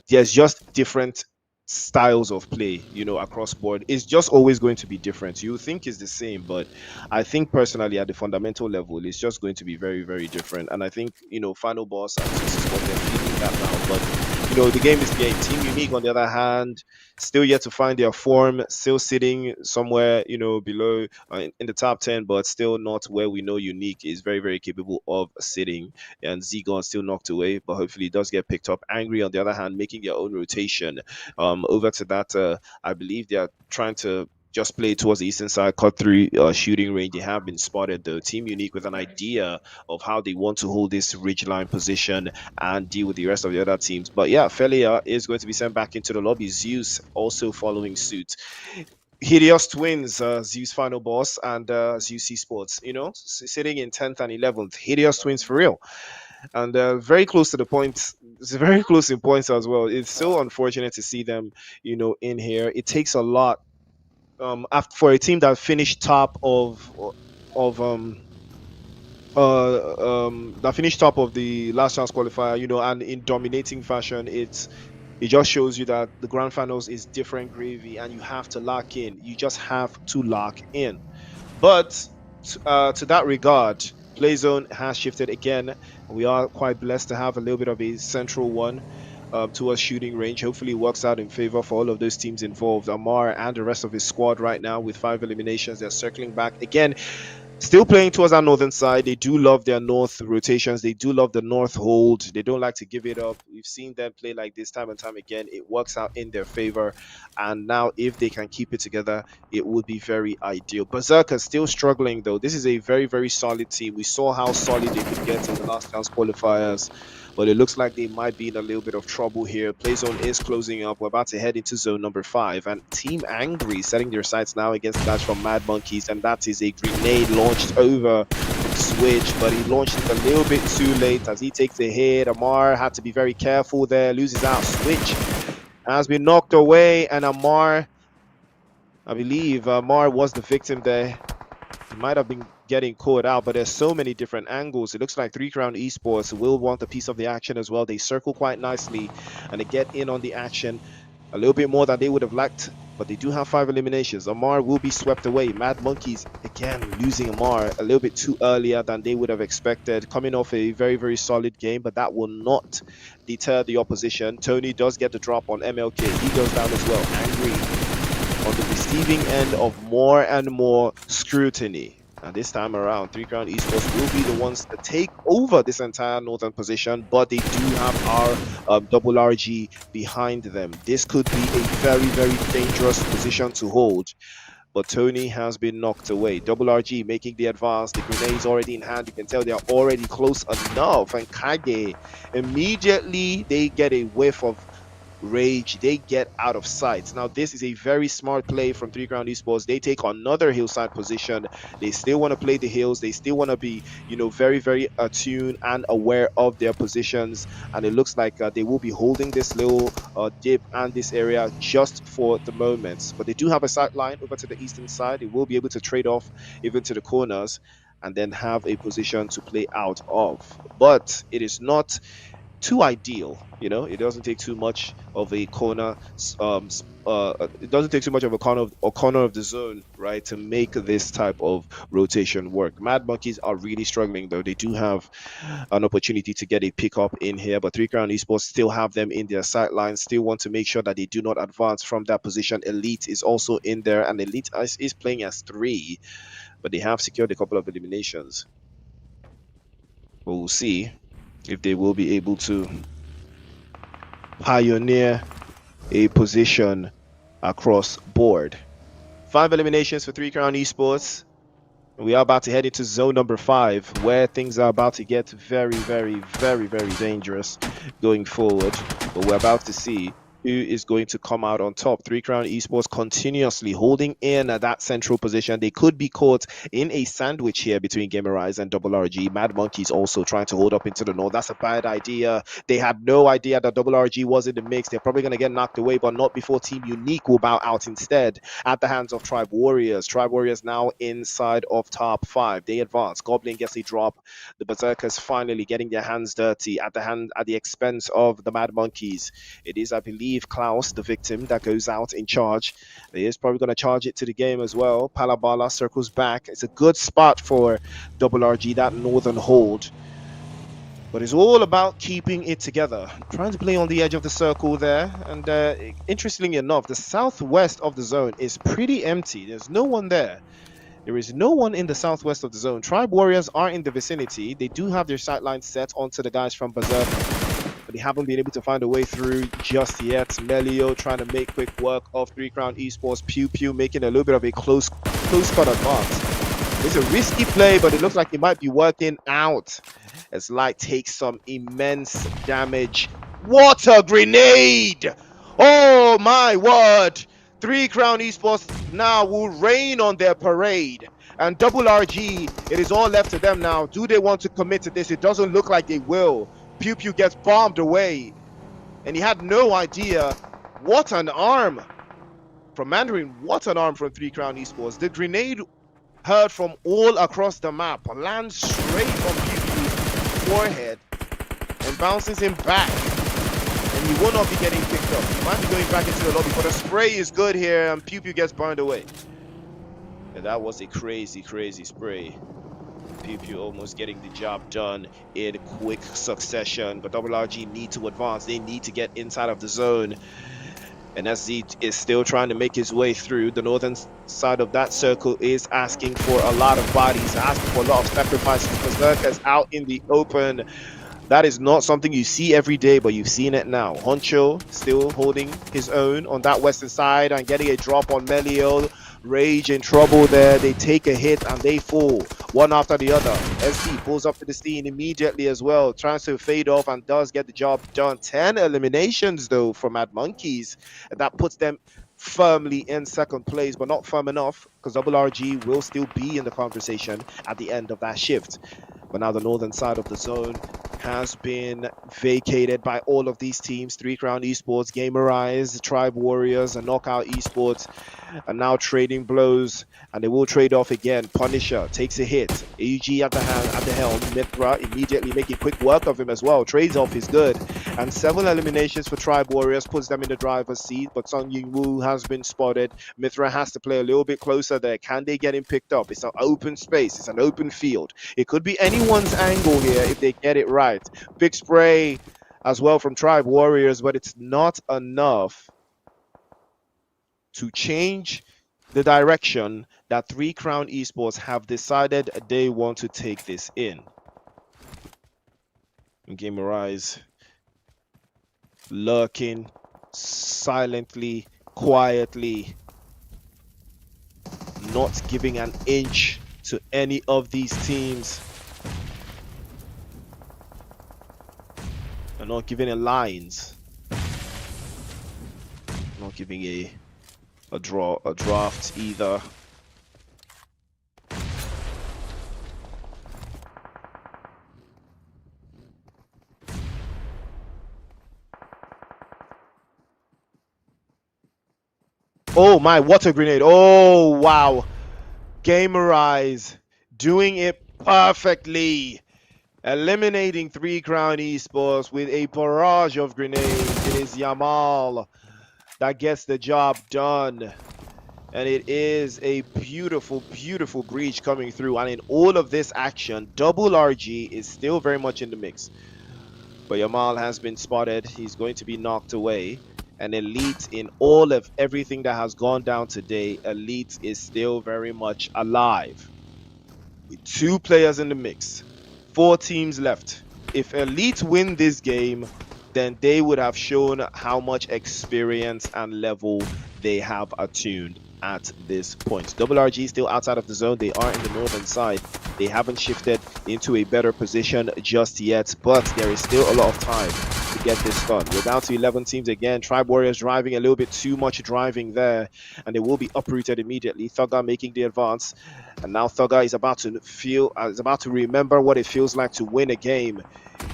there's just different styles of play, across board. It's just always going to be different. You think it's the same, but I think personally at the fundamental level, it's just going to be very, very different. And I think, Final Boss and ZEUS Sport, they're feeling that now. But the game is the game. Team Unique, on the other hand, still yet to find their form, still sitting somewhere, below in the top 10, but still not where we know Unique is very, very capable of sitting. And Zegon still knocked away, but hopefully it does get picked up. Angry, on the other hand, making their own rotation over to that. I believe they are trying to just play towards the eastern side, cut through shooting range. They have been spotted, though. Team Unique with an idea of how they want to hold this ridgeline position and deal with the rest of the other teams. But yeah, Felia is going to be sent back into the lobby. ZEUS also following suit. Hideous Twins, ZEUS Final Boss, and ZEUS Esports, sitting in 10th and 11th. Hideous Twins for real. And very close to the point. It's very close in points as well. It's so unfortunate to see them, in here. It takes a lot for a team that finished top of that finished top of the last chance qualifier, and in dominating fashion. It just shows you that the grand finals is different gravy, and you have to lock in. You just have to lock in. But to that regard, play zone has shifted again. We are quite blessed to have a little bit of a central one towards shooting range. Hopefully, it works out in favor for all of those teams involved. Amar and the rest of his squad right now with 5 eliminations. They're circling back again. Still playing towards our northern side. They do love their north rotations. They do love the north hold. They don't like to give it up. We've seen them play like this time and time again. It works out in their favor. And now, if they can keep it together, it would be very ideal. BERSERK is still struggling, though. This is a very, very solid team. We saw how solid they could get in the last chance qualifiers. But it looks like they might be in a little bit of trouble here. Play zone is closing up. We're about to head into zone number 5. And Team Angry setting their sights now against Dash from Mad Monkeys. And that is a grenade launched over from Switch. But he launched it a little bit too late as he takes a hit. Amar had to be very careful there. Loses out. Switch has been knocked away. And Amar, I believe Amar was the victim there. He might have been getting caught out, but there's so many different angles. It looks like 3 Crown Esports will want a piece of the action as well. They circle quite nicely and they get in on the action a little bit more than they would have liked, but they do have 5 eliminations. Amar will be swept away. Mad Monkeys again losing Amar a little bit too earlier than they would have expected, coming off a very, very solid game, but that will not deter the opposition. Tony does get the drop on MLK. He goes down as well. Angry on the receiving end of more and more scrutiny. And this time around, 3 Crown Esports will be the ones to take over this entire northern position, but they do have our double RG behind them. This could be a very, very dangerous position to hold. But Tony has been knocked away. Double RG making the advance. The grenades already in hand. You can tell they're already close enough. And Kage, immediately they get a whiff of Rage, they get out of sight. Now, this is a very smart play from 3 Crown Esports. They take another hillside position. They still want to play the hills. They still want to be, very, very attuned and aware of their positions. And it looks like they will be holding this little dip and this area just for the moment. But they do have a sight line over to the eastern side. They will be able to trade off even to the corners and then have a position to play out of. But it is not too ideal. It doesn't take too much of a corner. It doesn't take too much of a corner of the zone, right, to make this type of rotation work. Mad Monkeys are really struggling, though. They do have an opportunity to get a pickup in here, but 3 Crown Esports still have them in their sightlines. Still want to make sure that they do not advance from that position. Elite is also in there, and Elite is playing as 3, but they have secured a couple of eliminations. But we'll see if they will be able to pioneer a position across board. 5 eliminations for 3 Crown Esports. We are about to head into zone number 5, where things are about to get very, very, very, very dangerous going forward. But we're about to see who is going to come out on top. 3 Crown Esports continuously holding in at that central position. They could be caught in a sandwich here between GAMERIZE and Double RG. Mad Monkeys also trying to hold up into the north. That's a bad idea. They had no idea that Double RG was in the mix. They're probably going to get knocked away, but not before Team Unique will bow out instead at the hands of Tribe Warriors. Tribe Warriors now inside of top 5. They advance. Goblin gets a drop. The Berserkers finally getting their hands dirty at the expense of the Mad Monkeys. It is, I believe, believe, Klaus, the victim that goes out in charge. He is probably going to charge it to the game as well. Palabala circles back. It's a good spot for Double RG, that northern hold. But it's all about keeping it together. Trying to play on the edge of the circle there. And interestingly enough, the southwest of the zone is pretty empty. There's no one there. There is no one in the southwest of the zone. Tribe Warriors are in the vicinity. They do have their sightlines set onto the guys from Berserk, but they haven't been able to find a way through just yet. Melio trying to make quick work of 3 Crown Esports. Pew Pew making a little bit of a close cut advance. It's a risky play, but it looks like it might be working out as Light takes some immense damage. What a grenade! Oh my word! 3 Crown Esports now will rain on their parade. And Double RG, it is all left to them now. Do they want to commit to this? It doesn't look like they will. Pew Pew gets bombed away. And he had no idea. What an arm from Mandarin. What an arm from 3 Crown Esports. The grenade heard from all across the map. Lands straight on Pew Pew's forehead and bounces him back. And he will not be getting picked up. He might be going back into the lobby, but the spray is good here, and Pew Pew gets burned away. And that was a crazy, crazy spray. Pew Pew almost getting the job done in quick succession, but Double RG need to advance. They need to get inside of the zone. And SZ is still trying to make his way through. The northern side of that circle is asking for a lot of bodies, asking for a lot of sacrifices. Berserkers out in the open. That is not something you see every day, but you've seen it now. Honcho still holding his own on that western side and getting a drop on Melio. Rage in trouble there. They take a hit and they fall one after the other. SC pulls up to the scene immediately as well, tries to fade off and does get the job done. 10 eliminations though for Mad Monkeys, and that puts them firmly in second place, but not firm enough because Double RG will still be in the conversation at the end of that shift. But now the northern side of the zone has been vacated by all of these teams. 3 Crown Esports, GAMERIZE, Tribe Warriors, and Knockout Esports are now trading blows, and they will trade off again. Punisher takes a hit. AUG at the helm. Mithra immediately making quick work of him as well. Trades off is good. And 7 eliminations for Tribe Warriors puts them in the driver's seat, but Sung Ying Woo has been spotted. Mithra has to play a little bit closer there. Can they get him picked up? It's an open space. It's an open field. It could be anyone's angle here if they get it right. Big spray as well from Tribe Warriors, but it's not enough to change the direction that 3 Crown Esports have decided they want to take this in. GAMERIZE lurking silently, quietly, not giving an inch to any of these teams. And not giving a lines. Not giving a draft either. Oh my, what a grenade. Oh wow. GAMERIZE doing it perfectly. Eliminating 3 Crown Esports with a barrage of grenades. It is Yamal that gets the job done. And it is a beautiful, beautiful breach coming through. And in all of this action, Double RG is still very much in the mix. But Yamal has been spotted. He's going to be knocked away. And Elite, in all of everything that has gone down today, Elite is still very much alive. With 2 players in the mix. 4 teams left. If Elite win this game, then they would have shown how much experience and level they have attuned at this point. Double RG still outside of the zone. They are in the northern side. They haven't shifted into a better position just yet, but there is still a lot of time to get this done. We're down to 11 teams again. Tribe Warriors driving a little bit too much driving there, and they will be uprooted immediately. Thugger making the advance, and now Thugger is about to remember what it feels like to win a game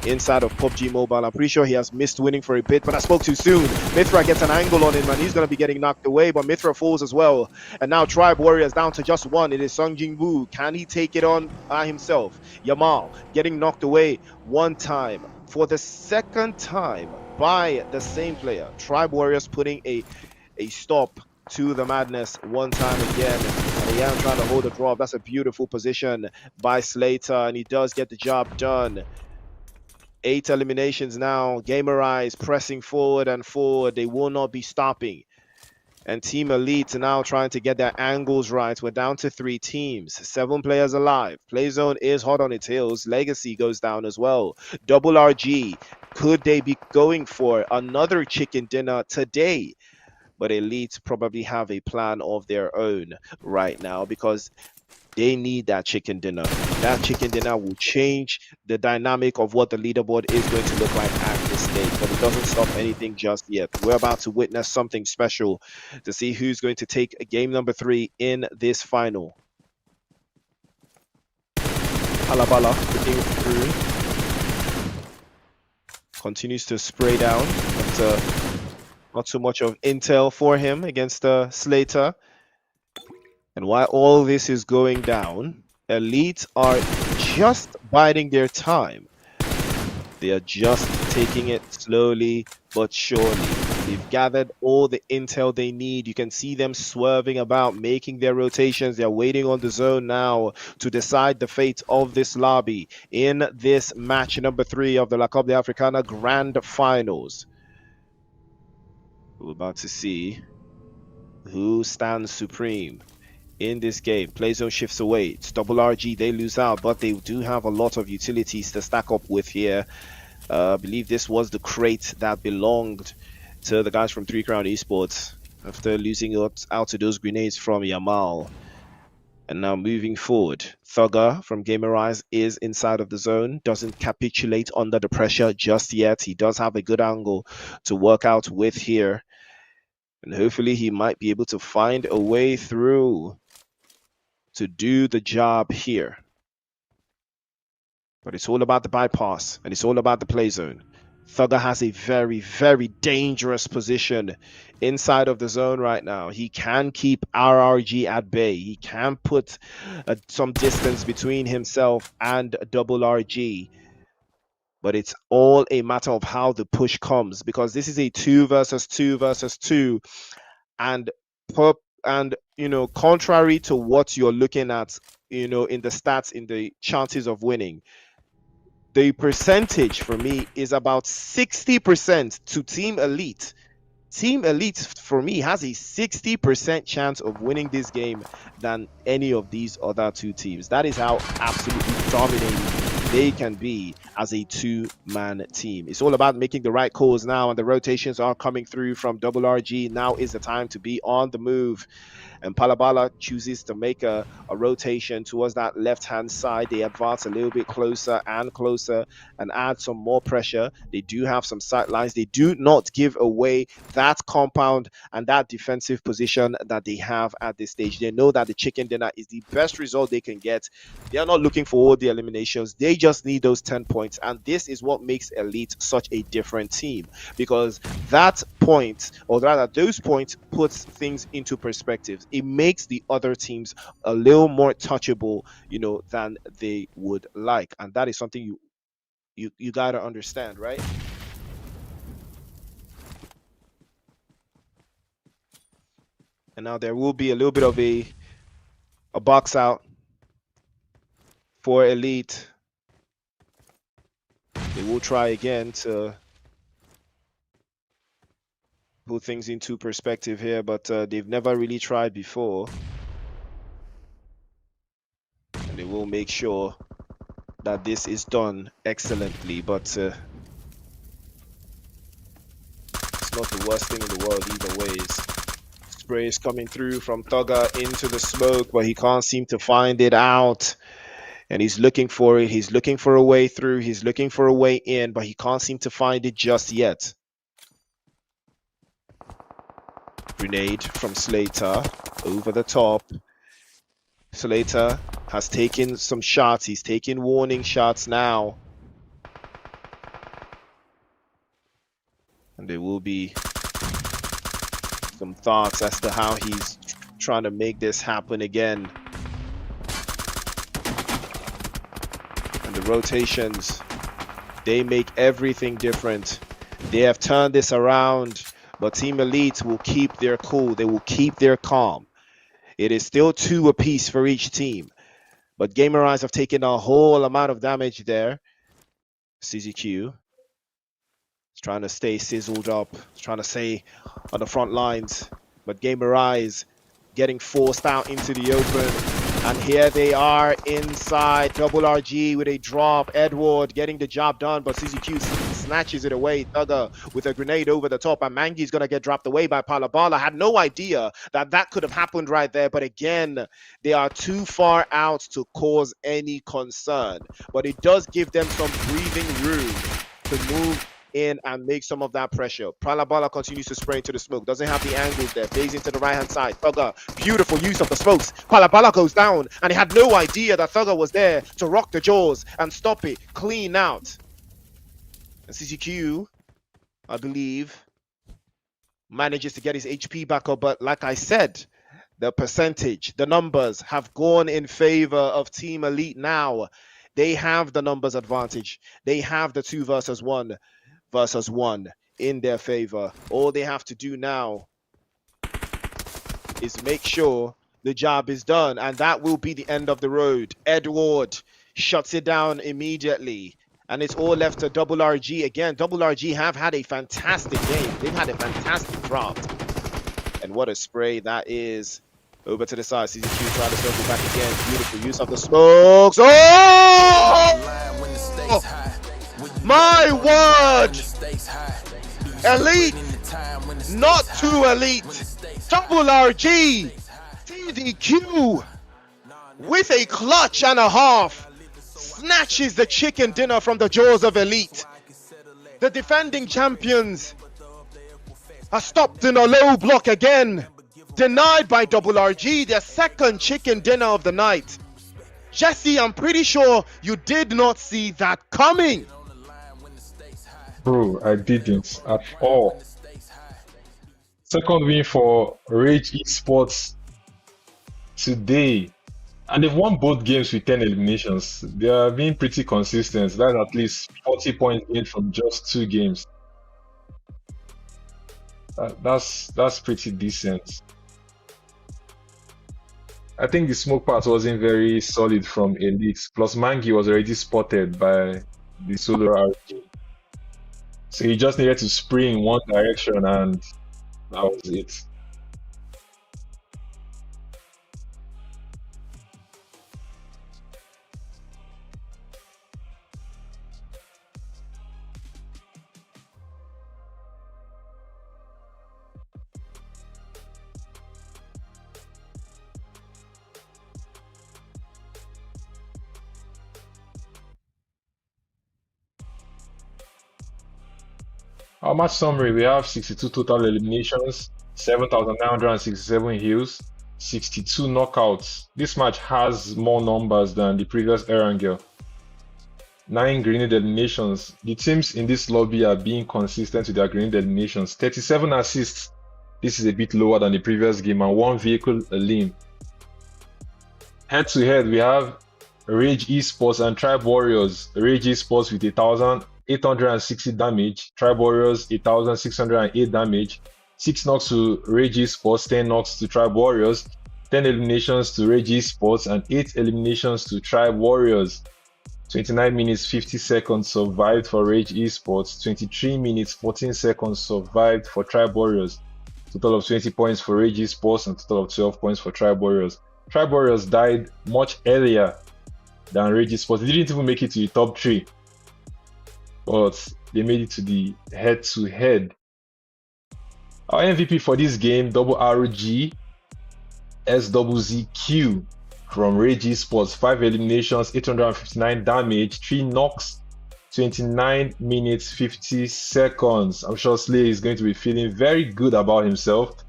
inside of PUBG Mobile. I'm pretty sure he has missed winning for a bit, but I spoke too soon. Mithra gets an angle on him, and he's going to be getting knocked away, but Mithra falls as well. And now Tribe Warriors down to just 1. It is Sung Jin Woo. Can he take it on by himself? Yamal getting knocked away 1 time. For the 2nd time by the same player. Tribe Warriors putting a stop to the madness one time again. And again, trying to hold a draw. That's a beautiful position by Slater, and he does get the job done. 8 eliminations now. GAMERIZE pressing forward and forward. They will not be stopping. And Team Elite now trying to get their angles right. We're down to 3 teams. 7 players alive. Playzone is hot on its heels. Legacy goes down as well. Double RG. Could they be going for another chicken dinner today? But Elite probably have a plan of their own right now because they need that chicken dinner. That chicken dinner will change the dynamic of what the leaderboard is going to look like at this stage, but it doesn't stop anything just yet. We're about to witness something special to see who's going to take game number 3 in this final. Palabala looking through. Continues to spray down, but not too much of intel for him against Slater. And while all this is going down, Elite are just biding their time. They are just taking it slowly but surely. They've gathered all the intel they need. You can see them swerving about, making their rotations. They're waiting on the zone now to decide the fate of this lobby in this match number 3 of the La Coupe d'Africana Grand Finals. We're about to see who stands supreme in this game. Playzone shifts away. It's double RG. They lose out, but they do have a lot of utilities to stack up with here. I believe this was the crate that belonged to the guys from 3 Crown Esports after losing out to those grenades from Yamal. And now moving forward, Thugger from GAMERIZE is inside of the zone, doesn't capitulate under the pressure just yet. He does have a good angle to work out with here. And hopefully he might be able to find a way through to do the job here. But it's all about the bypass, and it's all about the play zone. Thugger has a very, very dangerous position inside of the zone right now. He can keep RRG at bay. He can put some distance between himself and double RG. But it's all a matter of how the push comes, because this is a 2 versus 2 versus 2, and you know, contrary to what you're looking at, you know, in the stats, in the chances of winning, the percentage for me is about 60% to Team Elite. Team Elite for me has a 60% chance of winning this game than any of these other 2 teams. That is how absolutely dominating they can be as a 2-man team. It's all about making the right calls now, and the rotations are coming through from double RG. Now is the time to be on the move. And Palabala chooses to make a rotation towards that left-hand side. They advance a little bit closer and closer and add some more pressure. They do have some sight lines. They do not give away that compound and that defensive position that they have at this stage. They know that the chicken dinner is the best result they can get. They are not looking for all the eliminations. They just need those 10 points. And this is what makes Elite such a different team, because that point, or rather those points, puts things into perspective. It makes the other teams a little more touchable, you know, than they would like. And that is something you gotta understand, right? And now there will be a little bit of a box out for Elite. They will try again to put things into perspective here, but they've never really tried before. And they will make sure that this is done excellently, but it's not the worst thing in the world either ways. Spray is coming through from Thugger into the smoke, but he can't seem to find it out. And he's looking for it. He's looking for a way through. He's looking for a way in, but he can't seem to find it just yet. Grenade from Slater over the top. Slater has taken some shots. He's taking warning shots now. And there will be some thoughts as to how he's trying to make this happen again. And the rotations, they make everything different. They have turned this around, but Team Elite will keep their cool. They will keep their calm. It is still 2 apiece for each team, but GAMERIZE have taken a whole amount of damage there. CZQ is trying to stay sizzled up, trying to stay on the front lines, but GAMERIZE getting forced out into the open. And here they are inside. Double RG with a drop. Edward getting the job done, but CZQ snatches it away. Thugger with a grenade over the top, and Mangi's going to get dropped away by Palabala. Had no idea that that could have happened right there, but again, they are too far out to cause any concern. But it does give them some breathing room to move in and make some of that pressure. Palabala continues to spray into the smoke. Doesn't have the angles there. Phase into the right-hand side. Thugger, beautiful use of the smokes. Palabala goes down, and he had no idea that Thugger was there to rock the jaws and stop it. Clean out. And CCQ, I believe, manages to get his HP back up, but like I said, the percentage, the numbers have gone in favor of Team Elite now. They have the numbers advantage. They have the 2 versus 1 in their favor. All they have to do now is make sure the job is done, and that will be the end of the road. Edward shuts it down immediately, and it's all left to Double RG. Again, Double RG have had a fantastic game. They've had a fantastic draft. And what a spray that is. Over to the side, CZQ trying to circle back again. Beautiful use of the smokes. Oh! My word! Elite, not too elite. Double RG, CZQ with a clutch and a half snatches the chicken dinner from the jaws of Elite. The defending champions are stopped in a low block again. Denied by Double RG, their second chicken dinner of the night. Jesse, I'm pretty sure you did not see that coming. Bro, I didn't at all. Second win for Rage Esports today. And they've won both games with 10 eliminations. They are being pretty consistent. That's at least 40 points gained from just 2 games. That's pretty decent. I think the smoke part wasn't very solid from Elite. Plus Mangi was already spotted by the solo RG. So he just needed to spray in one direction, and that was it. Our match summary: we have 62 total eliminations, 7,967 heals, 62 knockouts. This match has more numbers than the previous Erangel. 9 grenade eliminations. The teams in this lobby are being consistent with their grenade eliminations. 37 assists. This is a bit lower than the previous game, and 1 vehicle elim. Head to head, we have Rage Esports and Tribe Warriors. Rage Esports with 1,860 damage, Tribe Warriors 1,608 damage, 6 knocks to Rage Esports, 10 knocks to Tribe Warriors, 10 eliminations to Rage Esports, and 8 eliminations to Tribe Warriors. 29 minutes 50 seconds survived for Rage Esports, 23 minutes 14 seconds survived for Tribe Warriors. Total of 20 points for Rage Esports and total of 12 points for Tribe Warriors. Tribe Warriors died much earlier than Rage Esports. They didn't even make it to the top 3. But they made it to the head-to-head. Our MVP for this game, Double RG SWZQ from Rage Esports. 5 eliminations, 859 damage, 3 knocks, 29 minutes 50 seconds. I'm sure Slay is going to be feeling very good about himself.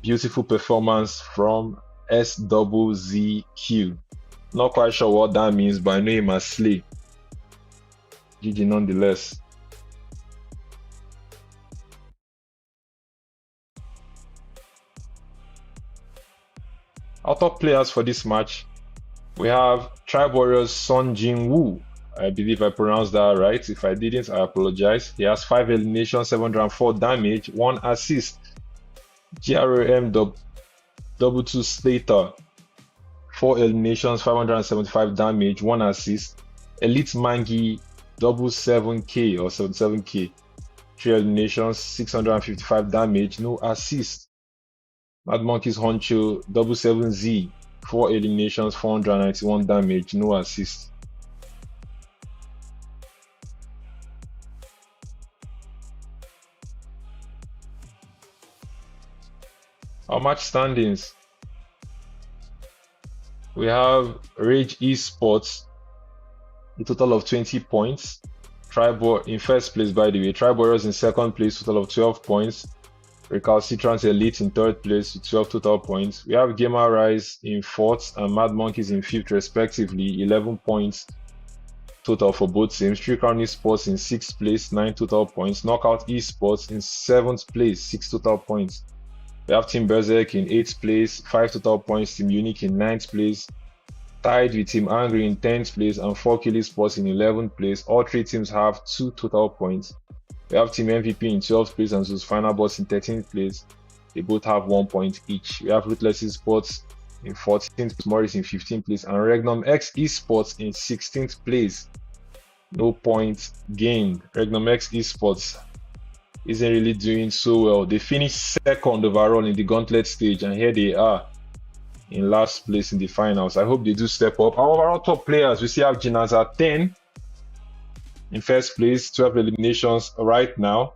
Beautiful performance from SWZQ. Not quite sure what that means, but I know him as Slay. GG nonetheless. Our top players for this match, we have Tribe Warriors Son Jin Woo I believe I pronounced that right. If I didn't, I apologize. He has 5 eliminations, 704 damage, 1 assist. GRAM double 2 Slater, 4 eliminations, 575 damage, 1 assist. Elite Mangi double 7k or 77k, 3 eliminations, 655 damage, no assist. Mad Monkey's Honcho double 7Z, 4 eliminations, 491 damage, no assist. Our match standings. We have Rage Esports, a total of 20 points. Tribal in first place, by the way. Triborers in second place, total of 12 points. Recalcitrants Elite in third place with 12 total points. We have GAMERIZE in fourth and Mad Monkeys in fifth, respectively, 11 points total for both teams. Crown Esports in sixth place, 9 total points. Knockout Esports in seventh place, 6 total points. We have Team BERSERK in 8th place, 5 total points. Team Unique in 9th place, tied with Team Angry in 10th place, and FORKILL Esports in 11th place. All 3 teams have 2 total points. We have Team MVP in 12th place and ZEUS FINALBOSS in 13th place. They both have 1 point each. We have RUTHLESS Esports in 14th place, MORIS in 15th place, and REGNUM-X Esports in 16th place. No points gained. REGNUM-X Esports isn't really doing so well. They finished second overall in the gauntlet stage, and here they are in last place in the finals. I hope they do step up. Our overall top players, we still have Jinaza 10 in first place, 12 eliminations right now.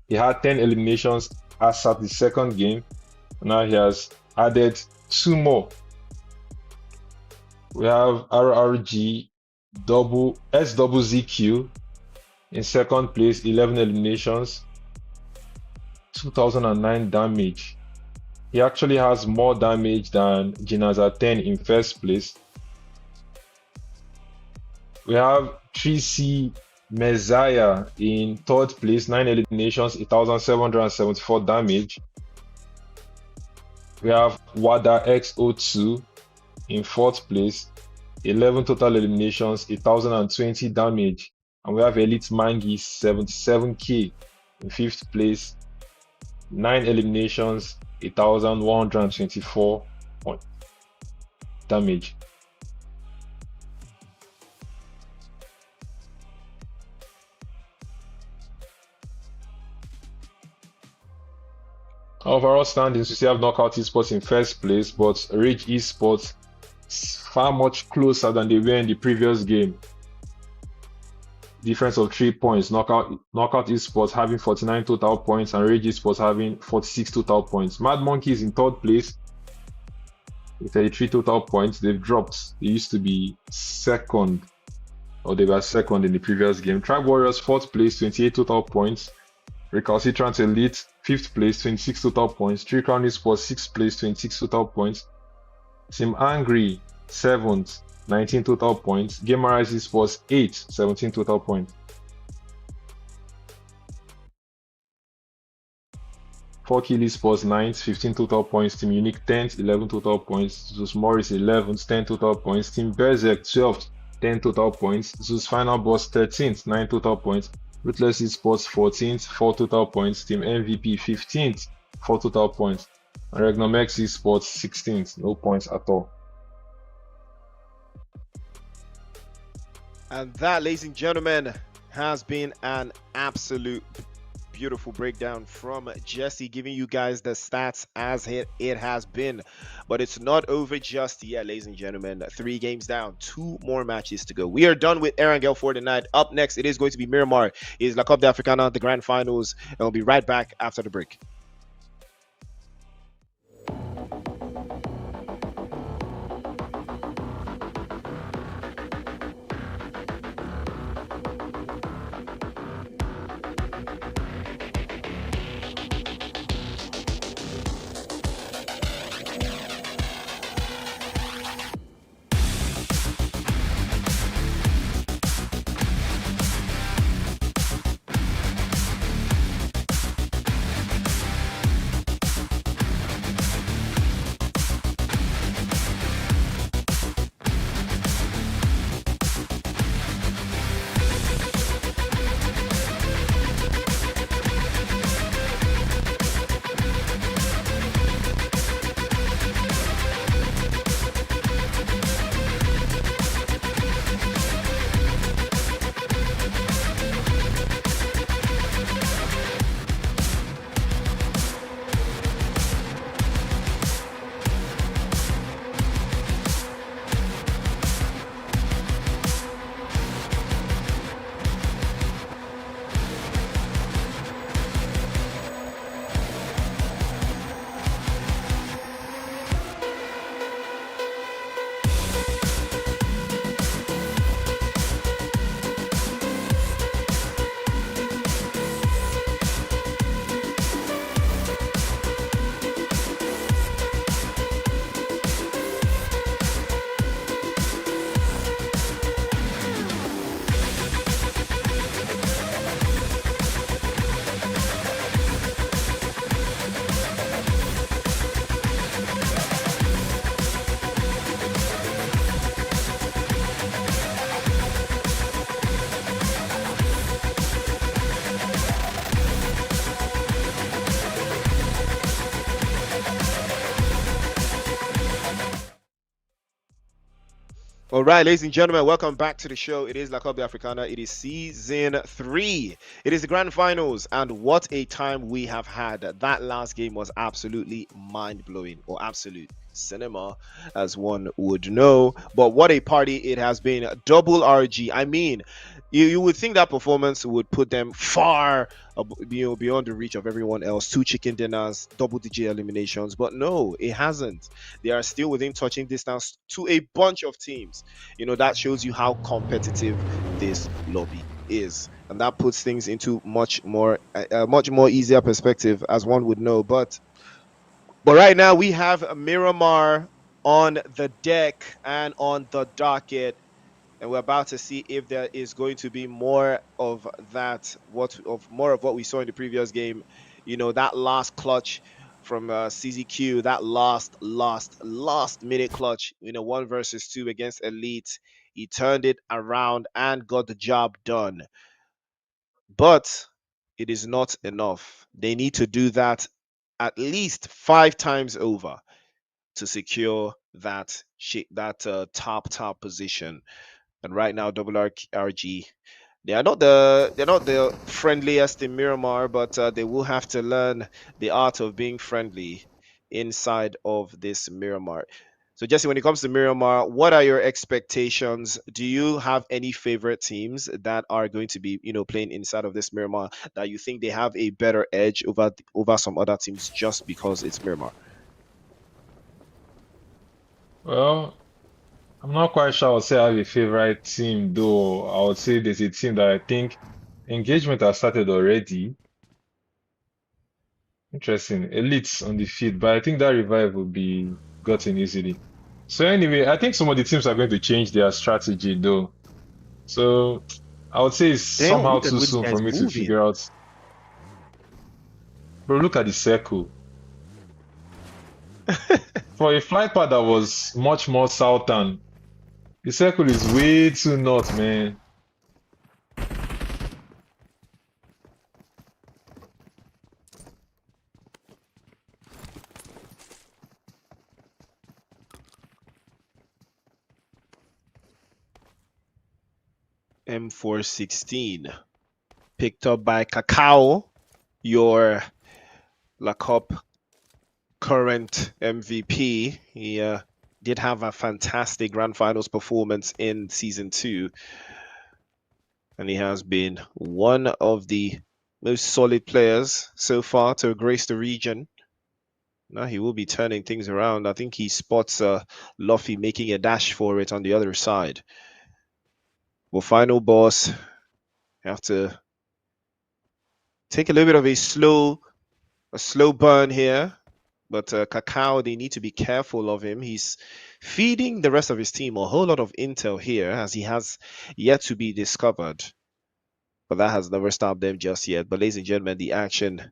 He had 10 eliminations as at the second game. Now he has added 2 more. We have RRAGE SZQ in second place, 11 eliminations, 2009 damage. He actually has more damage than Jinaza 10 in first place. We have 3C Messiah in third place, 9 eliminations, 1774 damage. We have Wada X02 in fourth place, 11 total eliminations, 1020 damage. And we have Elite Mangi 77k in fifth place, 9 eliminations, 1124 damage. Overall standings, we still have Knockout Esports in first place, but Rage Esports is far much closer than they were in the previous game. Difference of 3 points. Knockout Esports having 49 total points and Rage Esports having 46 total points. Mad Monkeys in third place with 33 total points. They've dropped. They used to be second, or they were second in the previous game. Tribe Warriors fourth place, 28 total points. Recalcitrants Elite 5th place, 26 total points. Crown Esports 6th place, 26 total points. Team Angry 7th, 19 total points. GAMERIZE Esports 8th, 17 total points. FORKILL Esports 9th, 15 total points. Team Unique 10th, 11 total points. MORIS 11th, 10 total points. Team BERSERK 12th, 10 total points. ZEUS FINALBOSS 13th, 9 total points. RUTHLESS Esports 14th, 4 total points. Team MVP 15th, 4 total points. And REGNUM-X Esports 16th, no points at all. And that, ladies and gentlemen, has been an absolute beautiful breakdown from Jesse, giving you guys the stats as it has been. But it's not over just yet, ladies and gentlemen. 3 games down, 2 more matches to go. We are done with Erangel for the night. Up next, it is going to be Miramar. It is La Coupe d'Africana, the grand finals, and we'll be right back after the break. All right, ladies and gentlemen, welcome back to the show. It is La Coupe Africana. It is season 3. It is the grand finals, and what a time we have had. That last game was absolutely mind-blowing, or absolute cinema, as one would know. But what a party it has been. Double RG. I mean, you would think that performance would put them far beyond the reach of everyone else. 2 chicken dinners, double-digit eliminations, but no, it hasn't. They are still within touching distance to a bunch of teams. That shows you how competitive this lobby is, and that puts things into much more easier perspective, as one would know. But right now we have Miramar on the deck and on the docket, and we're about to see if there is going to be more of that, more of what we saw in the previous game. That last clutch from CZQ, that last minute clutch, 1 versus 2 against Elite. He turned it around and got the job done. But it is not enough. They need to do that at least 5 times over to secure that top position. And right now, RG, they're not the friendliest in Miramar, but they will have to learn the art of being friendly inside of this Miramar. So Jesse, when it comes to Miramar, what are your expectations? Do you have any favorite teams that are going to be, playing inside of this Miramar, that you think they have a better edge over some other teams just because it's Miramar? Well, I'm not quite sure I would say I have a favorite team, though. I would say there's a team that I think engagement has started already. Interesting. Elites on the field, but I think that revive will be gotten easily. So anyway, I think some of the teams are going to change their strategy, though. So I would say it's Damn, somehow look at too what this soon for guy's me to moving. figure out. Bro, look at the circle. For a flight path that was much more southern, the circle is way too north, man. M416 picked up by Cacao, your La Coupe current MVP. He did have a fantastic grand finals performance in season 2, and he has been one of the most solid players so far to grace the region. Now he will be turning things around. I think he spots Luffy making a dash for it on the other side. Well, final boss, have to take a little bit of a slow burn here. But Cacao, they need to be careful of him. He's feeding the rest of his team a whole lot of intel here, as he has yet to be discovered. But that has never stopped them just yet. But ladies and gentlemen, the action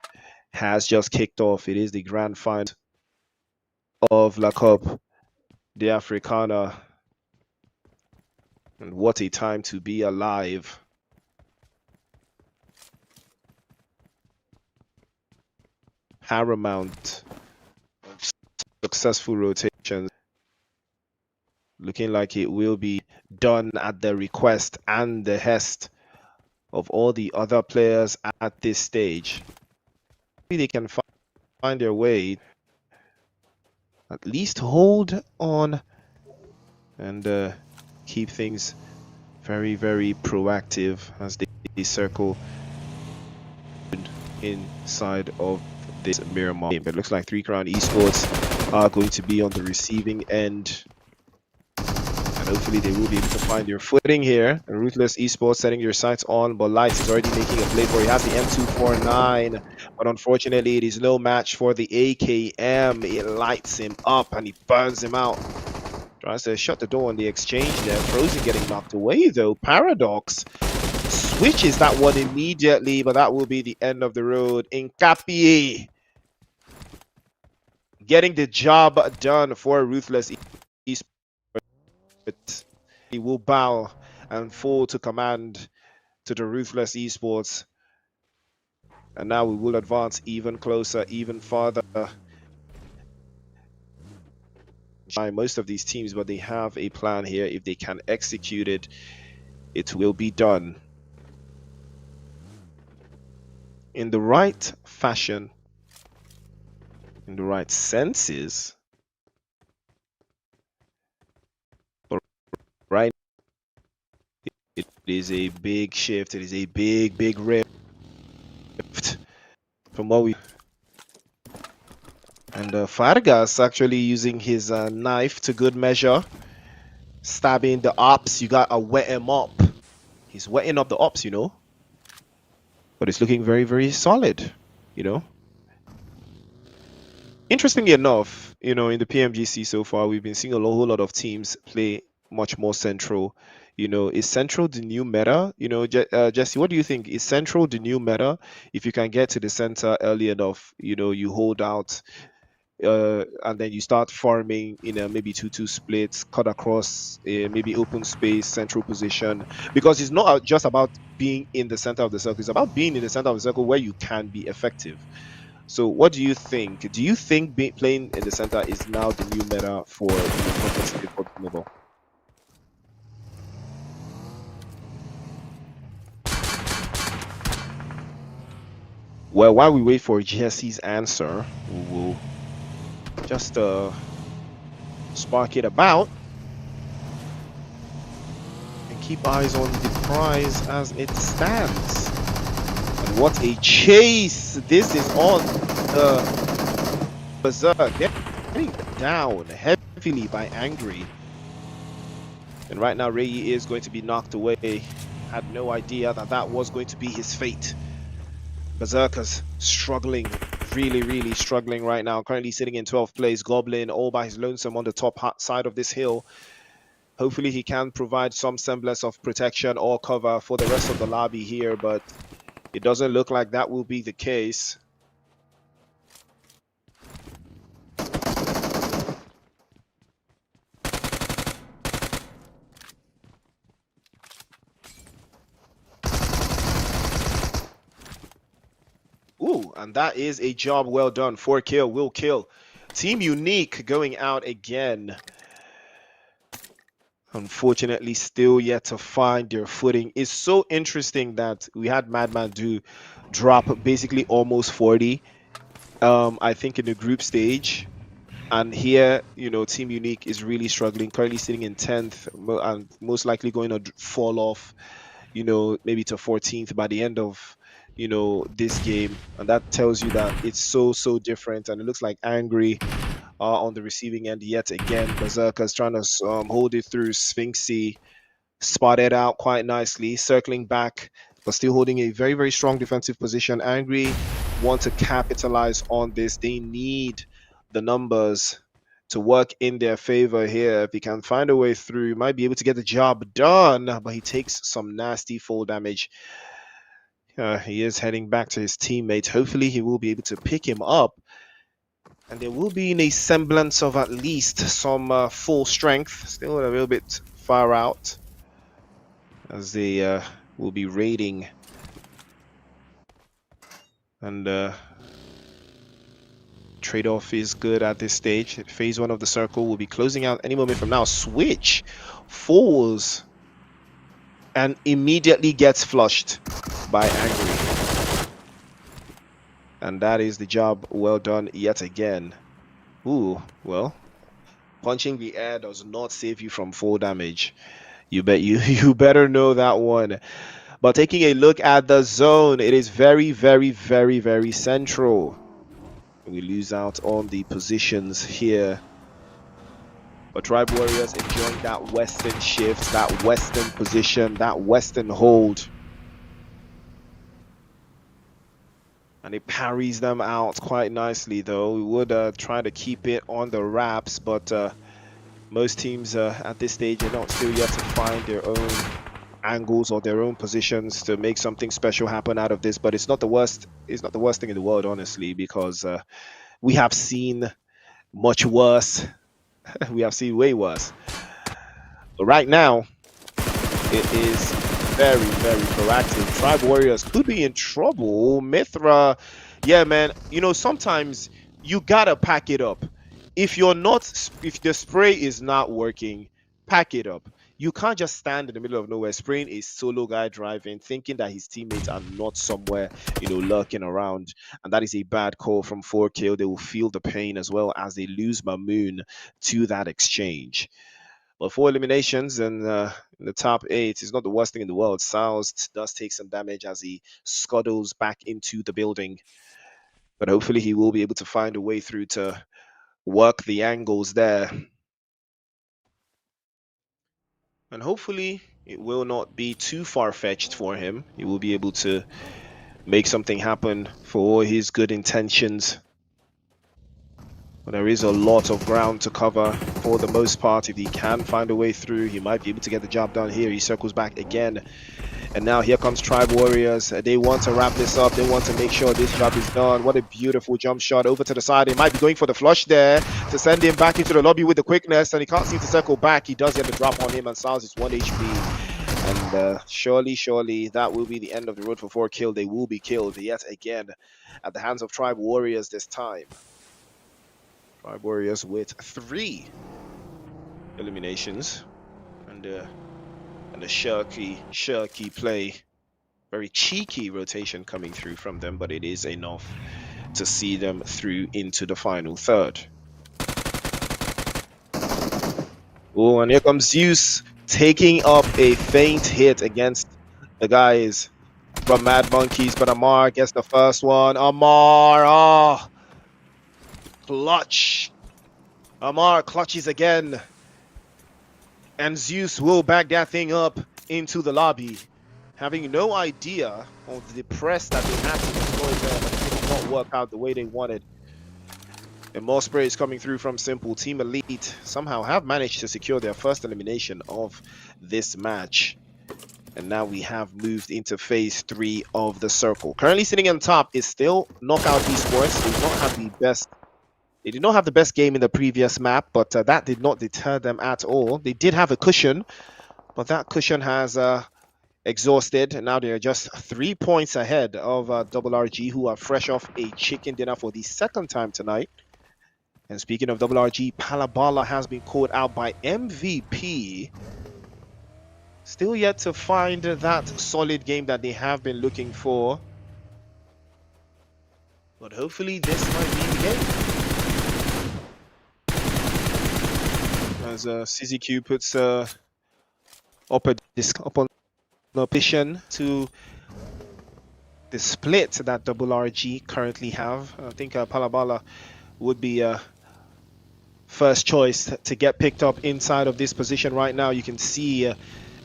has just kicked off. It is the grand final of La Coupe de Africana. And what a time to be alive. Paramount successful rotations, looking like it will be done at the request and the hest of all the other players at this stage. Maybe they can find their way, at least hold on and keep things very, very proactive as they circle inside of this Miramar game. It looks like 3 Crown Esports are going to be on the receiving end, and hopefully they will be able to find their footing here. And Ruthless Esports setting their sights on, but Light is already making a play for it. He has the M249, but unfortunately it is no match for the AKM. It lights him up and he burns him out. Tries to shut the door on the exchange there. Frozen getting knocked away though. Paradox switches that one immediately, but that will be the end of the road. Incapie getting the job done for Ruthless Esports. He will bow and fall to command to the Ruthless Esports. And now we will advance even closer, even farther most of these teams, but they have a plan here. If they can execute it, it will be done in the right fashion, in the right senses. But right, it is a big shift. It is a big rift from what we. And Fargas actually using his knife to good measure, stabbing the ops. You got to wet him up. He's wetting up the ops, you know. But it's looking very solid, you know. Interestingly enough, you know, in the PMGC so far, we've been seeing a whole lot of teams play much more central. You know, is central the new meta? You know, Jesse, what do you think? Is central the new meta? If you can get to the center early enough, you know, you hold out, and then you start farming in a maybe 2-2 splits, cut across maybe open space, central position. Because it's not just about being in the center of the circle; it's about being in the center of the circle where you can be effective. So what do you think? Do you think playing in the center is now the new meta for competitive PUBG Mobile? Well, while we wait for Jesse's answer, we will just spark it about and keep eyes on the prize as it stands. And what a chase this is on the Berserk, getting down heavily by Angry. And right now Ray is going to be knocked away. Had no idea that that was going to be his fate. Berserker's struggling, really struggling right now. Currently sitting in 12th place. Goblin all by his lonesome on the top side of this hill. Hopefully he can provide some semblance of protection or cover for the rest of the lobby here, but it doesn't look like that will be the case. Ooh, and that is a job well done. FORKILL will kill. Team Unique going out again. Unfortunately, still yet to find their footing. It's so interesting that we had Madman do drop basically almost 40, I think, in the group stage. And here, you know, Team Unique is really struggling, currently sitting in 10th and most likely going to fall off, you know, maybe to 14th by the end of, you know, this game. And that tells you that it's so different. And it looks like Angry on the receiving end yet again. Berserker's trying to hold it through. Sphinxy spotted out quite nicely, circling back, but still holding a very strong defensive position. Angry want to capitalize on this. They need the numbers to work in their favor here. If he can find a way through, might be able to get the job done, but he takes some nasty fall damage. He is heading back to his teammates. Hopefully he will be able to pick him up, and there will be a semblance of at least some full strength. Still a little bit far out, as they will be raiding. And trade-off is good at this stage. Phase 1 of the circle will be closing out any moment from now. Switch falls and immediately gets flushed by Angry. And that is the job well done yet again. Ooh, well, punching the air does not save you from fall damage. You better know that one. But taking a look at the zone, it is very central. We lose out on the positions here. But Tribe Warriors enjoying that western shift, that western position, that western hold. And it parries them out quite nicely, though. We would try to keep it on the wraps, but most teams at this stage are not still yet to find their own angles or their own positions to make something special happen out of this. But it's not the worst. It's not the worst thing in the world, honestly, because we have seen much worse. We have seen way worse. But right now, it is very proactive. Tribe Warriors could be in trouble. Mithra, yeah, man. You know, sometimes you gotta pack it up. if the spray is not working, pack it up. You can't just stand in the middle of nowhere spraying a solo guy driving, thinking that his teammates are not somewhere, lurking around. And that is a bad call from FORKILL. They will feel the pain as well as they lose Mamoon to that exchange. But 4 eliminations and in the top 8 is not the worst thing in the world. ZEUS does take some damage as he scuttles back into the building. But hopefully he will be able to find a way through to work the angles there. And hopefully it will not be too far-fetched for him. He will be able to make something happen for all his good intentions. But there is a lot of ground to cover for the most part. If he can find a way through, he might be able to get the job done here. He circles back again. And now here comes Tribe Warriors. They want to wrap this up. They want to make sure this job is done. What a beautiful jump shot over to the side. They might be going for the flush there to send him back into the lobby with the quickness. And he can't seem to circle back. He does get the drop on him, and ZEUS is 1 HP. And surely that will be the end of the road for FORKILL. They will be killed yet again at the hands of Tribe Warriors this time. Tribe Warriors with 3 eliminations. And a shirky play. Very cheeky rotation coming through from them, but it is enough to see them through into the final third. Oh, and here comes ZEUS taking up a faint hit against the guys from Mad Monkeys, but Amar gets the first one. Amar, clutch. Amar clutches again. And ZEUS will back that thing up into the lobby, having no idea of the press that they had to deploy there, but it did not work out the way they wanted. And more spray is coming through from Simple. Team Elite somehow have managed to secure their first elimination of this match. And now we have moved into phase 3 of the circle. Currently sitting on top is still Knockout Esports. They did not have the best game in the previous map, but that did not deter them at all. They did have a cushion, but that cushion has exhausted, and now they're just 3 points ahead of RRAGE, who are fresh off a chicken dinner for the second time tonight. And speaking of RRAGE, Palabala has been called out by MVP. Still yet to find that solid game that they have been looking for. But hopefully this might be the game. As CZQ puts up on the position to the split that RRAGE currently have. I think Palabala would be first choice to get picked up inside of this position right now. You can see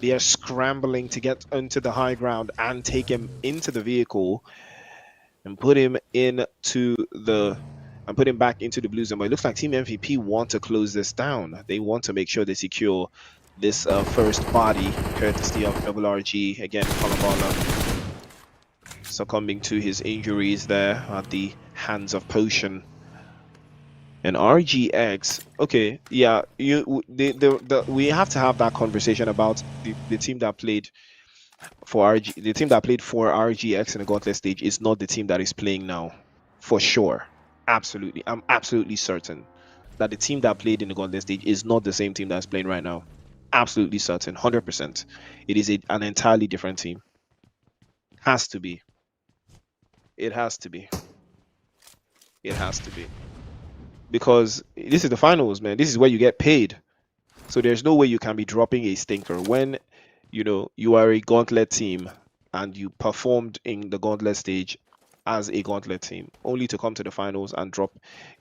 they are scrambling to get onto the high ground and take him into the vehicle and put him back into the blue zone. But it looks like Team MVP want to close this down. They want to make sure they secure this first body, courtesy of RRAGE. Again, Palabala succumbing to his injuries there at the hands of Potion. And RGX, okay, yeah, we have to have that conversation about the team that played for the team that played for RGX in the Gauntlet stage is not the team that is playing now, for sure. Absolutely, I'm absolutely certain that the team that played in the Gauntlet stage is not the same team that's playing right now. Absolutely certain, 100%. It is an entirely different team. Has to be. It has to be. It has to be. Because this is the finals, man. This is where you get paid. So there's no way you can be dropping a stinker when, you are a Gauntlet team and you performed in the Gauntlet stage as a Gauntlet team, only to come to the finals and drop,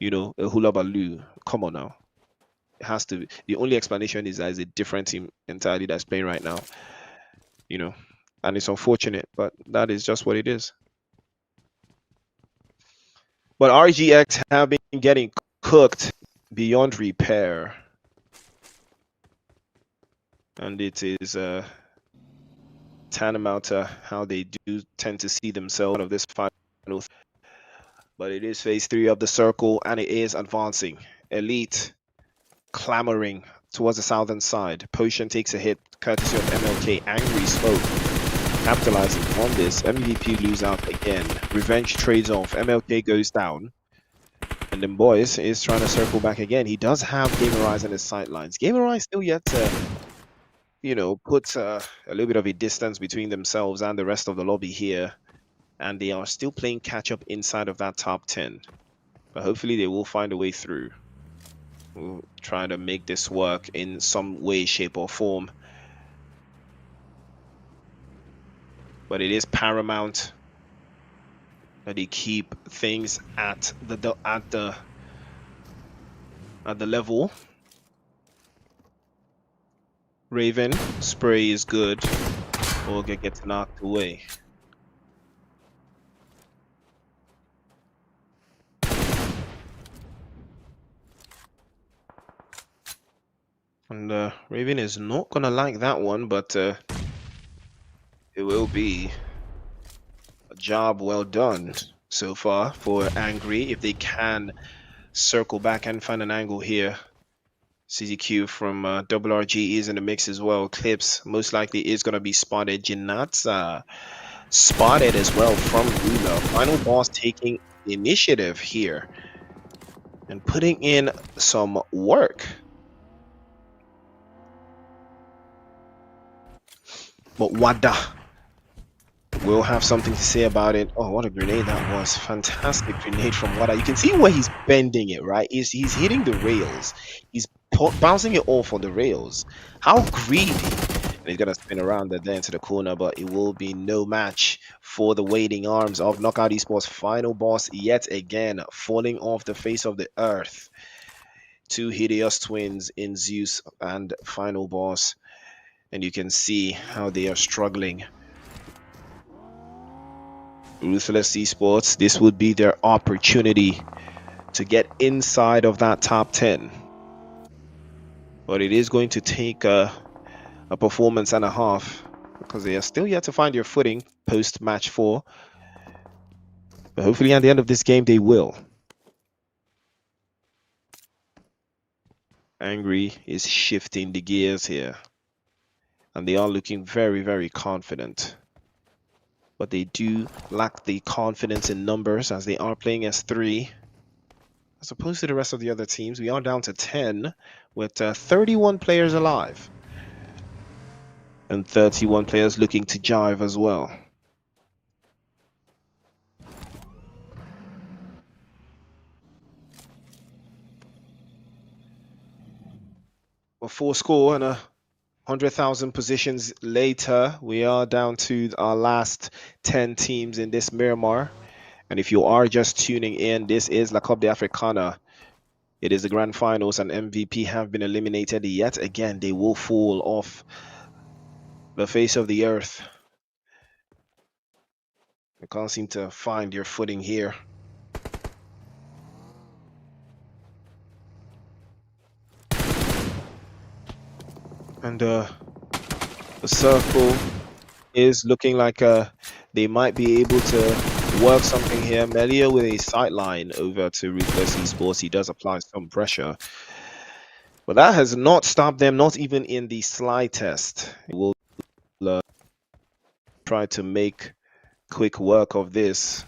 a hula baloo. Come on now. It has to be. The only explanation is that it's a different team entirely that's playing right now. And it's unfortunate, but that is just what it is. But RGX have been getting cooked beyond repair. And it is tantamount to how they do tend to see themselves out of this final. But it is phase 3 of the circle, and it is advancing. Elite clamoring towards the southern side. Potion takes a hit courtesy of MLK. Angry Smoke capitalizing on this. MVP lose out again. Revenge trades off. MLK goes down. And And then Boys is trying to circle back again. He does have GAMERIZE on his sidelines. GAMERIZE still yet to, you know, put a little bit of a distance between themselves and the rest of the lobby here. And they are still playing catch up inside of that top 10. But hopefully they will find a way through. We'll try to make this work in some way, shape, or form. But it is paramount that they keep things at the level. Raven spray is good. Olga gets knocked away. And Raven is not gonna like that one, but it will be a job well done so far for Angry. If they can circle back and find an angle here. CZQ from RRAGE is in the mix as well. Clips most likely is gonna be spotted. Jinat's spotted as well from Lula. Final Boss taking the initiative here and putting in some work. But Wada will have something to say about it. Oh, what a grenade that was. Fantastic grenade from Wada. You can see where he's bending it, right? He's hitting the rails. He's bouncing it off on the rails. How greedy. And he's going to spin around there into the corner, but it will be no match for the waiting arms of Knockout Esports. Final Boss yet again falling off the face of the earth. Two hideous twins in ZEUS and Final Boss. And you can see how they are struggling. Ruthless Esports, this would be their opportunity to get inside of that top 10. But it is going to take a performance and a half because they are still yet to find their footing post match 4. But hopefully at the end of this game they will. Angry is shifting the gears here. And they are looking very, very confident. But they do lack the confidence in numbers as they are playing as 3. As opposed to the rest of the other teams, we are down to 10 with 31 players alive. And 31 players looking to jive as well. A 4 score and 100,000 positions later, we are down to our last 10 teams in this Miramar. And if you are just tuning in, this is La Coupe d'Africana. It is the grand finals and MVP have been eliminated yet again. They will fall off the face of the earth. They can't seem to find their footing here. And the circle is looking like they might be able to work something here. Melia with a sideline over to Ruthless Esports. He does apply some pressure. But that has not stopped them, not even in the slightest. We'll try to make quick work of this.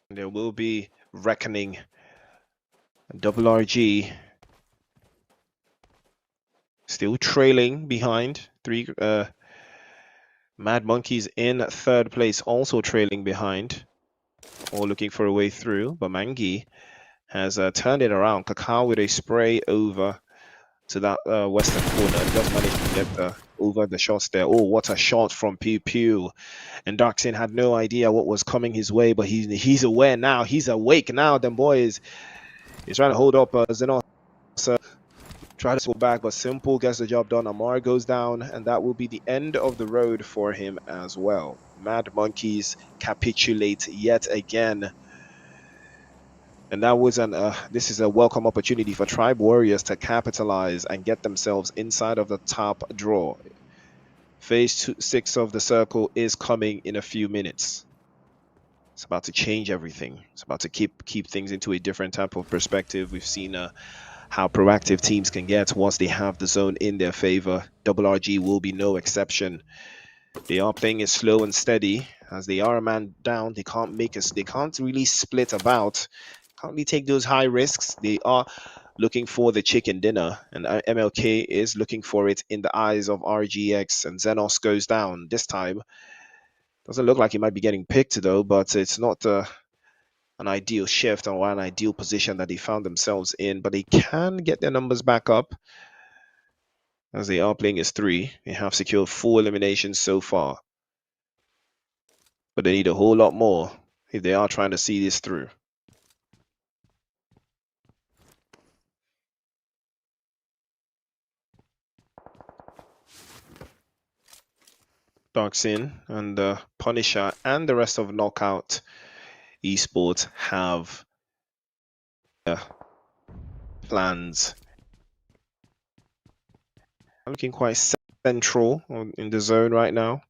There will be reckoning. RRAGE still trailing behind. 3 Mad Monkeys in 3rd place, also trailing behind. All looking for a way through. But Mangi has turned it around. Kakao with a spray over to that western corner. Just managed to get over the shots there. Oh, what a shot from Pew Pew. And Darksin had no idea what was coming his way, but he's aware now. He's awake now. Them boys is trying to hold up Zenos. Try to pull back, but Simple gets the job done. Amar goes down, and that will be the end of the road for him as well. Mad Monkeys capitulate yet again. And that was this is a welcome opportunity for Tribe Warriors to capitalize and get themselves inside of the top draw. Phase 6 of the circle is coming in a few minutes. It's about to change everything. It's about to keep things into a different type of perspective. We've seen how proactive teams can get once they have the zone in their favor. RRAGE will be no exception. They are playing it slow and steady, as they are a man down. They can't make us. They can't really split about. Can't really take those high risks. They are looking for the chicken dinner, and MLK is looking for it in the eyes of RGX, and Xenos goes down. This time, doesn't look like he might be getting picked though, but it's not an ideal shift or an ideal position that they found themselves in, but they can get their numbers back up as they are playing as 3. They have secured 4 eliminations so far, but they need a whole lot more if they are trying to see this through. Darksin and Punisher and the rest of Knockout Esports have plans. Looking quite central in the zone right now.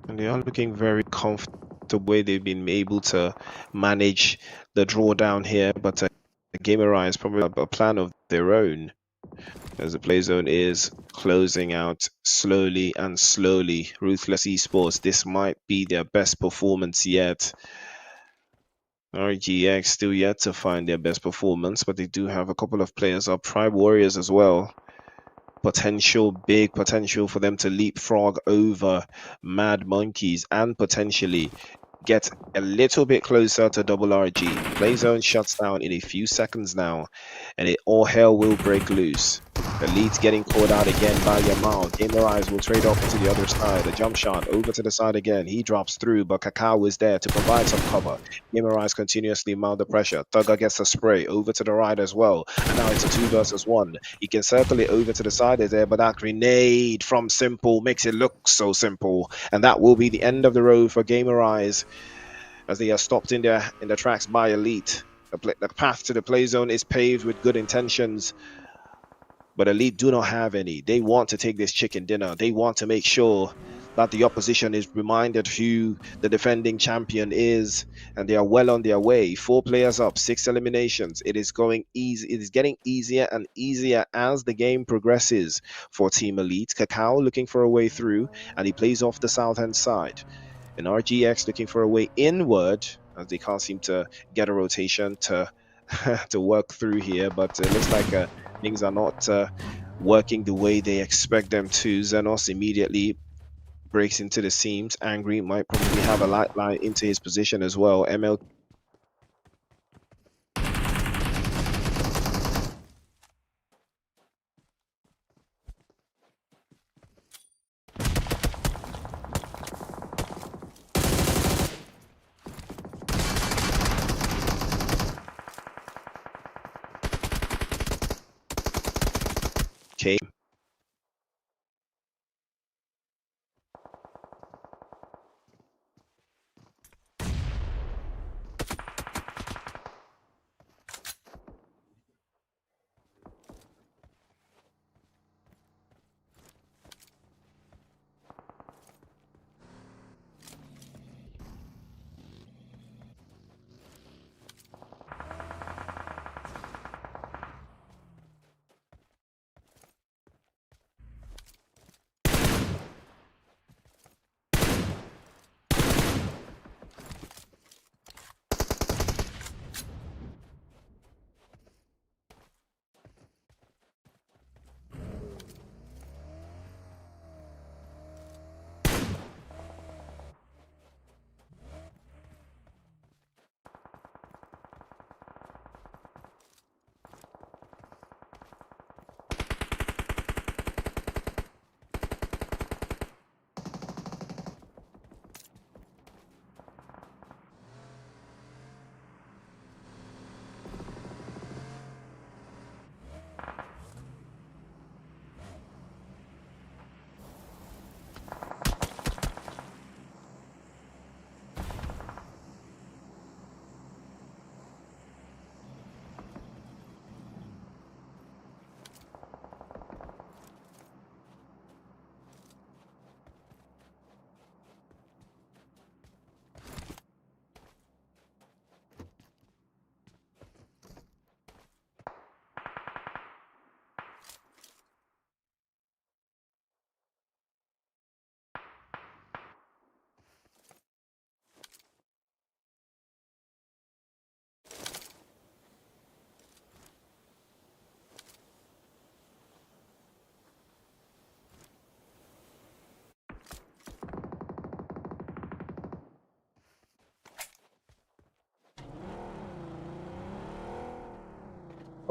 And they are looking very comfortable the way they've been able to manage the drawdown here, but GAMERIZE probably a plan of their own, as the play zone is closing out slowly and slowly. Ruthless Esports, this might be their best performance yet. RGX still yet to find their best performance, but they do have a couple of players up. Tribe Warriors as well. Big potential for them to leapfrog over Mad Monkeys and potentially get a little bit closer to double RG. Play zone shuts down in a few seconds now, and all hell will break loose. Elite's getting called out again by Yamal. GAMERIZE will trade off to the other side. A jump shot over to the side again. He drops through, but Kakao is there to provide some cover. GAMERIZE continuously mount the pressure. Thugger gets a spray over to the right as well. And now it's a 2 versus 1. He can circle it over to the side there, but that grenade from Simple makes it look so simple. And that will be the end of the road for GAMERIZE, as they are stopped in their tracks by Elite. The path to the play zone is paved with good intentions, but Elite do not have any. They want to take this chicken dinner. They want to make sure that the opposition is reminded who the defending champion is, and they are well on their way. 4 players up, 6 eliminations. It is going easy. It is getting easier and easier as the game progresses for Team Elite. Kakao looking for a way through, and he plays off the south-hand side. And RGX looking for a way inward, as they can't seem to get a rotation to to work through here, but it looks like things are not working the way they expect them to. Xenos immediately breaks into the seams. Angry might probably have a light line into his position as well. ML came.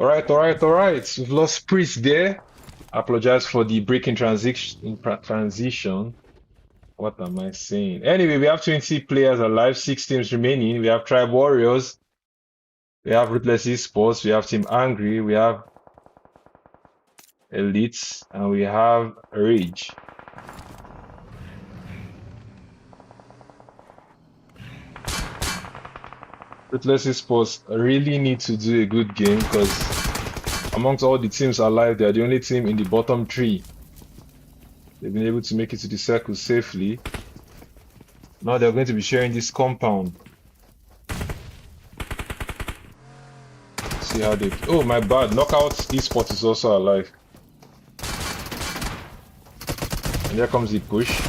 All right. We've lost Priest there. I apologize for the breaking transition. What am I saying? Anyway, we have 20 players alive, 6 teams remaining. We have Tribe Warriors. We have Ruthless Esports. We have Team Angry. We have Elites. And we have Rage. Ruthless Esports really need to do a good game because amongst all the teams alive, they are the only team in the bottom 3. They've been able to make it to the circle safely. Now they're going to be sharing this compound. See how they... Oh, my bad. Knockout Esports is also alive. And there comes the push.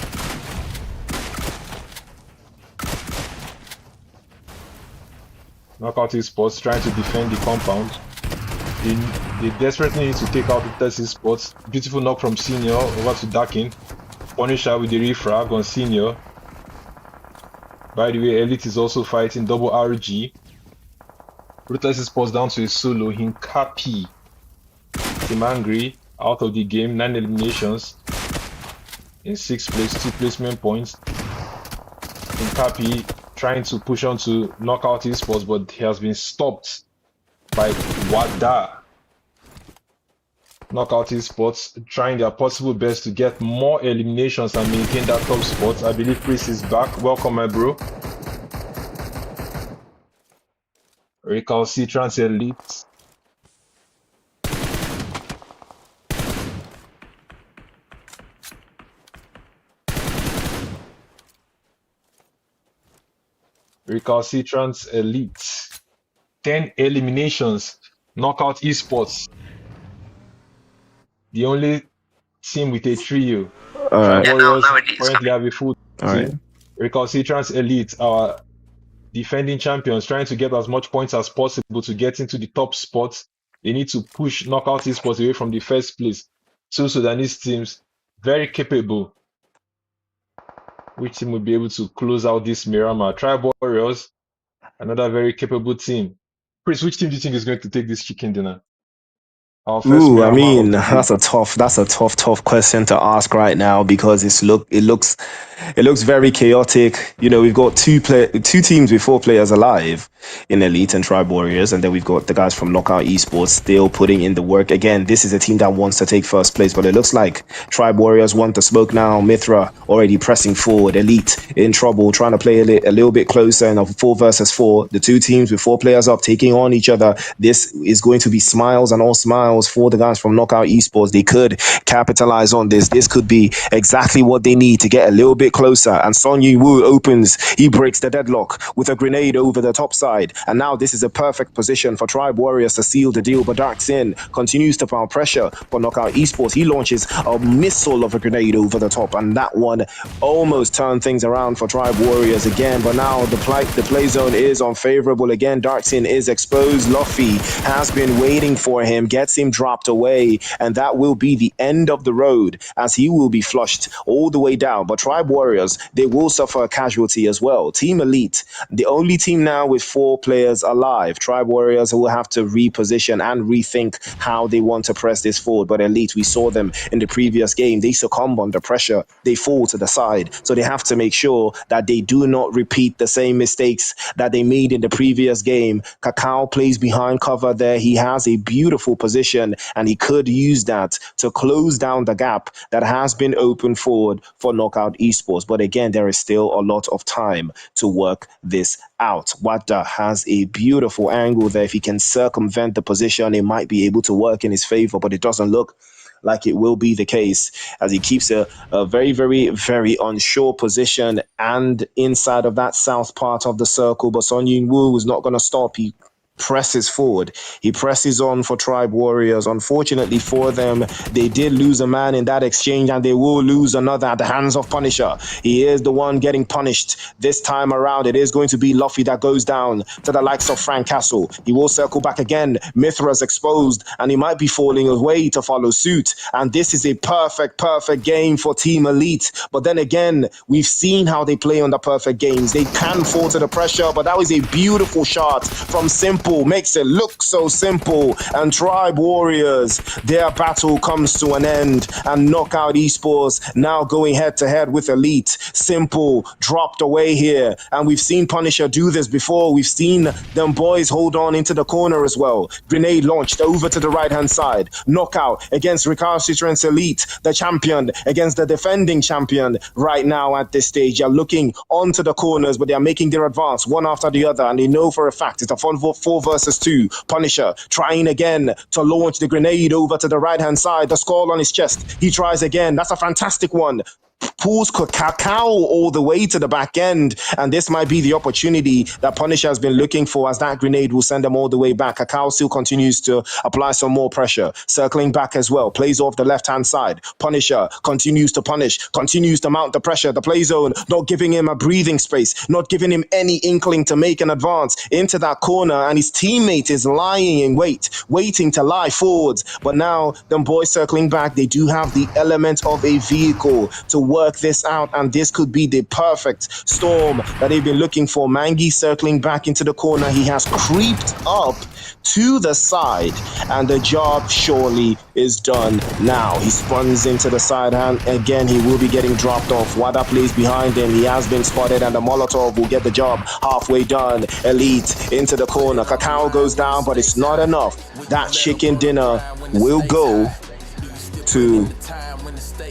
Knockout Esports trying to defend the compound. They desperately need to take out Ruthless Esports. Beautiful knock from Senior over to Dakin. Punisher with the refrag on Senior. By the way, Elite is also fighting double RG. Ruthless Esports down to a solo. Hinkapi. Team Angry out of the game. 9 eliminations. In 6th place, 2 placement points. Hinkapi trying to push on to Knockout Esports, but he has been stopped by Wada. Knockout Esports trying their possible best to get more eliminations and maintain that top spot. I believe Priest is back. Welcome, my bro. Recalcitrants Elite. Recalcitrants Elite. 10 eliminations. Knockout Esports. The only team with a trio. Warriors currently have a full team. Recalcitrants Elite, our defending champions, trying to get as much points as possible to get into the top spots. They need to push Knockout Esports away from the first place. 2 Sudanese teams, very capable. Which team will be able to close out this Miramar? Tribe Warriors, another very capable team. Chris, which team do you think is going to take this chicken dinner? Ooh, I mean, that's a tough question to ask right now because it looks very chaotic. You know, we've got two teams with 4 players alive in Elite and Tribe Warriors, and then we've got the guys from Knockout Esports still putting in the work. Again, this is a team that wants to take first place, but it looks like Tribe Warriors want the smoke now. Mithra already pressing forward. Elite in trouble, trying to play a little bit closer in a 4 versus 4. The 2 teams with 4 players up taking on each other. This is going to be smiles and all smiles for the guys from Knockout Esports. They could capitalize on this. This could be exactly what they need to get a little bit closer. And Son Yu-Woo opens. He breaks the deadlock with a grenade over the top side. And now this is a perfect position for Tribe Warriors to seal the deal. But Dark Sin continues to pound pressure for Knockout Esports. He launches a missile of a grenade over the top. And that one almost turned things around for Tribe Warriors again. But now the play zone is unfavorable again. Dark Sin is exposed. Luffy has been waiting for him. Gets him dropped away, and that will be the end of the road as he will be flushed all the way down. But Tribe Warriors, they will suffer a casualty as well. Team Elite, the only team now with 4 players alive. Tribe Warriors will have to reposition and rethink how they want to press this forward. But Elite, we saw them in the previous game. They succumb under pressure. They fall to the side. So they have to make sure that they do not repeat the same mistakes that they made in the previous game. Kakao plays behind cover there. He has a beautiful position, and he could use that to close down the gap that has been opened forward for Knockout Esports. But again, there is still a lot of time to work this out. Wada has a beautiful angle there. If he can circumvent the position, it might be able to work in his favor, but it doesn't look like it will be the case as he keeps a very, very, very unsure position and inside of that south part of the circle. But Son Yun-Woo is not going to stop. He presses forward. He presses on for Tribe Warriors. Unfortunately for them, they did lose a man in that exchange, and they will lose another at the hands of Punisher. He is the one getting punished this time around. It is going to be Luffy that goes down to the likes of Frank Castle. He will circle back again. Mithra's exposed, and he might be falling away to follow suit. And this is a perfect game for Team Elite. But then again, we've seen how they play on the perfect games. They can fall to the pressure, but that was a beautiful shot from Simple Simple makes it look so simple. And Tribe Warriors, their battle comes to an end. And Knockout Esports now going head to head with Elite. Simple dropped away here. And we've seen Punisher do this before. We've seen them boys hold on into the corner as well. Grenade launched over to the right hand side. Knockout against RECALCITRANTS Elite, the champion against the defending champion right now at this stage. They're looking onto the corners, but they're making their advance one after the other, and they know for a fact it's a 4 versus 2. Punisher trying again to launch the grenade over to the right hand side. The skull on his chest. He tries again. That's a fantastic one. Pulls Cacao all the way to the back end, and this might be the opportunity that Punisher has been looking for, as that grenade will send them all the way back. Cacao still continues to apply some more pressure, circling back as well, plays off the left hand side. Punisher continues to punish, continues to mount the pressure. The play zone not giving him a breathing space, not giving him any inkling to make an advance into that corner, and his teammate is lying in wait, waiting to lie forwards. But now them boys circling back, they do have the element of a vehicle to work this out, and this could be the perfect storm that they've been looking for. Mangi circling back into the corner. He has creeped up to the side, and the job surely is done now. He spruns into the side, and again he will be getting dropped off. Wada plays behind him. He has been spotted, and the Molotov will get the job halfway done. Elite into the corner. Cacao goes down, but it's not enough. That chicken dinner will go to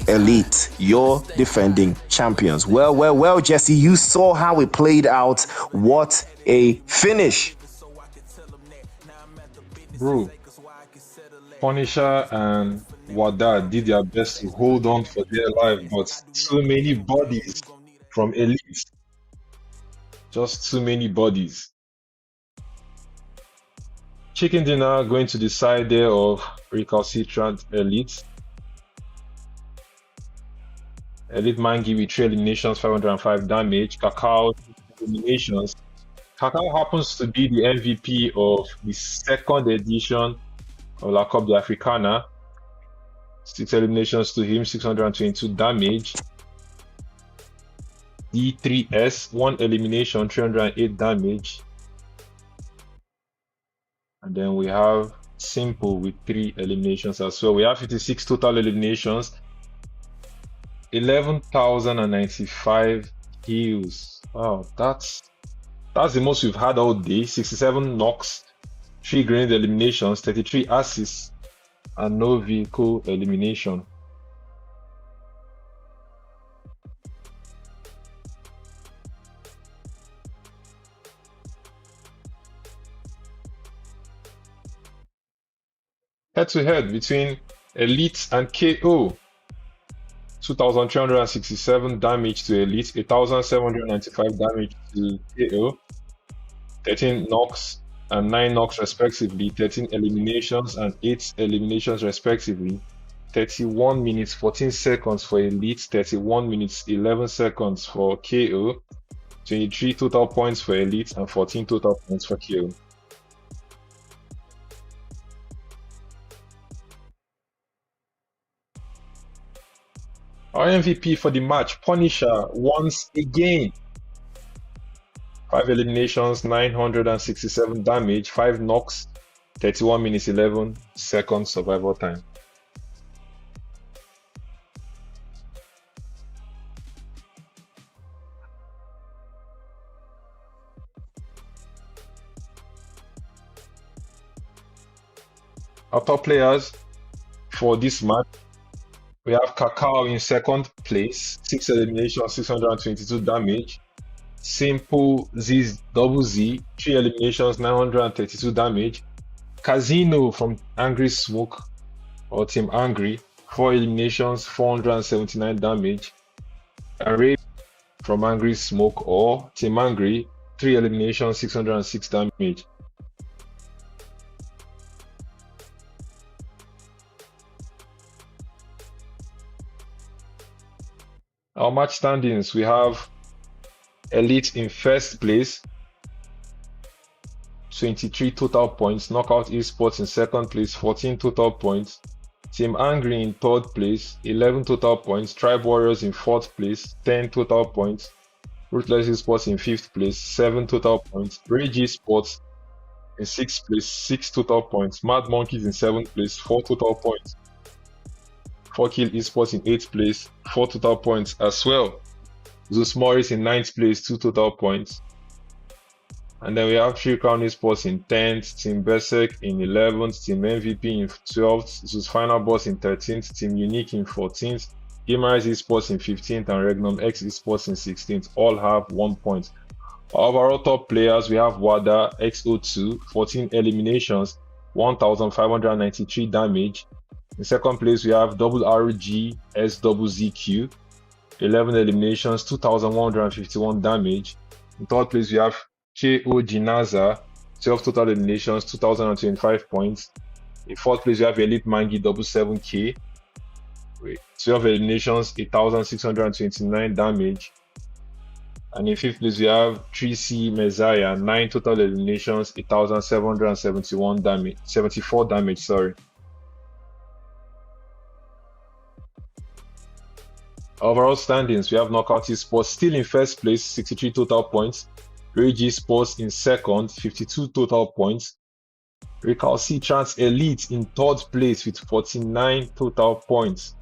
Elite, your defending champions. Well, Jesse, you saw how it played out. What a finish. Bro, Punisher and Wada did their best to hold on for their life, but too many bodies from Elite. Just too many bodies. Chicken dinner going to the side there of Recalcitrant Elite. Elite Mangi with 3 eliminations, 505 damage. Cacao, eliminations. Cacao happens to be the MVP of the second edition of La Coupe d'Africana. 6 eliminations to him, 622 damage. D3S, 1 elimination, 308 damage. And then we have Simple with 3 eliminations as well. We have 56 total eliminations. 11,095 kills. Wow, that's the most we've had all day. 67 knocks, 3 grenade eliminations, 33 assists, and no vehicle elimination. Head to head between Elite and KO. 2,367 damage to Elite, 8,795 damage to KO, 13 knocks and 9 knocks respectively, 13 eliminations and 8 eliminations respectively, 31 minutes 14 seconds for Elite, 31 minutes 11 seconds for KO, 23 total points for Elite and 14 total points for KO. Our MVP for the match, Punisher, once again. 5 eliminations, 967 damage, 5 knocks, 31 minutes 11 seconds survival time. Our top players for this match. We have Cacao in second place, 6 eliminations, 622 damage. Simple ZEUS, 3 eliminations, 932 damage. Casino from Angry Smoke or Team Angry, 4 eliminations, 479 damage. RRAGE from Angry Smoke or Team Angry, 3 eliminations, 606 damage. Our match standings, we have Elite in first place, 23 total points. Knockout Esports in second place, 14 total points. Team Angry in third place, 11 total points. Tribe Warriors in fourth place, 10 total points. Ruthless Esports in fifth place, 7 total points. RAGE Esports in 6th place, 6 total points. Mad Monkeys in 7th place, 4 total points. FORKILL Esports in 8th place, 4 total points as well. ZEUS MORIS in 9th place, 2 total points. And then we have 3Crown Esports in 10th, Team BERSERK in 11th, Team MVP in 12th, ZEUS FINALBOSS in 13th, Team Unique in 14th, GAMERIZE Esports in 15th, and REGNUM-X Esports in 16th. All have 1 point. Our overall top players, we have WADA XO2, 14 eliminations, 1,593 damage. In second place, we have RRAGE SZZQ, 11 eliminations, 2,151 damage. In third place, we have KO Jinaza, 12 total eliminations, 2,025 points. In fourth place, we have Elite Mangi 77K, 12 eliminations, 8,629 damage. And in fifth place, we have 3C Messiah, 9 total eliminations, 8,771 damage, 74 damage, sorry. Overall standings, we have Knockout Esports still in first place, 63 total points. RAGE Esports in second, 52 total points. RECALCITRANTS Elite in third place with 49 total points.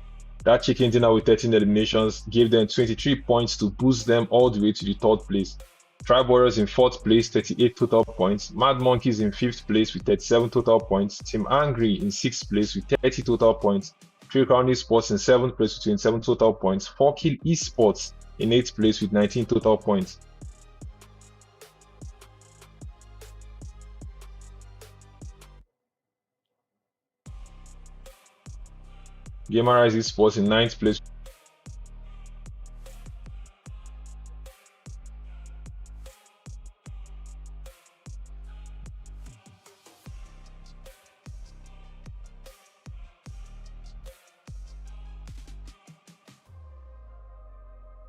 That chicken dinner with 13 eliminations gave them 23 points to boost them all the way to the third place. Tribe Warriors in fourth place, 38 total points. Mad Monkeys in fifth place with 37 total points. Team Angry in sixth place with 30 total points. 3Crown Esports in seventh place with 27 total points. FORKILL Esports in eighth place with 19 total points. GAMERIZE Esports in ninth place.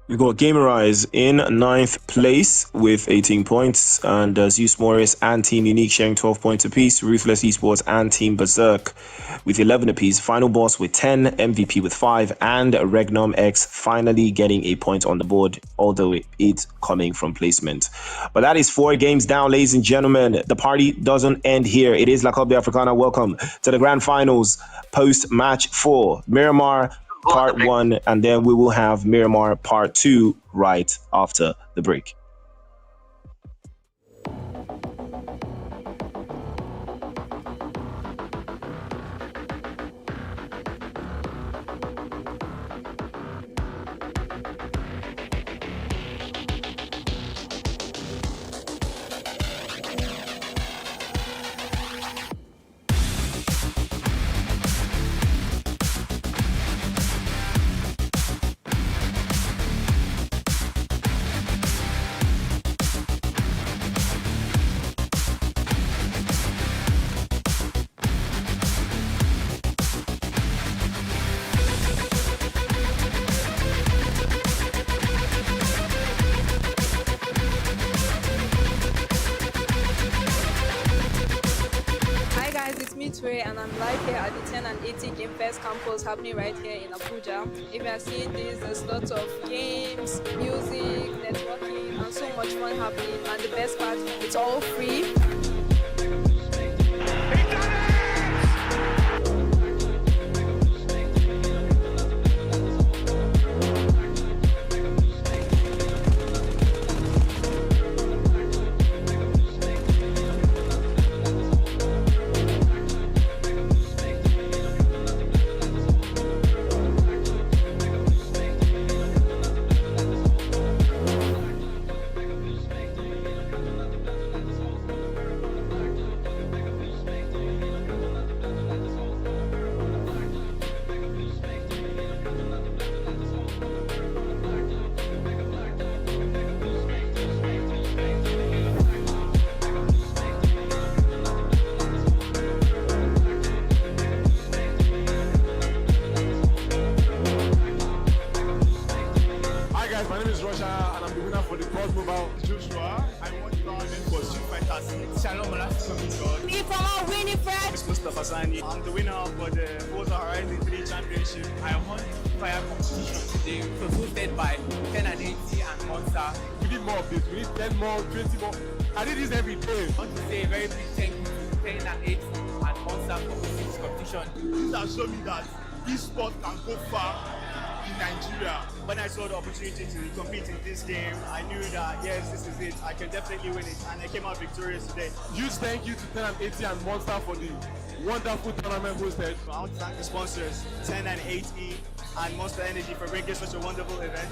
We've got GAMERIZE in ninth place with 18 points, and ZEUS MORIS and Team Unique sharing 12 points apiece. Ruthless Esports and Team BERSERK with 11 apiece. FINALBOSS with 10, MVP with 5, and REGNUM-X finally getting a point on the board, although it's coming from placement. But that is 4 games down, ladies and gentlemen. The party doesn't end here. It is La Coupe Africana. Welcome to the grand finals post-match 4. Miramar Part 1, and then we will have Miramar Part 2 right after the break. And I'm live here at the 10 and 80 Game Fest campus happening right here in Abuja. If you are seeing this, there's lots of games, music, networking, and so much fun happening. And the best part, it's all free. My name is Roger, and I'm the winner for the cross mover. Joshua, I want you tournament for Street Fighter 6. Shalom Alafi. Me from our winning friend. It's Mustafa Sani. I'm the winner for the Forza Horizon 3 Championship. I won fire competition today. It was hosted by 10 and 80 and Monster. We need more of this. We need 10 more, 20 more. I did this every day. I want to say a very big thank you to 10 and 80 and Monster for hosting this competition. This has shown me that esports can go far in Nigeria. When I saw the opportunity to compete in this game, I knew that yes, this is it. I can definitely win it, and I came out victorious today. Huge thank you to 10 and 80 and Monster for the wonderful tournament hosted. I want to thank the sponsors, 10 and 80 and Monster Energy, for bringing such a wonderful event.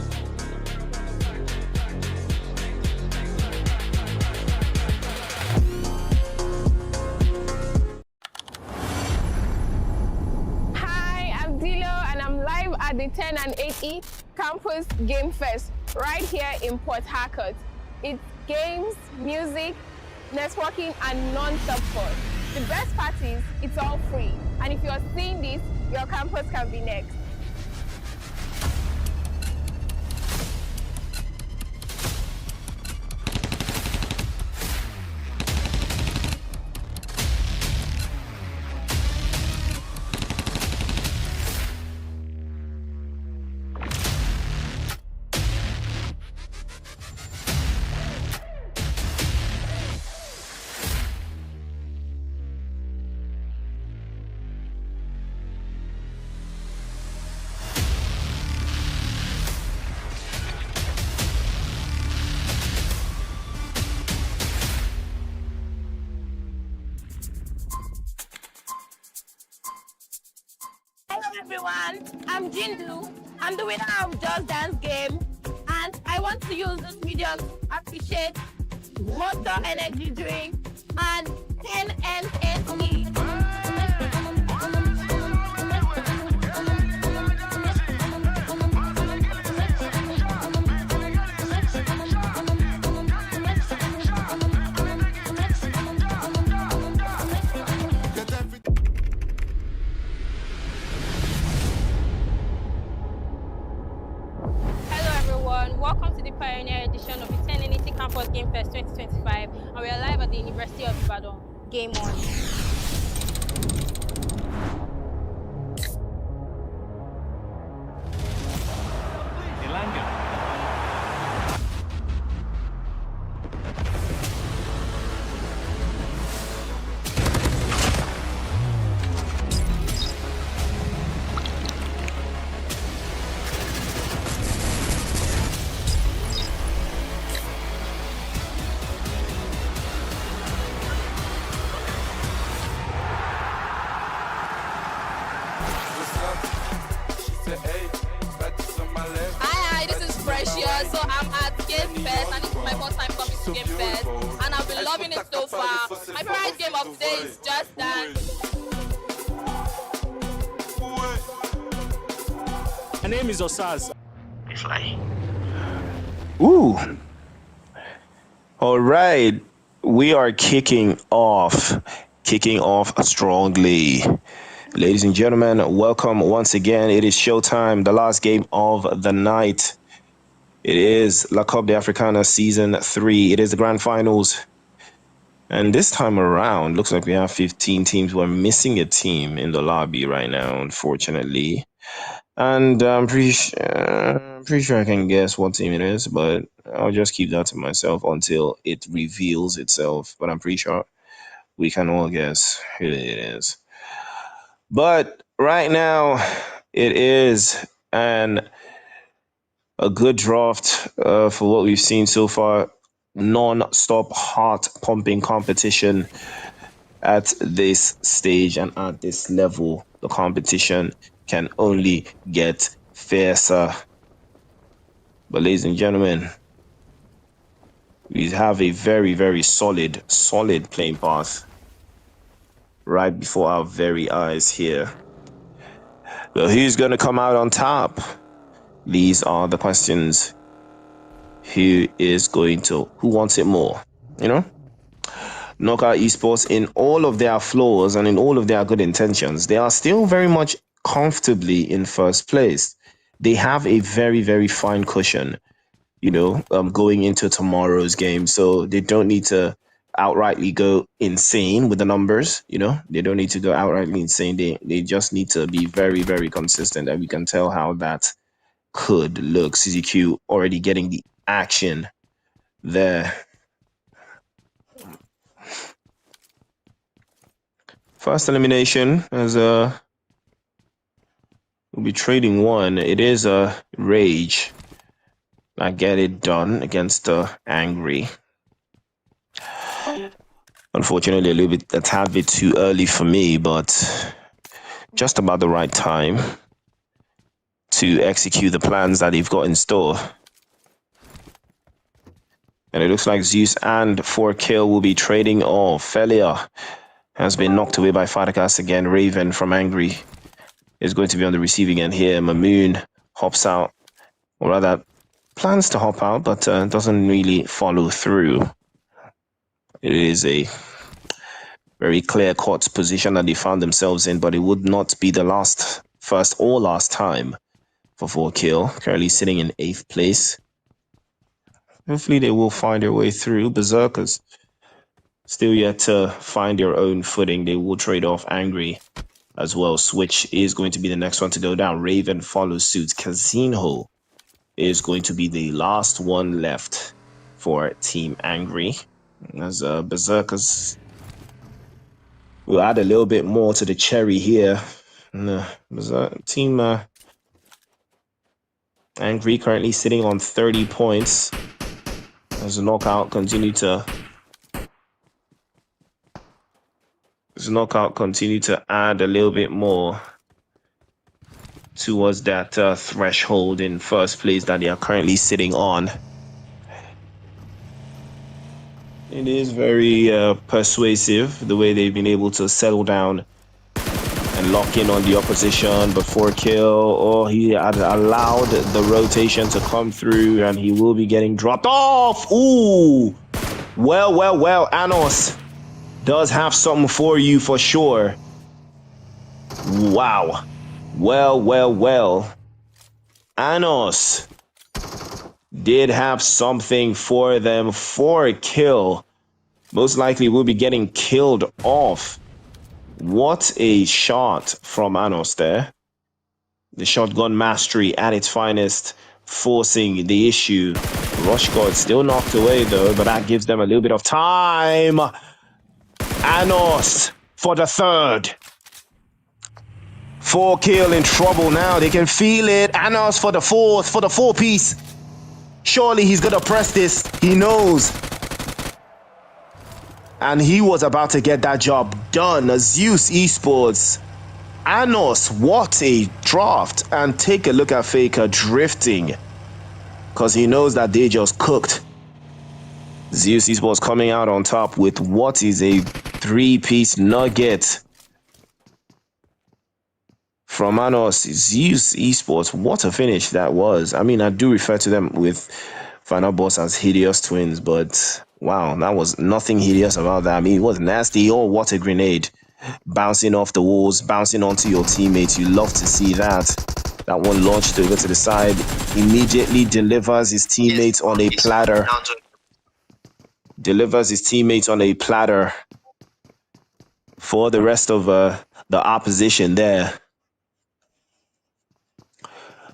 At the 10 and 8E Campus Game Fest right here in Port Harcourt. It's games, music, networking, and non-stop fun. The best part is it's all free. And if you're seeing this, your campus can be next. Everyone, I'm Jindu. I'm the winner of Just Dance game, and I want to use this medium to appreciate Monster Energy Drink and 10 and 8E. Welcome to the Pioneer edition of the 10NET Campus Game Fest 2025, and we are live at the University of Ibadan. Game on. So I'm at Game Fest, and this is my first time coming to Game Fest, and I've been loving it so far. My favorite game of the day is Just Dance. My name is Osaz. Ooh. All right. We are kicking off strongly. Ladies and gentlemen, welcome once again. It is showtime, the last game of the night. It is La Coupe d'Africana Season 3. It is the grand finals. And this time around, looks like we have 15 teams. We're missing a team in the lobby right now, unfortunately. And I'm pretty sure I can guess what team it is, but I'll just keep that to myself until it reveals itself. But I'm pretty sure we can all guess who it is. But right now, it is a good draft for what we've seen so far. Non-stop heart-pumping competition at this stage and at this level. The competition can only get fiercer. But ladies and gentlemen, we have a very, very solid playing path right before our very eyes here. But who's going to come out on top? These are the questions. Who wants it more? You know? Knockout Esports, in all of their flaws and in all of their good intentions, they are still very much comfortably in first place. They have a very, very fine cushion going into tomorrow's game. So they don't need to outrightly go insane with the numbers. They don't need to go outrightly insane. They just need to be very, very consistent, and we can tell how that could look. CZQ already getting the action there. First elimination as we'll be trading one. It is a Rage. I get it done against Angry. Unfortunately, a tad bit too early for me, but just about the right time to execute the plans that they've got in store. And it looks like ZEUS and FORKILL will be trading off. Felia has been knocked away by Fatakas again. Raven from Angry is going to be on the receiving end here. Mamoon hops out, or rather plans to hop out, but doesn't really follow through. It is a very clear-cut position that they found themselves in, but it would not be the first or last time for FORKILL. Currently sitting in 8th place. Hopefully they will find their way through. Berserkers still yet to find their own footing. They will trade off Angry as well. Switch is going to be the next one to go down. Raven follows suit. Casino is going to be the last one left for Team Angry. As Berserkers will add a little bit more to the cherry here. Team Angry currently sitting on 30 points. As the knockout continue to add a little bit more towards that threshold in first place that they are currently sitting on. It is very persuasive the way they've been able to settle down and lock in on the opposition. But FORKILL, he had allowed the rotation to come through, and he will be getting dropped off. Ooh, well, Anos does have something for you for sure. Wow. Well. Anos did have something for them. FORKILL most likely will be getting killed off. What a shot from Anos there. The shotgun mastery at its finest, forcing the issue. Rush guard still knocked away though, but that gives them a little bit of time. Anos for the third. FORKILL in trouble now. They can feel it. Anos for the four piece. Surely he's gonna press this. He knows. And he was about to get that job done. ZEUS Esports. Anos, what a draft. And take a look at Faker drifting. Because he knows that they just cooked. ZEUS Esports coming out on top with what is a 3-piece nugget. From Anos, ZEUS Esports, what a finish that was. I mean, I do refer to them with FINALBOSS as hideous twins, but wow, that was nothing hideous about that. I mean, it was nasty. Oh, what a grenade. Bouncing off the walls, bouncing onto your teammates. You love to see that. That one launched over to the side. Immediately delivers his teammates on a platter. For the rest of the opposition there.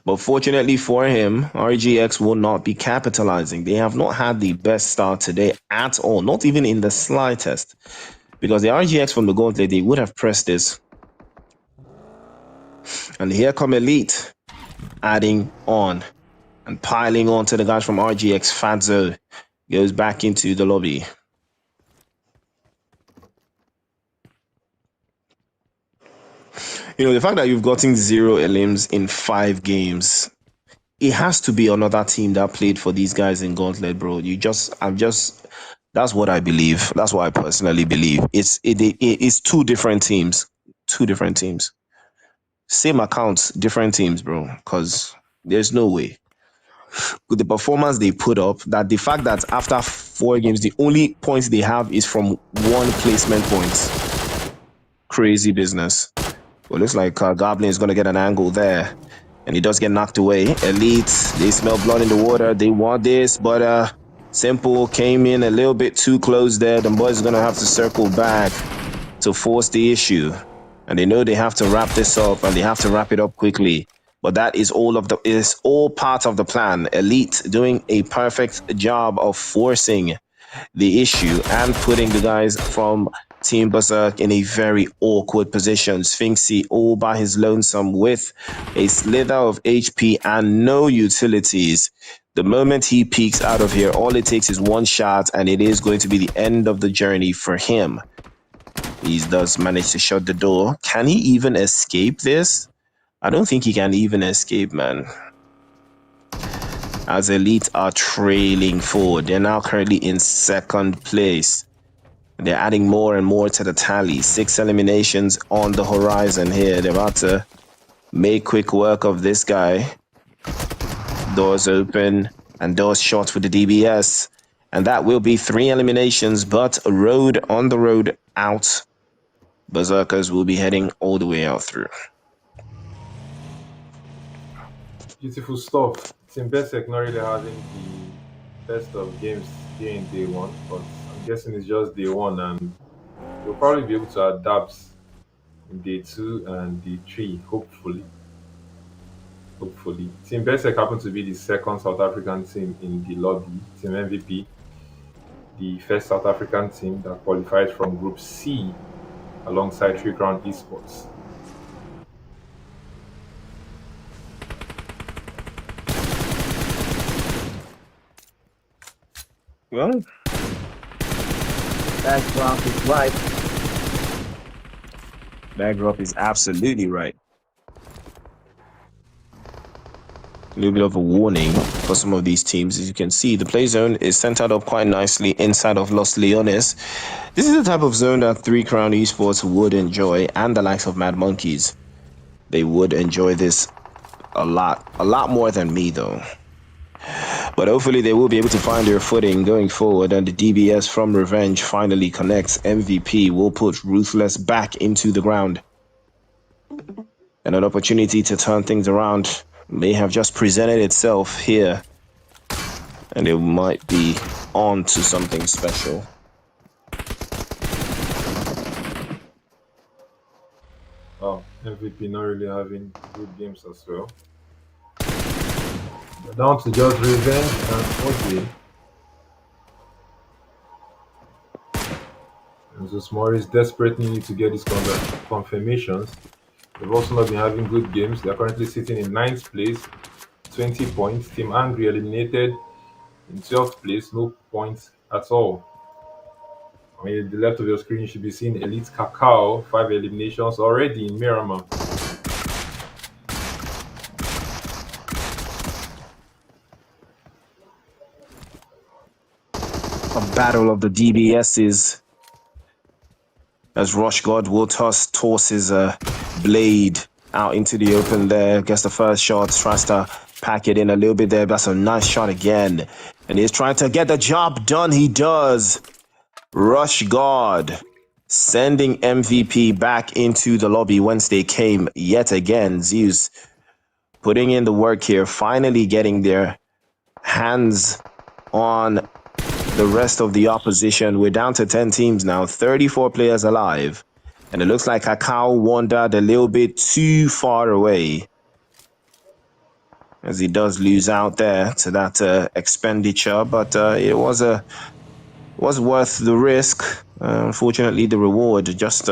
But fortunately for him, RGX will not be capitalizing. They have not had the best start today at all, not even in the slightest. Because the RGX from the gauntlet, they would have pressed this. And here come Elite, adding on and piling on to the guys from RGX. Fadzo goes back into the lobby. The fact that you've gotten 0 elims in 5 games, it has to be another team that played for these guys in Gauntlet, bro. That's what I believe. That's what I personally believe. It's 2 different teams. 2 different teams. Same accounts, different teams, bro. Because there's no way. With the performance they put up, that the fact that after 4 games, the only points they have is from 1 placement points. Crazy business. Well, looks like Goblin is going to get an angle there. And he does get knocked away. Elite, they smell blood in the water. They want this, but Simple came in a little bit too close there. The boys are going to have to circle back to force the issue. And they know they have to wrap this up, and they have to wrap it up quickly. But that is all part of the plan. Elite doing a perfect job of forcing the issue and putting the guys from Team Berserk in a very awkward position. Sphinxy all by his lonesome with a slither of HP and no utilities. The moment he peeks out of here, all it takes is one shot, and it is going to be the end of the journey for him. He does manage to shut the door. Can he even escape this? I don't think he can even escape, man. As Elite are trailing forward. They're now currently in second place. They're adding more and more to the tally. 6 eliminations on the horizon here. They're about to make quick work of this guy. Doors open and doors shut with the DBS. And that will be 3 eliminations, but on the road out. Berserkers will be heading all the way out through. Beautiful stuff. Team Berserk not really having the best of games here in day one, but I'm guessing it's just day one, and we'll probably be able to adapt in day 2 and day 3, hopefully. Team Berserk happened to be the second South African team in the lobby. Team MVP, the first South African team that qualified from Group C alongside 3 Crown Esports. Well, backdrop is right. Backdrop is absolutely right. A little bit of a warning for some of these teams. As you can see, the play zone is centered up quite nicely inside of Los Leones. This is the type of zone that 3 Crown Esports would enjoy, and the likes of Mad Monkeys. They would enjoy this a lot more than me, though. But hopefully they will be able to find their footing going forward, and the DBS from Revenge finally connects. MVP will put Ruthless back into the ground. And an opportunity to turn things around may have just presented itself here. And it might be on to something special. Oh, MVP not really having good games as well. Down to just Revenge and OJ. And so MORIS desperately need to get these confirmations. They've also not been having good games. They're currently sitting in 9th place, 20 points. Team Angry eliminated in 12th place, no points at all. On the left of your screen, you should be seeing Elite Cacao, 5 eliminations already in Miramar. A battle of the DBSs. As Rush God will toss his blade out into the open there. Gets the first shot, tries to pack it in a little bit there. That's a nice shot again. And he's trying to get the job done. He does. Rush God sending MVP back into the lobby once they came yet again. ZEUS putting in the work here, finally getting their hands on the rest of the opposition. We're down to 10 teams now, 34 players alive. And it looks like Cacao wandered a little bit too far away, as he does lose out there to that expenditure. But it was worth the risk. Unfortunately, the reward just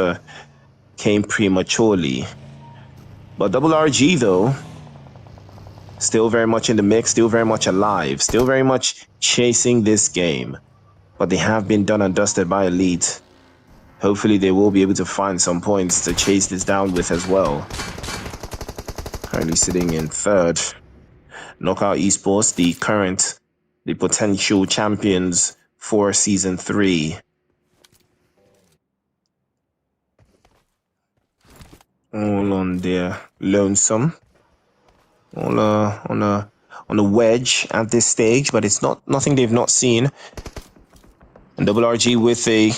came prematurely. But RRAGE, though, still very much in the mix, still very much alive, still very much chasing this game. But they have been done and dusted by Elite. Hopefully they will be able to find some points to chase this down with as well. Currently sitting in 3rd. Knockout Esports, the potential champions for Season 3. All on their lonesome. All on a wedge at this stage, but it's nothing they've not seen. And RRAGE with a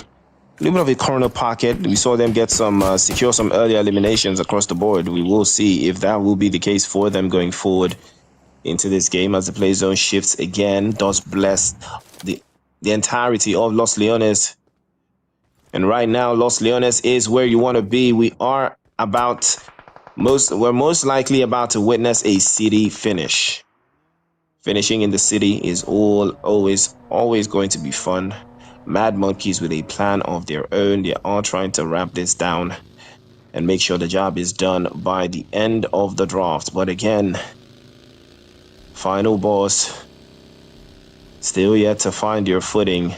little bit of a corner pocket. We saw them get some secure some early eliminations across the board. We will see if that will be the case for them going forward into this game as the play zone shifts again. Does bless the entirety of Los Leones. And right now, Los Leones is where you want to be. We're most likely about to witness a city finish. Finishing in the city is always going to be fun. Mad Monkeys with a plan of their own. They are trying to wrap this down and make sure the job is done by the end of the draft. But again, Final Boss still yet to find your footing.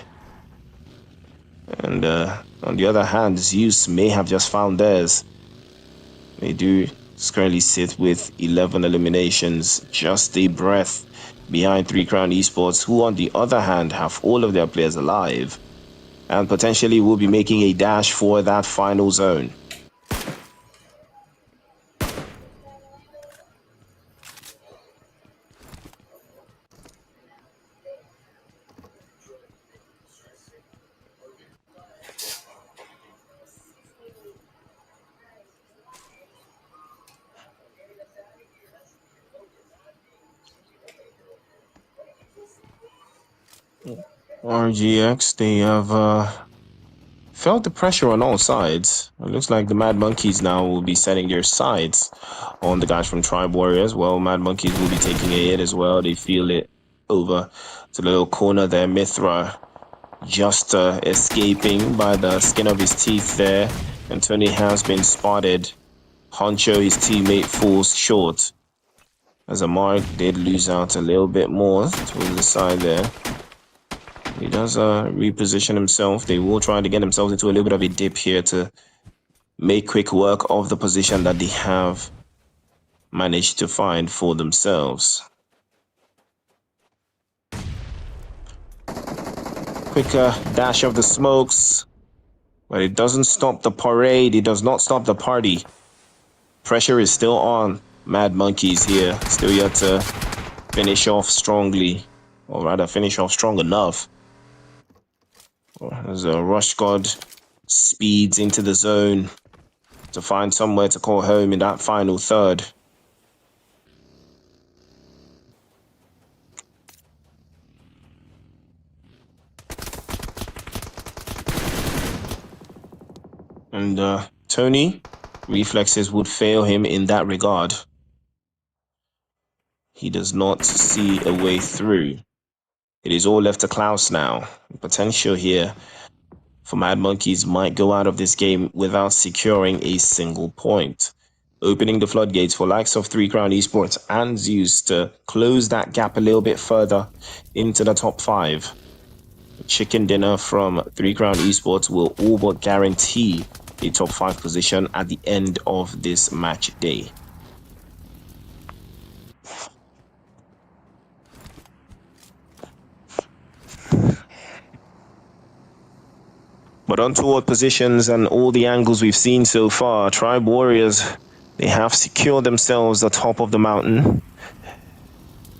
And on the other hand, ZEUS may have just found theirs. They do currently sit with 11 eliminations, just a breath behind 3 Crown Esports, who on the other hand have all of their players alive and potentially will be making a dash for that final zone. RGX, they have felt the pressure on all sides. It looks like the Mad Monkeys now will be setting their sights on the guys from Tribe Warriors. Well, Mad Monkeys will be taking a hit as well. They feel it over to the little corner there. Mithra just escaping by the skin of his teeth there. And Tony has been spotted. Honcho, his teammate, falls short. As Amar did lose out a little bit more towards the side there. He does reposition himself. They will try to get themselves into a little bit of a dip here to make quick work of the position that they have managed to find for themselves. Quick dash of the smokes. But it doesn't stop the parade. It does not stop the party. Pressure is still on. Mad Monkeys here. Still yet to finish off strongly. Or rather, finish off strong enough. As a Rush God speeds into the zone to find somewhere to call home in that final third. And Tony, reflexes would fail him in that regard. He does not see a way through. It is all left to Klaus now. Potential here for Mad Monkeys might go out of this game without securing a single point. Opening the floodgates for likes of 3 Crown Esports and ZEUS to close that gap a little bit further into the top 5. Chicken dinner from 3 Crown Esports will all but guarantee a top 5 position at the end of this match day. But untoward positions and all the angles we've seen so far, Tribe Warriors, they have secured themselves the top of the mountain.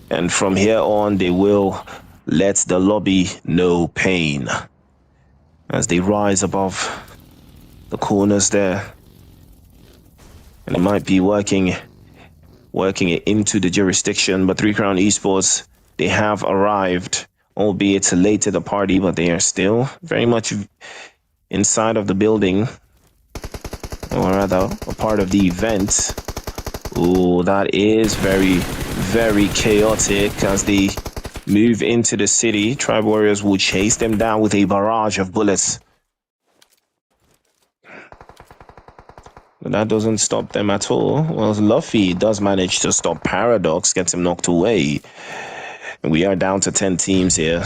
And from here on, they will let the lobby know pain as they rise above the corners there. And it might be working it into the jurisdiction, but 3 Crown Esports, they have arrived, albeit late to the party, but they are still very much inside of the building, or rather a part of the event. Oh, that is very, very chaotic as they move into the city. Tribe Warriors will chase them down with a barrage of bullets. But that doesn't stop them at all. Well, Luffy does manage to stop Paradox, gets him knocked away. And we are down to 10 teams here.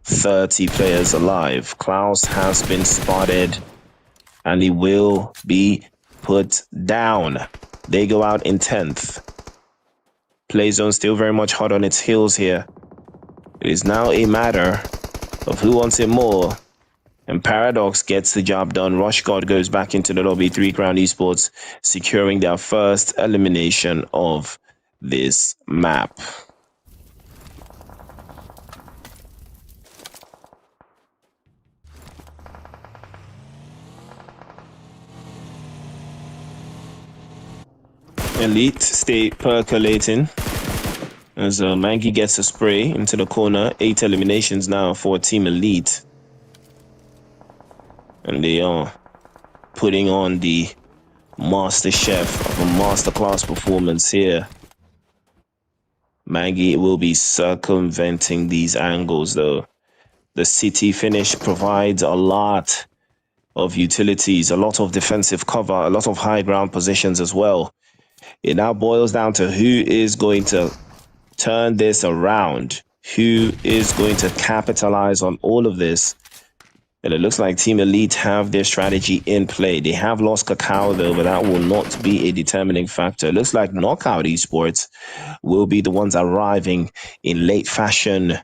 30 players alive. Klaus has been spotted and he will be put down. They go out in 10th. Playzone still very much hot on its heels here. It is now a matter of who wants it more. And Paradox gets the job done. Rush God goes back into the lobby. 3 Crown Esports securing their first elimination of this map. Elite stay percolating as Mangi gets a spray into the corner. 8 eliminations now for Team Elite. And they are putting on the master chef of a masterclass performance here. Mangi will be circumventing these angles though. The city finish provides a lot of utilities, a lot of defensive cover, a lot of high ground positions as well. It now boils down to who is going to turn this around, who is going to capitalize on all of this. And it looks like Team Elite have their strategy in play. They have lost Cacao though, but that will not be a determining factor. It looks like Knockout Esports will be the ones arriving in late fashion.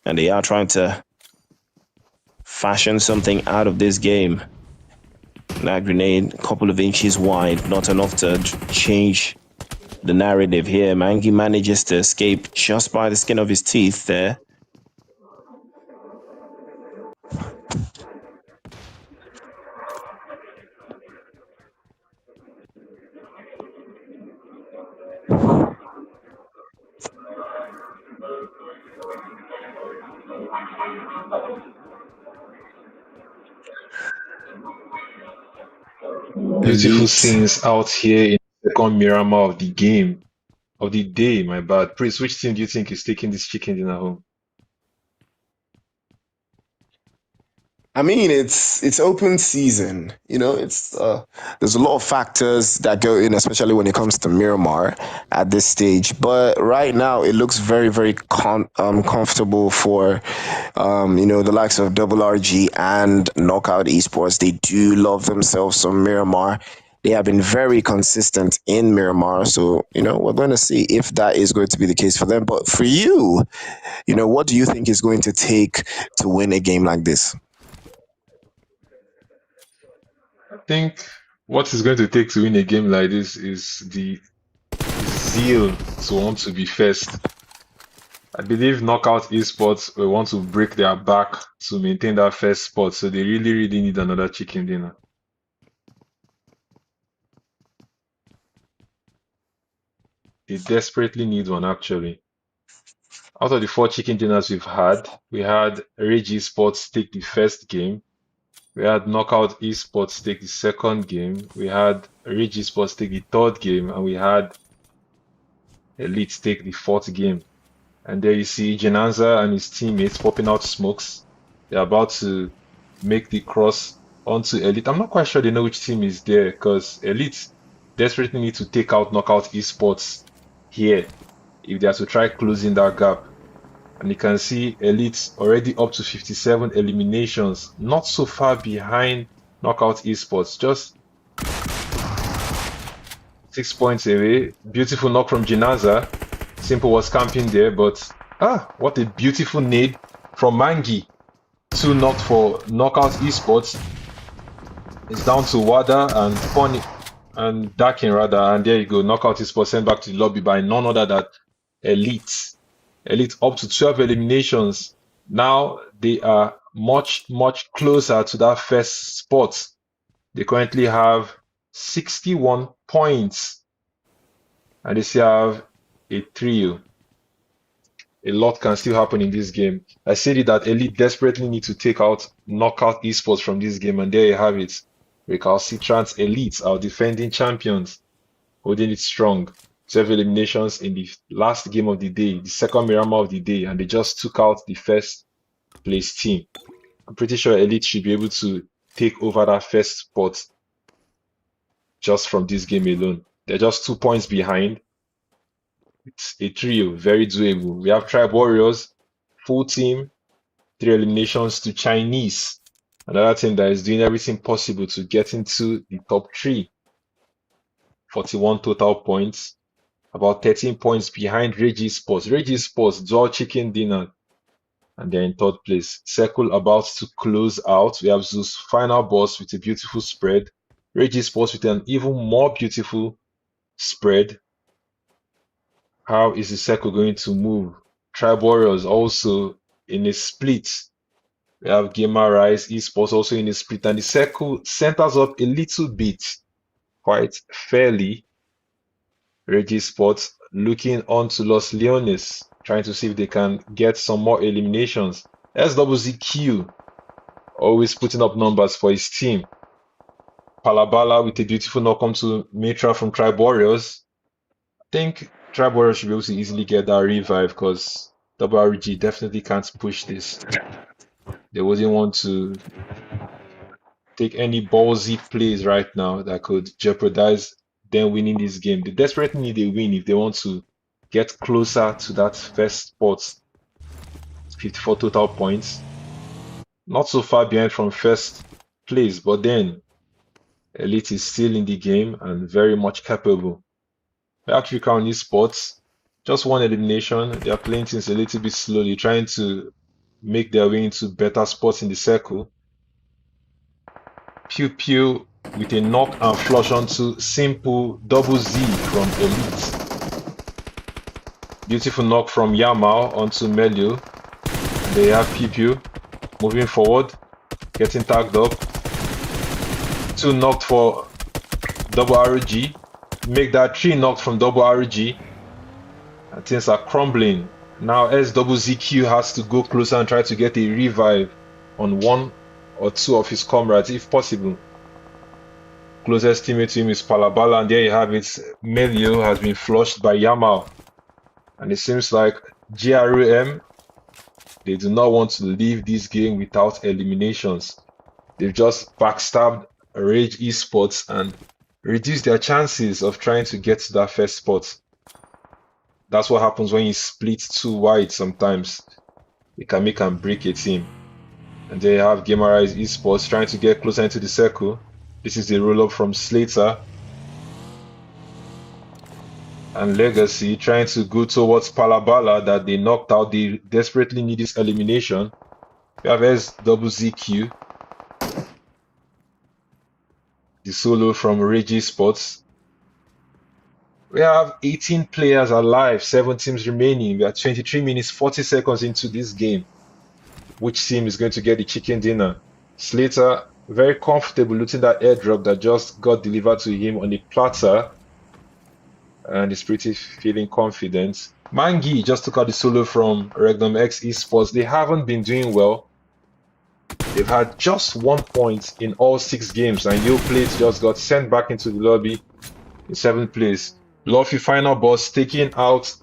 And they are trying to fashion something out of this game. That grenade, a couple of inches wide, not enough to change the narrative here. Mangi manages to escape just by the skin of his teeth there. Beautiful Elite. scenes out here in the second Miramar of the game. Of the day, my bad. Prince, which team do you think is taking this chicken dinner home? I mean, it's open season. You know, it's there's a lot of factors that go in, especially when it comes to Miramar at this stage. But right now, it looks very, very comfortable for the likes of Double RG and Knockout Esports. They do love themselves some Miramar. They have been very consistent in Miramar, so we're going to see if that is going to be the case for them. But for you, what do you think is going to take to win a game like this? I think what is going to take to win a game like this is the zeal to want to be first. I believe Knockout Esports will want to break their back to maintain that first spot, so they really, really need another chicken dinner. They desperately need one, actually. Out of the 4 chicken dinners we've had, we had RAGE Esports take the first game. We had Knockout Esports take the second game. We had RAGE Esports take the third game. And we had Elite take the fourth game. And there you see Jenanza and his teammates popping out smokes. They're about to make the cross onto Elite. I'm not quite sure they know which team is there because Elite desperately need to take out Knockout Esports here if they are to try closing that gap. And you can see Elite already up to 57 eliminations, not so far behind Knockout Esports, just 6 points away. Beautiful knock from Jinaza. Simple was camping there, but what a beautiful nade from Mangi. 2 knocked for Knockout Esports. It's down to Wada and Pony and Dakin rather, and there you go. Knockout Esports sent back to the lobby by none other than Elite. Elite up to 12 eliminations. Now they are much, much closer to that first spot. They currently have 61 points. And they still have a trio. A lot can still happen in this game. I said it that Elite desperately need to take out Knockout Esports from this game, and there you have it. Recalcitrants Elite, our defending champions, holding it strong. 12 eliminations in the last game of the day, the second Miramar of the day, and they just took out the first place team. I'm pretty sure Elite should be able to take over that first spot just from this game alone. They're just 2 points behind. It's a trio, very doable. We have Tribe Warriors, full team, 3 eliminations to Chinese. Another team that is doing everything possible to get into the top 3. 41 total points. About 13 points behind RAGE Esports. RAGE Esports, dual chicken dinner, and they're in 3rd place. Circle about to close out. We have ZEUS FINALBOSS with a beautiful spread. RAGE Esports with an even more beautiful spread. How is the circle going to move? Tribe Warriors also in a split. We have GAMERIZE Esports also in a split, and the circle centers up a little bit, quite fairly. RAGE Esports looking on to Los Leones, trying to see if they can get some more eliminations. SWZQ always putting up numbers for his team. Palabala with a beautiful knock on to Mitra from Tribe Warriors. I think Tribe Warriors should be able to easily get that revive because WRG definitely can't push this. They wouldn't want to take any ballsy plays right now that could jeopardize them winning this game. They desperately need a win if they want to get closer to that first spot. 54 total points. Not so far behind from first place, but then Elite is still in the game and very much capable. RECALCITRANTS Esports, just one elimination. They are playing things a little bit slowly, trying to make their way into better spots in the circle. Pew Pew with a knock and flush onto Simple Double Z from Elite. Beautiful knock from Yamal onto Melio. They have Pew Pew moving forward, getting tagged up. 2 knocked for RRAGE. Make that 3 knocked from RRAGE. And things are crumbling. Now SWZQ has to go closer and try to get a revive on 1 or 2 of his comrades if possible. Closest teammate to him is Palabala, and there you have it. Melio has been flushed by Yamal. And it seems like GRUM, they do not want to leave this game without eliminations. They've just backstabbed RAGE Esports and reduced their chances of trying to get to that first spot. That's what happens when you split too wide sometimes. It can make and break a team. And there you have GAMERIZE Esports trying to get closer into the circle. This is the roll-up from Slater. And Legacy trying to go towards Palabala that they knocked out. They desperately need this elimination. We have SWZQ. The solo from RAGE Esports. We have 18 players alive, 7 teams remaining. We are 23 minutes, 40 seconds into this game. Which team is going to get the chicken dinner? Slater, very comfortable looting that airdrop that just got delivered to him on a platter. And he's pretty feeling confident. Mangi just took out the solo from REGNUM-X Esports. They haven't been doing well. They've had just 1 point in all 6 games, and Yo Plate just got sent back into the lobby in 7th place. Luffy FINALBOSS taking out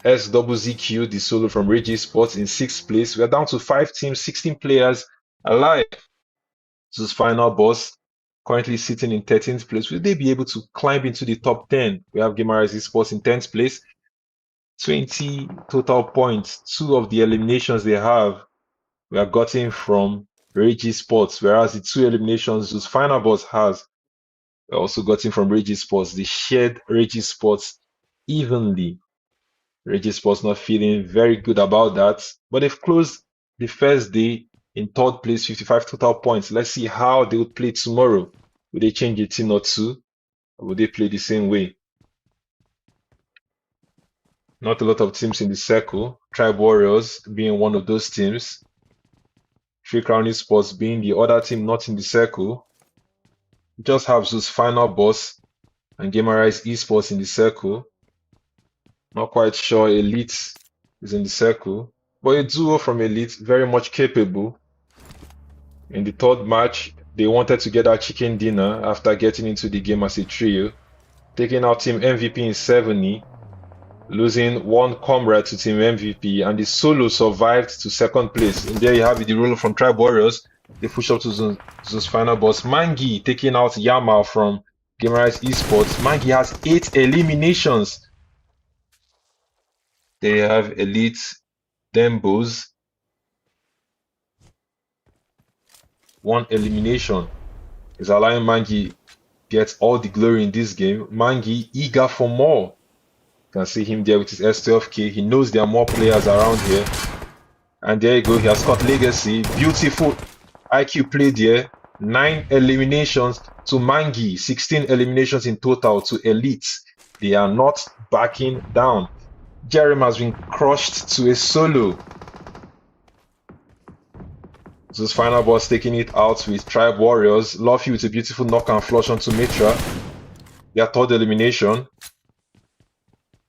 SWZQ, the solo from RAGE Esports, in 6th place. We are down to 5 teams, 16 players alive. This is FINALBOSS currently sitting in 13th place. Will they be able to climb into the top 10? We have GAMERIZE Esports in 10th place. 20 total points. 2 of the eliminations they have we are gotten from RAGE Esports, whereas the 2 eliminations those FINALBOSS has we also gotten from RAGE Esports. They shared RAGE Esports evenly. RAGE Esports not feeling very good about that, but they've closed the first day in 3rd place, 55 total points. Let's see how they would play tomorrow. Will they change a team or 2, or will they play the same way? Not a lot of teams in the circle. Tribe Warriors being one of those teams. RECALCITRANTS Esports being the other team not in the circle. We just have ZEUS FINALBOSS and GAMERIZE Esports in the circle. Not quite sure Elite is in the circle, but a duo from Elite, very much capable. In the 3rd match, they wanted to get that chicken dinner after getting into the game as a trio, taking out Team MVP in 70, losing 1 comrade to Team MVP, and the solo survived to 2nd place. And there you have it, the roller from Tribe Warriors. They push up to ZEUS FINALBOSS. Mangi taking out Yamal from GAMERIZE Esports. Mangi has 8 eliminations. They have Elite Dembos. 1 elimination is allowing Mangi get all the glory in this game. Mangi eager for more. You can see him there with his S12K. He knows there are more players around here. And there you go. He has got Legacy. Beautiful IQ play there. 9 eliminations to Mangi. 16 eliminations in total to Elite. They are not backing down. Jerem has been crushed to a solo. ZEUS FINALBOSS taking it out with Tribe Warriors. Luffy with a beautiful knock and flush onto Mitra. Their 3rd elimination.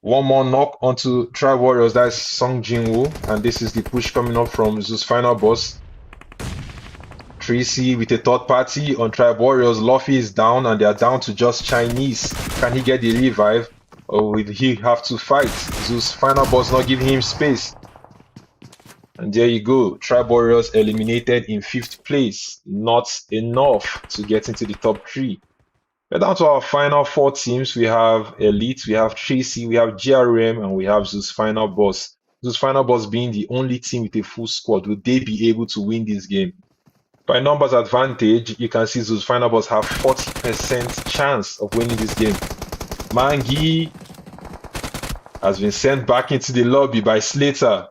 One more knock onto Tribe Warriors. That's Song Jinwoo. And this is the push coming up from ZEUS Final Boss. Tracy with a third party on Tribe Warriors. Luffy is down and they are down to just Chinese. Can he get the revive? Or will he have to fight? ZEUS Final Boss not giving him space. And there you go. Tribe Warriors eliminated in 5th place. Not enough to get into the top 3. We're down to our final 4 teams. We have Elite, we have Tracy, we have GRM, and we have ZEUS Final Boss. ZEUS Final Boss being the only team with a full squad. Will they be able to win this game? By numbers advantage, you can see ZEUS Final Boss have 40% chance of winning this game. Mangi has been sent back into the lobby by Slater.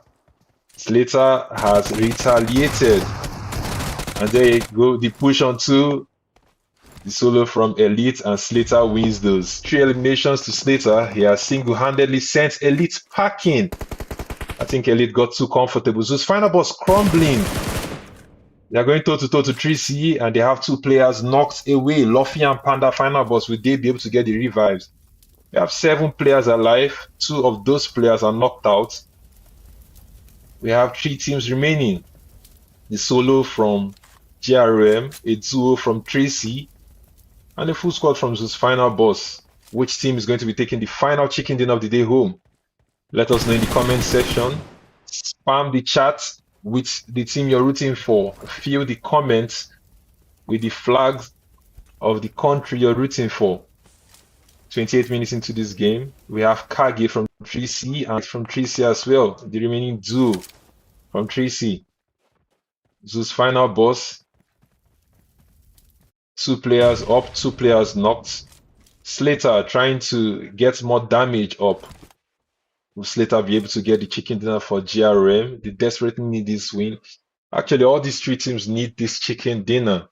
Slater has retaliated. And there you go, the push onto the solo from Elite, and Slater wins those. 3 eliminations to Slater. He has single-handedly sent Elite packing. I think Elite got too comfortable. ZEUS Final Boss crumbling. They are going toe-to-toe to 3C, and they have 2 players knocked away. Luffy and Panda Final Boss, will they be able to get the revives? We have 7 players alive. 2 of those players are knocked out. We have 3 teams remaining. The solo from GRM, a duo from Tracy, and a full squad from ZEUS Final Boss. Which team is going to be taking the final chicken dinner of the day home? Let us know in the comment section. Spam the chat with the team you're rooting for. Fill the comments with the flags of the country you're rooting for. 28 minutes into this game, we have Kage from 3C and from 3C as well. The remaining duo from 3C. ZEUS Final Boss. 2 players up, 2 players knocked. Slater trying to get more damage up. Will Slater be able to get the chicken dinner for GRM? They desperately need this win. Actually, all these 3 teams need this chicken dinner.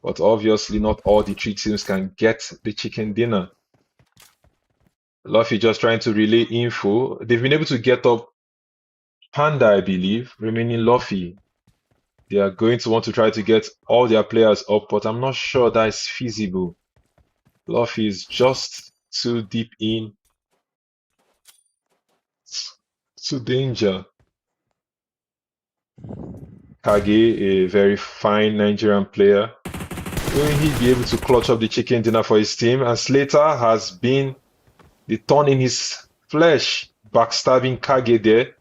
But obviously, not all the 3 teams can get the chicken dinner. Luffy just trying to relay info. They've been able to get up Panda, I believe, remaining Luffy. They are going to want to try to get all their players up, but I'm not sure that is feasible. Luffy is just too deep in to danger. Kage, a very fine Nigerian player. Will he be able to clutch up the chicken dinner for his team? And Slater has been the thorn in his flesh, backstabbing Kage there.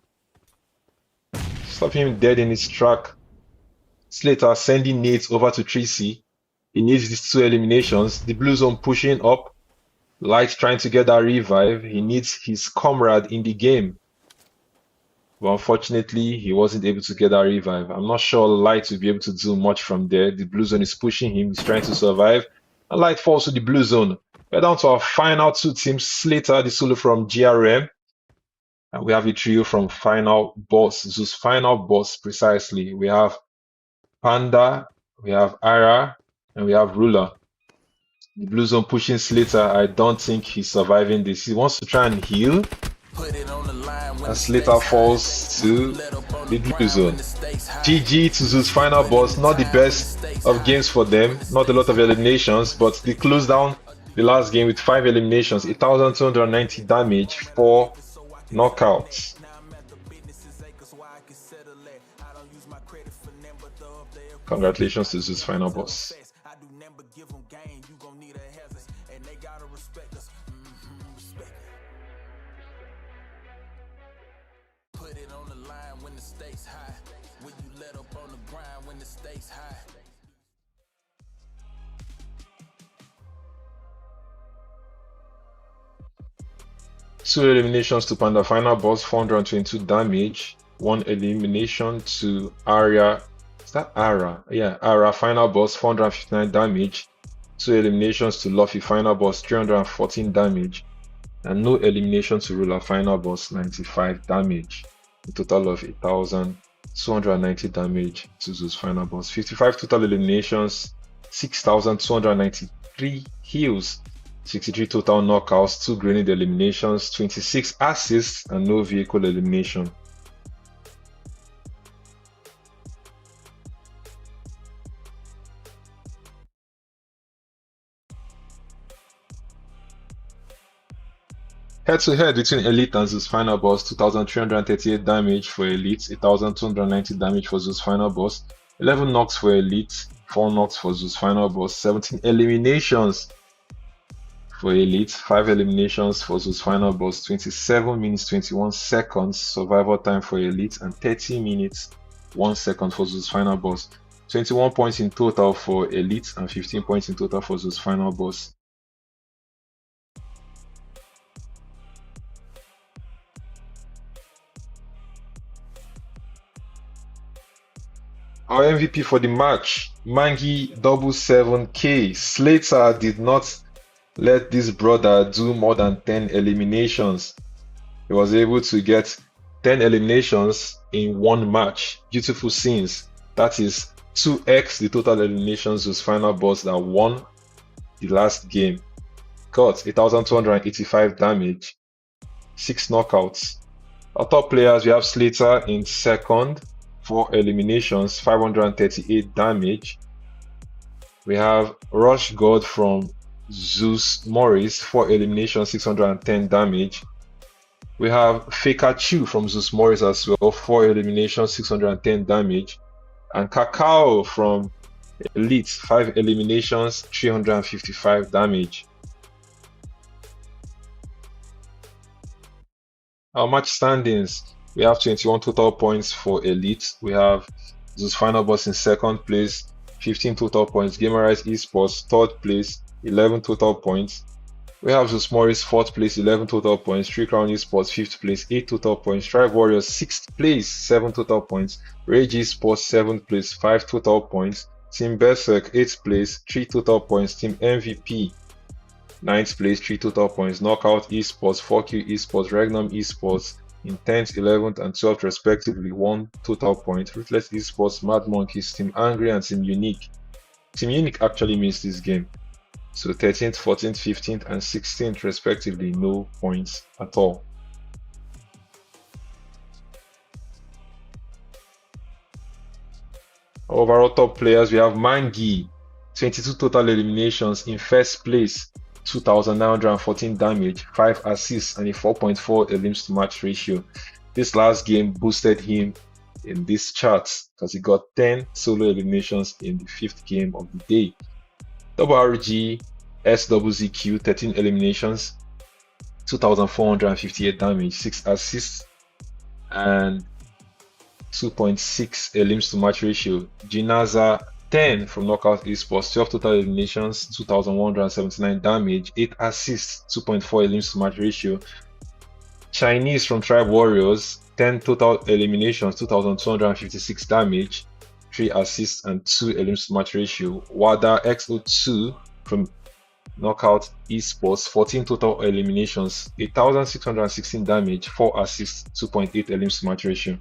Stop him dead in his track. Slater sending nades over to 3C. He needs these 2 eliminations. The blue zone pushing up. Light trying to get that revive. He needs his comrade in the game. But unfortunately, he wasn't able to get that revive. I'm not sure Light will be able to do much from there. The blue zone is pushing him. He's trying to survive. And Light falls to the blue zone. We're down to our final 2 teams. Slater, the solo from GRM. And we have a trio from Final Boss. ZEUS Final Boss, precisely. We have Panda, we have Ara, and we have Ruler. The blue zone pushing Slater. I don't think he's surviving this. He wants to try and heal. And Slater falls to the blue zone. GG to ZEUS Final Boss. Not the best of games for them. Not a lot of eliminations, but they closed down the last game with 5 eliminations. 1,290 damage, 4 knockouts. Congratulations to ZEUS Final Boss. Two eliminations to Panda Final Boss, 422 damage. 1 elimination to Arya. Is that Ara? Yeah, Ara Final Boss, 459 damage. 2 eliminations to Luffy Final Boss, 314 damage. And no elimination to Ruler Final Boss, 95 damage. A total of 1,290 damage to ZEUS Final Boss. 55 total eliminations, 6,293 heals. 63 total knockouts, 2 grenade eliminations, 26 assists, and no vehicle elimination. Head to head between Elite and ZEUS Final Boss, 2,338 damage for Elite, 1,290 damage for ZEUS Final Boss, 11 knocks for Elite, 4 knocks for ZEUS Final Boss, 17 eliminations for Elite, 5 eliminations for ZEUS Final Boss, 27 minutes 21 seconds survival time for Elite, and 30 minutes 1 second for ZEUS Final Boss. 21 points in total for Elite and 15 points in total for ZEUS Final Boss. Our MVP for the match, Mangi 777K. Slater did not let this brother do more than 10 eliminations. He was able to get 10 eliminations in one match. Beautiful scenes. That is 2x the total eliminations ZEUS Final Boss that won the last game. Got 1,285 damage, 6 knockouts. Our top players, we have Slater in second, 4 eliminations, 538 damage. We have Rush God from ZEUS MORIS, 4 eliminations, 610 damage. We have Faker Chu from ZEUS MORIS as well, 4 eliminations, 610 damage. And Cacao from Elite, 5 eliminations, 355 damage. Our match standings, we have 21 total points for Elite. We have ZEUS Final Boss in second place, 15 total points. GAMERIZE Esports, third place, 11 total points. We have ZEUS MORIS, fourth place, 11 total points. 3 Crown Esports, fifth place, 8 total points. Tribe Warriors, sixth place, 7 total points. RAGE Esports, seventh place, 5 total points. Team BERSERK, 8th place, 3 total points. Team MVP, 9th place, 3 total points. Knockout Esports, FORKILL Esports, REGNUM-X in 10th, 11th, and 12th respectively, 1 total point. Ruthless Esports, Mad Monkeys, Team Angry, and Team Unique. Team Unique actually missed this game. So 13th, 14th, 15th, and 16th respectively, no points at all. Overall top players, we have Mangi, 22 total eliminations in first place, 2,914 damage, 5 assists, and a 4.4 elims to match ratio. This last game boosted him in this chart because he got 10 solo eliminations in the 5th game of the day. RRAGE SZZQ, 13 eliminations, 2,458 damage, 6 assists, and 2.6 elims to match ratio. Jinaza 10 from Knockout Esports, 12 total eliminations, 2,179 damage, 8 assists, 2.4 elims to match ratio. Chinese from Tribe Warriors, 10 total eliminations, 2,256 damage, 3 assists, and 2 elims to match ratio. Wada XO2 from Knockout Esports, 14 total eliminations, 8,616 damage, 4 assists, 2.8 elims to match ratio.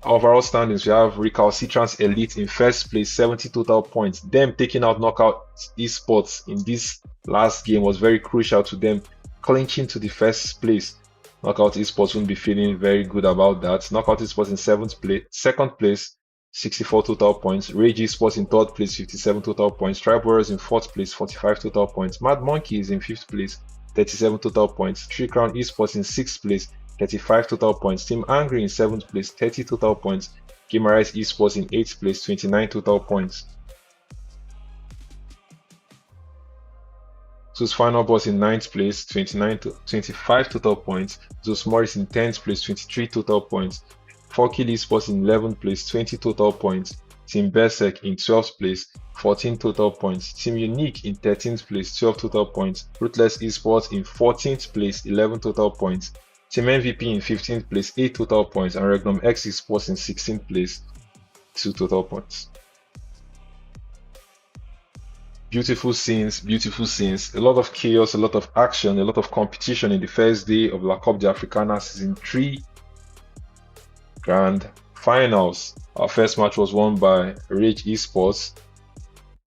Overall standings, we have RECALCITRANTS Elite in first place, 70 total points. Them taking out Knockout Esports in this last game was very crucial to them clinching to the first place. Knockout Esports won't be feeling very good about that. Knockout Esports in second place, 64 total points. RAGE Esports in third place, 57 total points. Tribe Warriors in fourth place, 45 total points. Mad Monkeys in fifth place, 37 total points. 3 Crown Esports in sixth place, 35 total points. Team Angry in 7th place, 30 total points. GAMERIZE Esports in 8th place, 29 total points. ZEUS Final Boss in 9th place, 25 total points. ZEUS MORIS in 10th place, 23 total points. FORKILL Esports in 11th place, 20 total points. Team BERSERK in 12th place, 14 total points. Team Unique in 13th place, 12 total points. Ruthless Esports in 14th place, 11 total points. Team MVP in 15th place, 8 total points, and REGNUM-X Esports in 16th place, 2 total points. Beautiful scenes, a lot of chaos, a lot of action, a lot of competition in the first day of La Coupe d'Africana Season 3 Grand Finals. Our first match was won by RAGE Esports,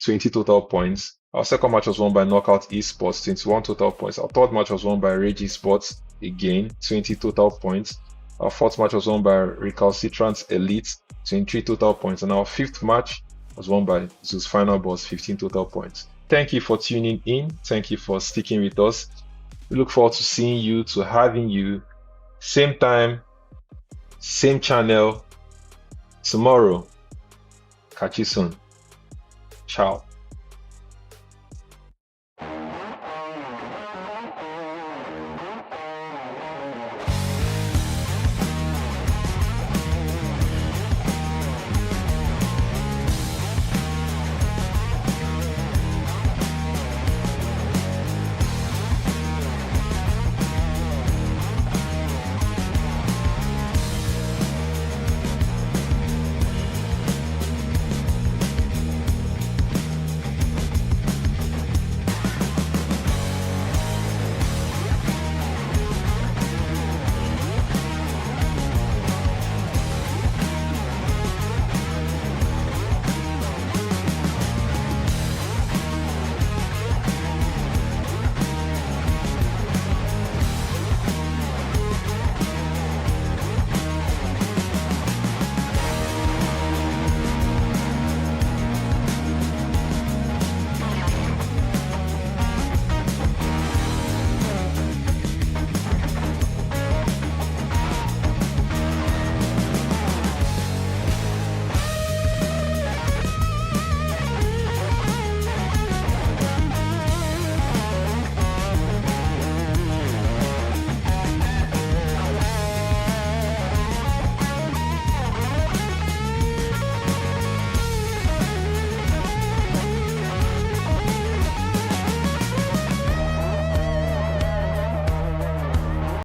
20 total points. Our second match was won by Knockout Esports, 21 total points. Our third match was won by RAGE Esports, again 20 total points. Our fourth match was won by RECALCITRANTS Elite, 23 total points, and our fifth match was won by ZEUS Final Boss, 15 total points. Thank you for tuning in. Thank you for sticking with us. We look forward to seeing you, to having you. Same time, same channel tomorrow. Catch you soon. Ciao.